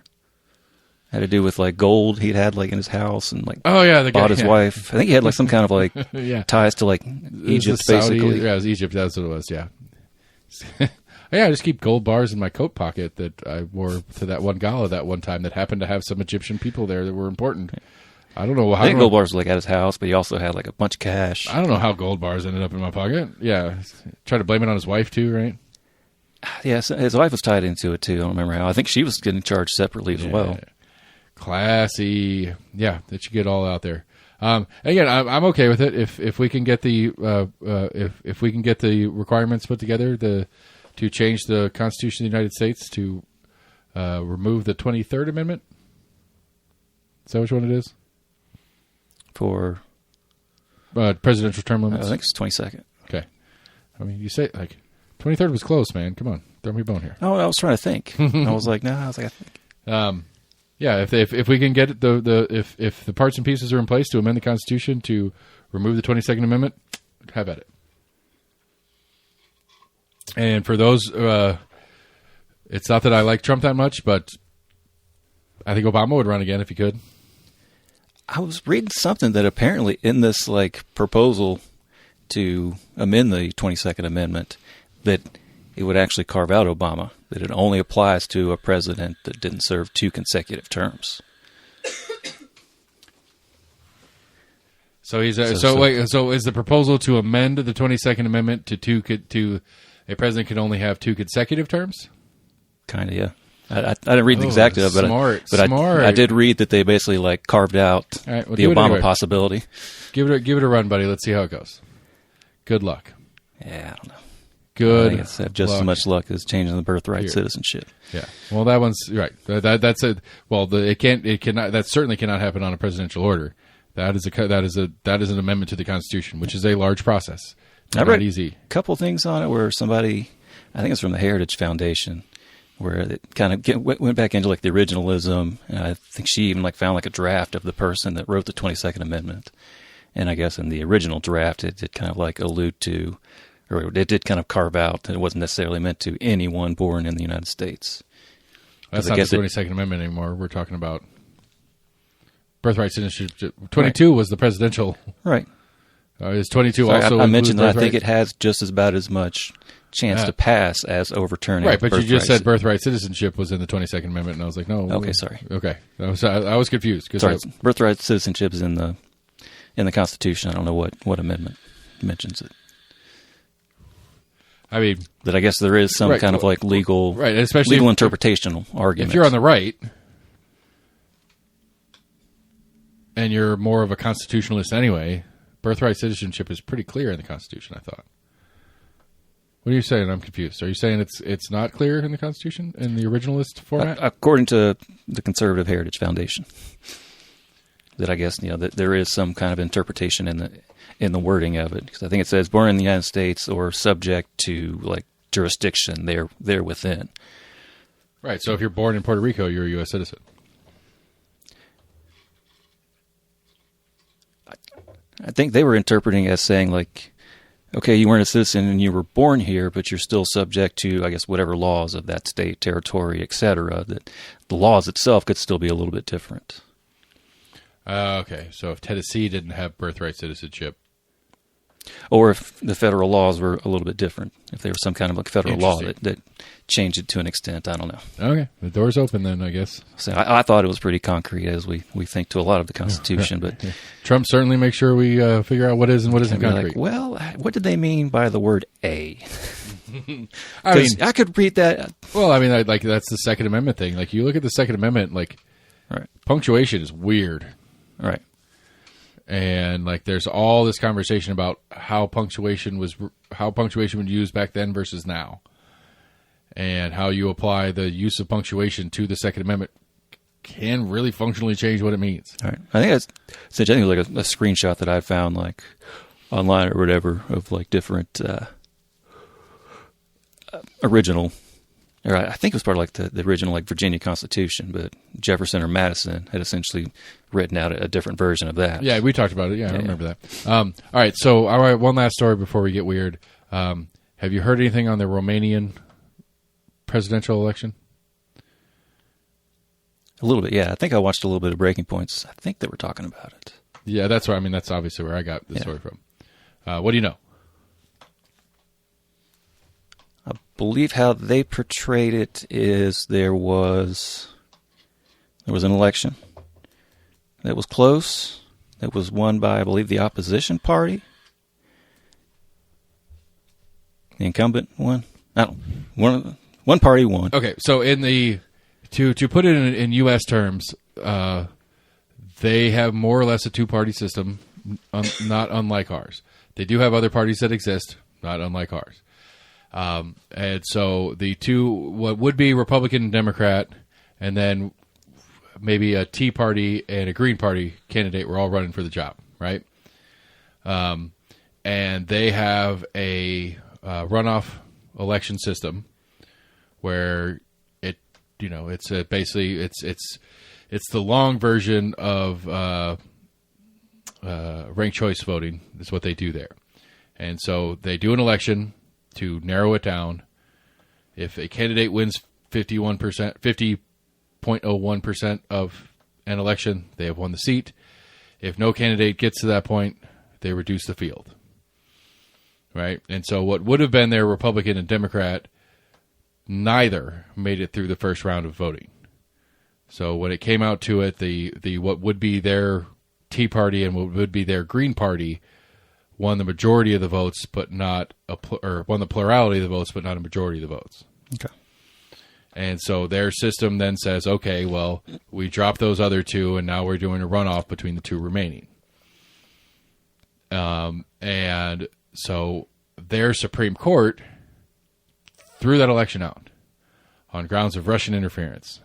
Had to do with like gold he'd had like in his house and like bought his wife. I think he had like some kind of like ties to like Egypt, basically. Yeah, it was Egypt. That's what it was. Yeah. Yeah, I just keep gold bars in my coat pocket that I wore to that one gala that one time that happened to have some Egyptian people there that were important. I don't know how. I think gold bars were like at his house, but he also had like a bunch of cash. I don't know how gold bars ended up in my pocket. Yeah, try to blame it on his wife too, right? Yeah, his wife was tied into it too. I don't remember how. I think she was getting charged separately as well. Classy, yeah. That you get all out there. Again, I'm okay with it if we can get the if we can get the requirements put together to change the Constitution of the United States to remove the 23rd Amendment. Is that which one it is? For presidential term limits? I think it's 22nd. Okay. I mean, you say like 23rd was close, man. Come on, throw me a bone here. Oh, I was trying to think. I was like, no. I think. Yeah, if we can get if the parts and pieces are in place to amend the Constitution to remove the 22nd Amendment, have at it. And for those, it's not that I like Trump that much, but I think Obama would run again if he could. I was reading something that apparently in this proposal to amend the 22nd Amendment that it would actually carve out Obama, that it only applies to a president that didn't serve 2 consecutive terms. So is the proposal to amend the 22nd Amendment to a president can only have 2 consecutive terms? Kind of, yeah. I didn't read the exact of it, but I did read that they basically carved out the Obama possibility. Give it a run, buddy. Let's see how it goes. Good luck. Yeah, I don't know. Good. I think it's just as much luck as changing the birthright citizenship. Yeah. Well, that one's right. That's a well. It cannot. That certainly cannot happen on a presidential order. That is an amendment to the Constitution, which is a large process. I read easy. A couple things on it where somebody, I think it's from the Heritage Foundation, where it kind of went back into the originalism. And I think she even found a draft of the person that wrote the 22nd Amendment. And I guess in the original draft, it did kind of allude to, or it did kind of carve out that it wasn't necessarily meant to anyone born in the United States. That's not the 22nd Amendment anymore. We're talking about birthright citizenship. 22 was the presidential. Right. Is 22 also? I mentioned that I think it has just about as much chance to pass as overturning. Right, but you just said birthright citizenship was in the 22nd Amendment, and I was like, no. Okay, sorry. Okay, I was confused. Sorry, birthright citizenship is in the Constitution. I don't know what amendment mentions it. I mean, that I guess there is some kind of legal, right, especially legal interpretational argument. If you're on the right and you're more of a constitutionalist anyway, birthright citizenship is pretty clear in the Constitution, I thought. What are you saying? I'm confused. Are you saying it's not clear in the Constitution in the originalist format? According to the Conservative Heritage Foundation, that I guess that there is some kind of interpretation in the wording of it, because I think it says born in the United States or subject to jurisdiction there within. Right. So if you're born in Puerto Rico, you're a U.S. citizen. I think they were interpreting it as saying okay, you weren't a citizen and you were born here, but you're still subject to, I guess, whatever laws of that state, territory, etc. That the laws itself could still be a little bit different. Okay, so if Tennessee didn't have birthright citizenship, or if the federal laws were a little bit different, if there was some kind of federal law that changed it to an extent, I don't know. Okay, the door's open then, I guess. So I thought it was pretty concrete, as we think to a lot of the Constitution, but Trump certainly makes sure we figure out what is and what isn't concrete. Well, what did they mean by the word "a"? I mean, I could read that. Well, I mean, that's the Second Amendment thing. You look at the Second Amendment, right. Punctuation is weird. Right. And there's all this conversation about how punctuation was used back then versus now, and how you apply the use of punctuation to the Second Amendment can really functionally change what it means. All right. I think it was a screenshot that I found online or whatever of different original. Or I think it was part of the original Virginia Constitution, but Jefferson or Madison had essentially written out a different version of that. Yeah, we talked about it. Yeah, I remember that. All right, so one last story before we get weird. Have you heard anything on the Romanian presidential election? A little bit, yeah. I think I watched a little bit of Breaking Points. I think they were talking about it. Yeah, that's obviously where I got the story from. What do you know? I believe how they portrayed it is there was an election that was close, that was won by, I believe, the opposition party. The incumbent won. One party won. Okay, so to put it in U.S. terms, they have more or less a two-party system, not unlike ours. They do have other parties that exist, not unlike ours. And so the two, what would be Republican and Democrat, and then maybe a Tea Party and a Green Party candidate were all running for the job, right? And they have a runoff election system where it's the long version of ranked choice voting is what they do there. And so they do an election to narrow it down. If a candidate wins 50.01% of an election, they have won the seat. If no candidate gets to that point, they reduce the field. Right? And so what would have been their Republican and Democrat, neither made it through the first round of voting. So when it came out to it, the what would be their Tea Party and what would be their Green Party won the majority of the votes, but not won the plurality of the votes, but not a majority of the votes. Okay. And so their system then says, okay, well, we dropped those other two, and now we're doing a runoff between the two remaining. And so their Supreme Court threw that election out on grounds of Russian interference,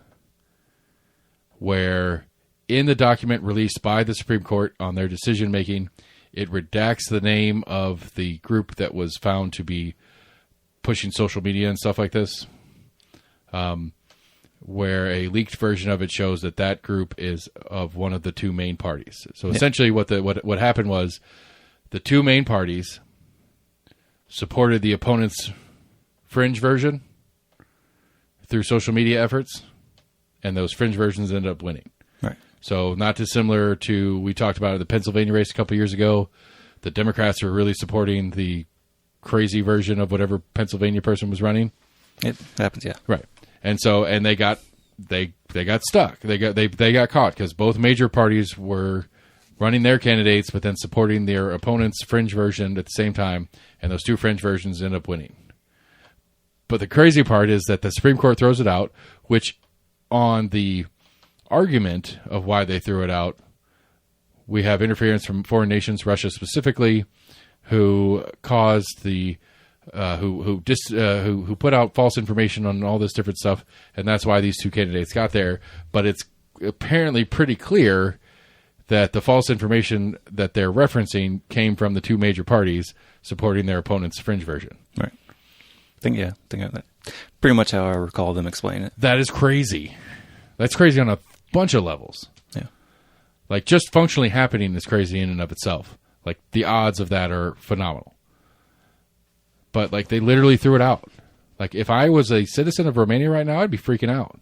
where in the document released by the Supreme Court on their decision-making, it redacts the name of the group that was found to be pushing social media and stuff like this, where a leaked version of it shows that group is of one of the two main parties. So essentially what happened was the two main parties supported the opponent's fringe version through social media efforts, and those fringe versions ended up winning. Right. So not dissimilar to, we talked about it in the Pennsylvania race a couple years ago. The Democrats were really supporting the crazy version of whatever Pennsylvania person was running. It happens, yeah. Right. And so, and they got stuck. They got caught because both major parties were running their candidates, but then supporting their opponent's fringe version at the same time, and those two fringe versions end up winning. But the crazy part is that the Supreme Court throws it out, which on the argument of why they threw it out, we have interference from foreign nations, Russia specifically, who caused the who put out false information on all this different stuff, and that's why these two candidates got there. But it's apparently pretty clear that the false information that they're referencing came from the two major parties supporting their opponent's fringe version. Right. I think that pretty much how I recall them explaining it. That is crazy. That's crazy on a bunch of levels. Yeah. Like, just functionally happening is crazy in and of itself. Like, the odds of that are phenomenal. But, like, they literally threw it out. Like, if I was a citizen of Romania right now, I'd be freaking out.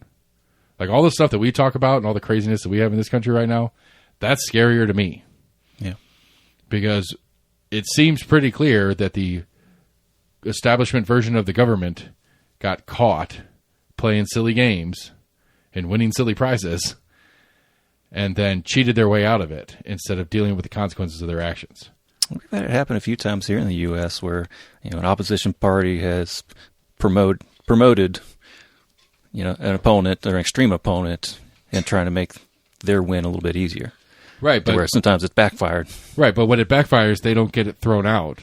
Like, all the stuff that we talk about and all the craziness that we have in this country right now, that's scarier to me. Yeah. Because it seems pretty clear that the establishment version of the government got caught playing silly games and winning silly prizes, and then cheated their way out of it instead of dealing with the consequences of their actions. We've had it happen a few times here in the U.S. where an opposition party has promoted an opponent or an extreme opponent and trying to make their win a little bit easier. Right, but where sometimes it's backfired. Right, but when it backfires, they don't get it thrown out.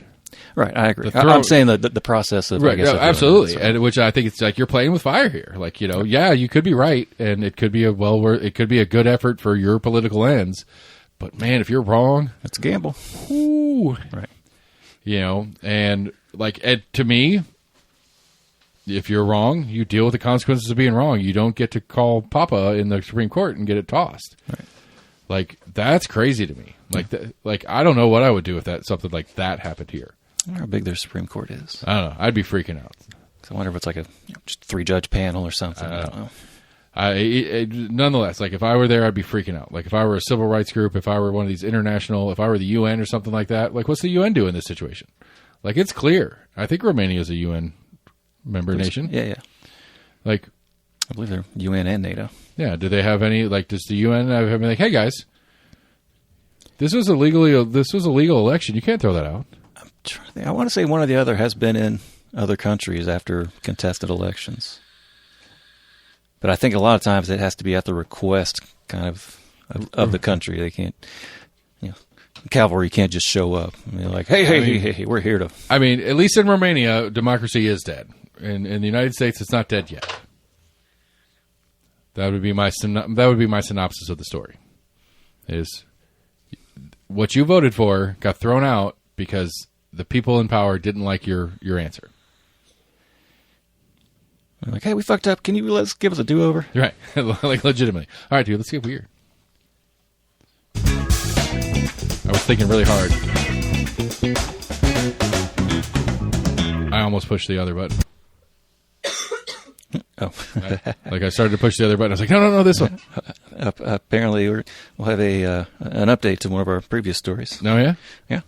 Right, I agree. I'm saying the process of, right, I guess, no, absolutely, and which I think it's like you're playing with fire here. Like, yeah, you could be right, and it could be it could be a good effort for your political ends, but man, if you're wrong, it's a gamble. Whoo, right? And like to me, if you're wrong, you deal with the consequences of being wrong. You don't get to call Papa in the Supreme Court and get it tossed. Right. Like, that's crazy to me. Like, I don't know what I would do if something like that happened here. I wonder how big their Supreme Court is. I don't know. I'd be freaking out. I wonder if it's like a just 3-judge panel or something. I don't know. Nonetheless, like, if I were there, I'd be freaking out. Like, if I were a civil rights group, if I were one of these international, if I were the UN or something like that, like, what's the UN do in this situation? Like, it's clear. I think Romania is a UN member nation. Yeah. Like, I believe they're UN and NATO. Yeah. Do they have any, like, does the UN have any, like, hey, guys, this was a legal election. You can't throw that out. I want to say one or the other has been in other countries after contested elections. But I think a lot of times it has to be at the request kind of the country. They can't, cavalry can't just show up. I mean, like, hey, we're here to. I mean, at least in Romania, democracy is dead. In the United States, it's not dead yet. That would be my synopsis of the story. Is what you voted for got thrown out because the people in power didn't like your answer. Like, hey, we fucked up. Can you give us a do-over? Right. Like, legitimately. All right, dude, let's get weird. I was thinking really hard. I almost pushed the other button. Oh. I started to push the other button. I was like, no, this one. Apparently, we'll have an update to one of our previous stories. Oh, yeah? Yeah.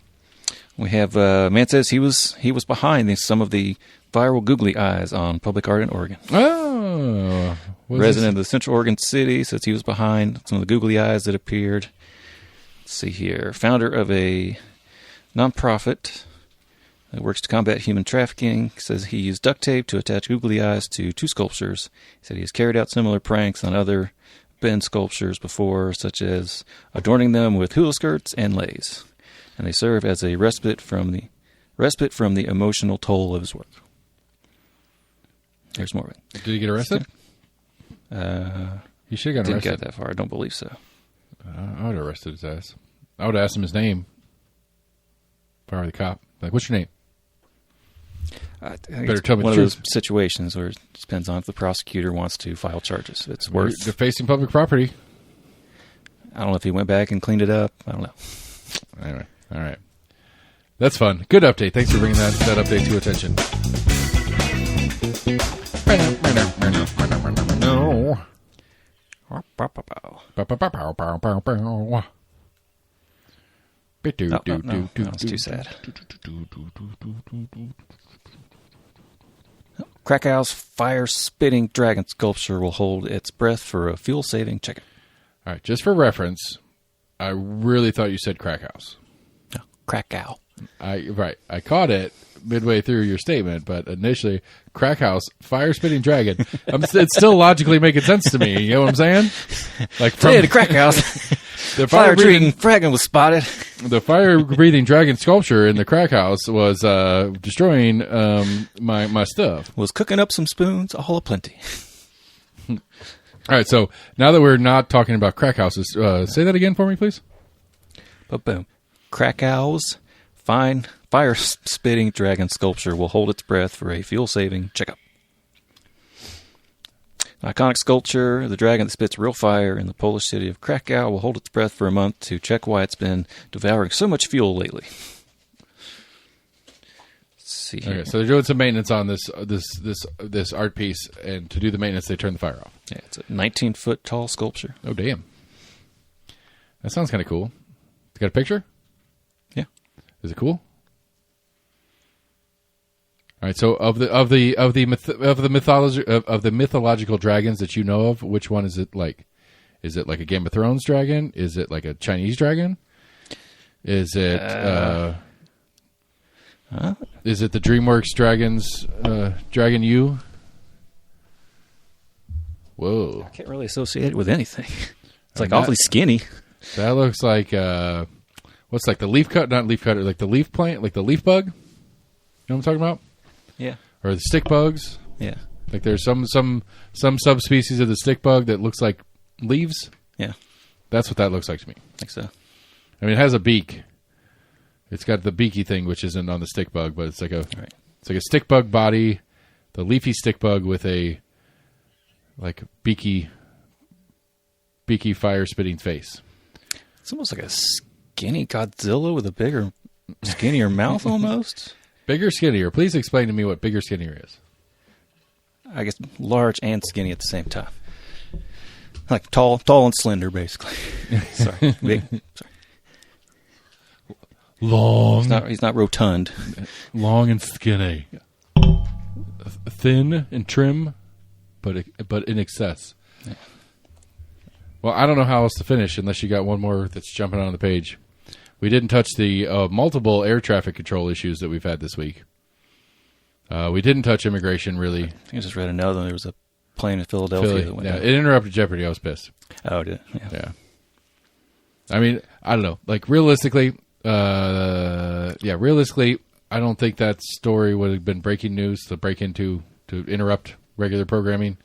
We have, man says he was behind some of the viral googly eyes on public art in Oregon. Oh. Resident of the Central Oregon City says he was behind some of the googly eyes that appeared. Let's see here. Founder of a nonprofit that works to combat human trafficking says he used duct tape to attach googly eyes to 2 sculptures. He said he has carried out similar pranks on other Ben sculptures before, such as adorning them with hula skirts and leis. And they serve as a respite from the emotional toll of his work. There's more of it. Did he get arrested? He should have gotten Didn't arrested. get that far. I don't believe so. I would have arrested his ass. I would have asked him his name. If I were the cop. Like, what's your name? I think Better tell me one the of truth. those situations where it depends on if the prosecutor wants to file charges. It's They're worth. facing public property. I don't know if he went back and cleaned it up. I don't know. Anyway, all right. That's fun. Good update. Thanks for bringing that update to attention. No. Oh, no, that's too sad. Krakow's fire-spitting dragon sculpture will hold its breath for a fuel-saving check-in. All right, just for reference, I really thought you said crack house. No, Krakow. I caught it midway through your statement, but initially, crack house, fire spitting dragon. It's still logically making sense to me. You know what I'm saying? Like from Today at the Crack House, the fire-breathing dragon was spotted. The fire breathing dragon sculpture in the crack house was destroying my stuff. Was cooking up some spoons, all aplenty. All right, so now that we're not talking about crack houses, say that again for me, please. But boom, Krakow's fire-spitting dragon sculpture will hold its breath for a fuel-saving checkup. An iconic sculpture, the dragon that spits real fire in the Polish city of Krakow, will hold its breath for a month to check why it's been devouring so much fuel lately. Let's see here. Okay, so they're doing some maintenance on this art piece, and to do the maintenance, they turn the fire off. Yeah, it's a 19-foot tall sculpture. Oh, damn! That sounds kind of cool. You got a picture? Yeah. Is it cool? All right. So of the mythological dragons that you know of, which one is it like? Is it like a Game of Thrones dragon? Is it like a Chinese dragon? Is it is it the DreamWorks dragons? Dragon U? Whoa! I can't really associate it with anything. It's like awfully skinny. That looks like what's like the leaf cut? Not leaf cutter, like the leaf plant, like the leaf bug. You know what I'm talking about? Yeah. Or the stick bugs. Yeah. Like there's some subspecies of the stick bug that looks like leaves. Yeah. That's what that looks like to me. I think so. I mean, it has a beak. It's got the beaky thing, which isn't on the stick bug, but it's like it's like a stick bug body, the leafy stick bug with a like beaky fire spitting face. It's almost like a skinny Godzilla with a bigger, skinnier mouth almost. Bigger, skinnier. Please explain to me what bigger, skinnier is. I guess large and skinny at the same time. Like tall and slender, basically. Sorry. Big. Sorry. Long. He's not rotund. Long and skinny. Thin and trim, but in excess. Yeah. Well, I don't know how else to finish unless you got one more that's jumping on the page. We didn't touch the multiple air traffic control issues that we've had this week. We didn't touch immigration, really. I think I just read another one. There was a plane in Philadelphia that went down. It interrupted Jeopardy. I was pissed. Oh, did it? Yeah. I mean, I don't know. Like, realistically, I don't think that story would have been breaking news to break into, to interrupt regular programming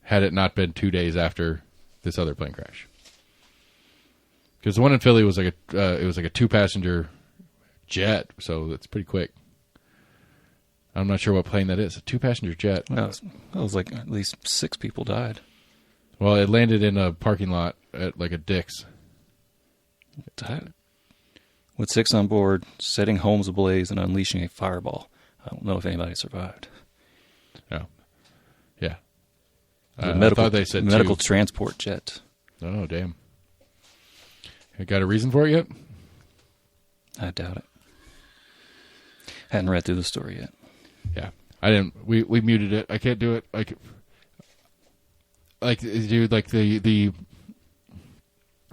had it not been 2 days after this other plane crash. Because the one in Philly was like a 2-passenger jet, so that's pretty quick. I'm not sure what plane that is. A 2-passenger jet. Well, it was like at least 6 people died. Well, it landed in a parking lot at like a Dick's. Died. With 6 on board, setting homes ablaze and unleashing a fireball. I don't know if anybody survived. No. Yeah. The I thought they said medical 2. transport jet. Oh, damn. You got a reason for it yet? I doubt it. Hadn't read through the story yet. Yeah. I didn't. We muted it. I can't do it.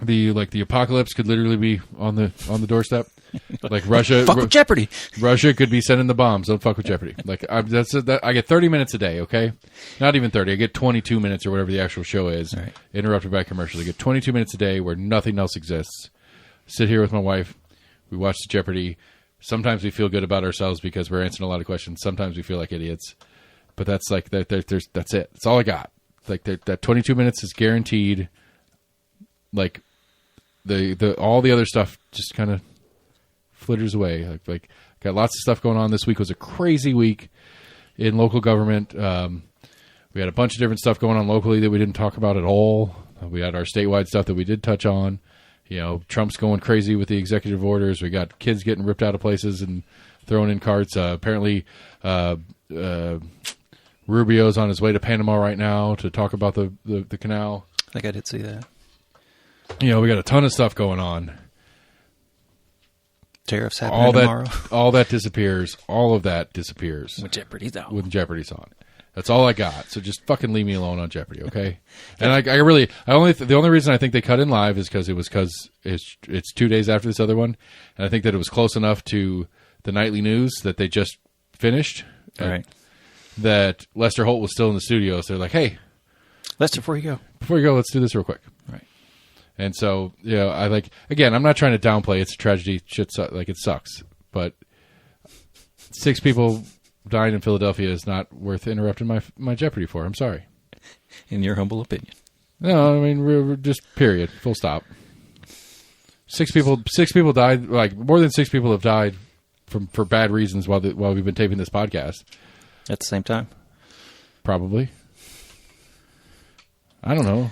Dude, the apocalypse could literally be on the doorstep. Like Russia, Fuck with Jeopardy. Russia could be sending the bombs. Don't fuck with Jeopardy. Like I get 30 minutes a day. Okay, not even 30. I get 22 minutes or whatever the actual show is. Right. Interrupted by commercials. I get 22 minutes a day where nothing else exists. Sit here with my wife. We watch the Jeopardy. Sometimes we feel good about ourselves because we're answering a lot of questions. Sometimes we feel like idiots. But that's like that's it. That's all I got. Like that 22 minutes is guaranteed. Like the all the other stuff just kind of flitters away. Like got lots of stuff going on. This week was a crazy week in local government. We had a bunch of different stuff going on locally that we didn't talk about at all. We had our statewide stuff that we did touch on. You know, Trump's going crazy with the executive orders. We got kids getting ripped out of places and thrown in carts. Apparently, Rubio's on his way to Panama right now to talk about the canal. I think I did see that. You know, we got a ton of stuff going on. Tariffs happening tomorrow. All that disappears. All of that disappears. When Jeopardy's on. When Jeopardy's on. That's all I got. So just fucking leave me alone on Jeopardy, okay? And the only reason I think they cut in live is because it's 2 days after this other one, and I think that it was close enough to the nightly news that they just finished. Right. That Lester Holt was still in the studio, so they're like, "Hey, Lester, before you go, let's do this real quick." Right. And so, you know, I'm not trying to downplay. It's a tragedy. It sucks, but 6 people dying in Philadelphia is not worth interrupting my Jeopardy for. I'm sorry. In your humble opinion. No, I mean, we're just period. Full stop. 6 people died. Like more than 6 people have died for bad reasons while we've been taping this podcast. At the same time? Probably. I don't know.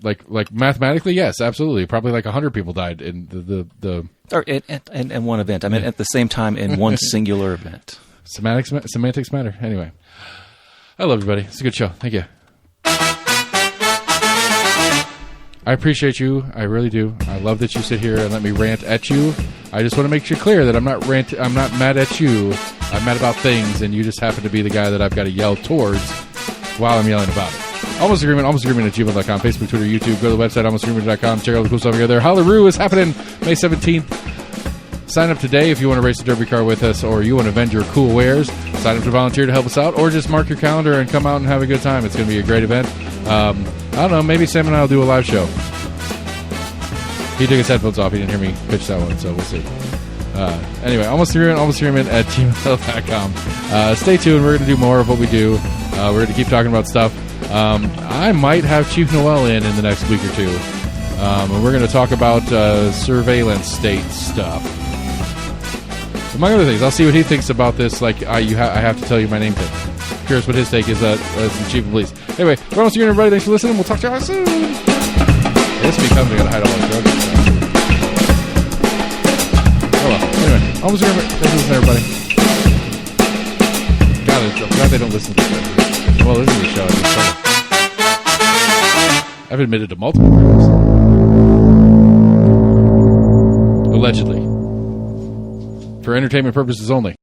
Like mathematically, yes, absolutely. Probably like 100 people died in the Or in one event. I mean, at the same time in one singular event. Semantics matter. Anyway, I love everybody. It's a good show. Thank you. I appreciate you. I really do. I love that you sit here and let me rant at you. I just want to make you clear that I'm not mad at you. I'm mad about things, and you just happen to be the guy that I've got to yell towards while I'm yelling about it. Almost Agreement at gmail.com, Facebook, Twitter, YouTube. Go to the website, almostagreement.com. Check out the cool stuff over there. Hollaroo is happening May 17th. Sign up today if you want to race a derby car with us, or you want to vend your cool wares. Sign up to volunteer to help us out, or just mark your calendar and come out and have a good time. It's going to be a great event. I don't know, maybe Sam and I will do a live show. He took his headphones off. He didn't hear me pitch that one, so we'll see. Anyway, almost agreement at gmail.com. Stay tuned. We're going to do more of what we do. We're going to keep talking about stuff. I might have Chief Noel in the next week or two. And we're going to talk about surveillance state stuff. Among other things, I'll see what he thinks about this. Like, I have to tell you my name thing. Curious what his take is as the Chief of Police. Anyway, we're almost agreement, everybody. Thanks for listening. We'll talk to you soon. This becomes I got to hide all the drugs. Oh well. Anyway, almost agreement. Thanks for listening, everybody. I'm glad they don't listen to this show. Well, this is a show. I've admitted to multiple crimes. Allegedly. For entertainment purposes only.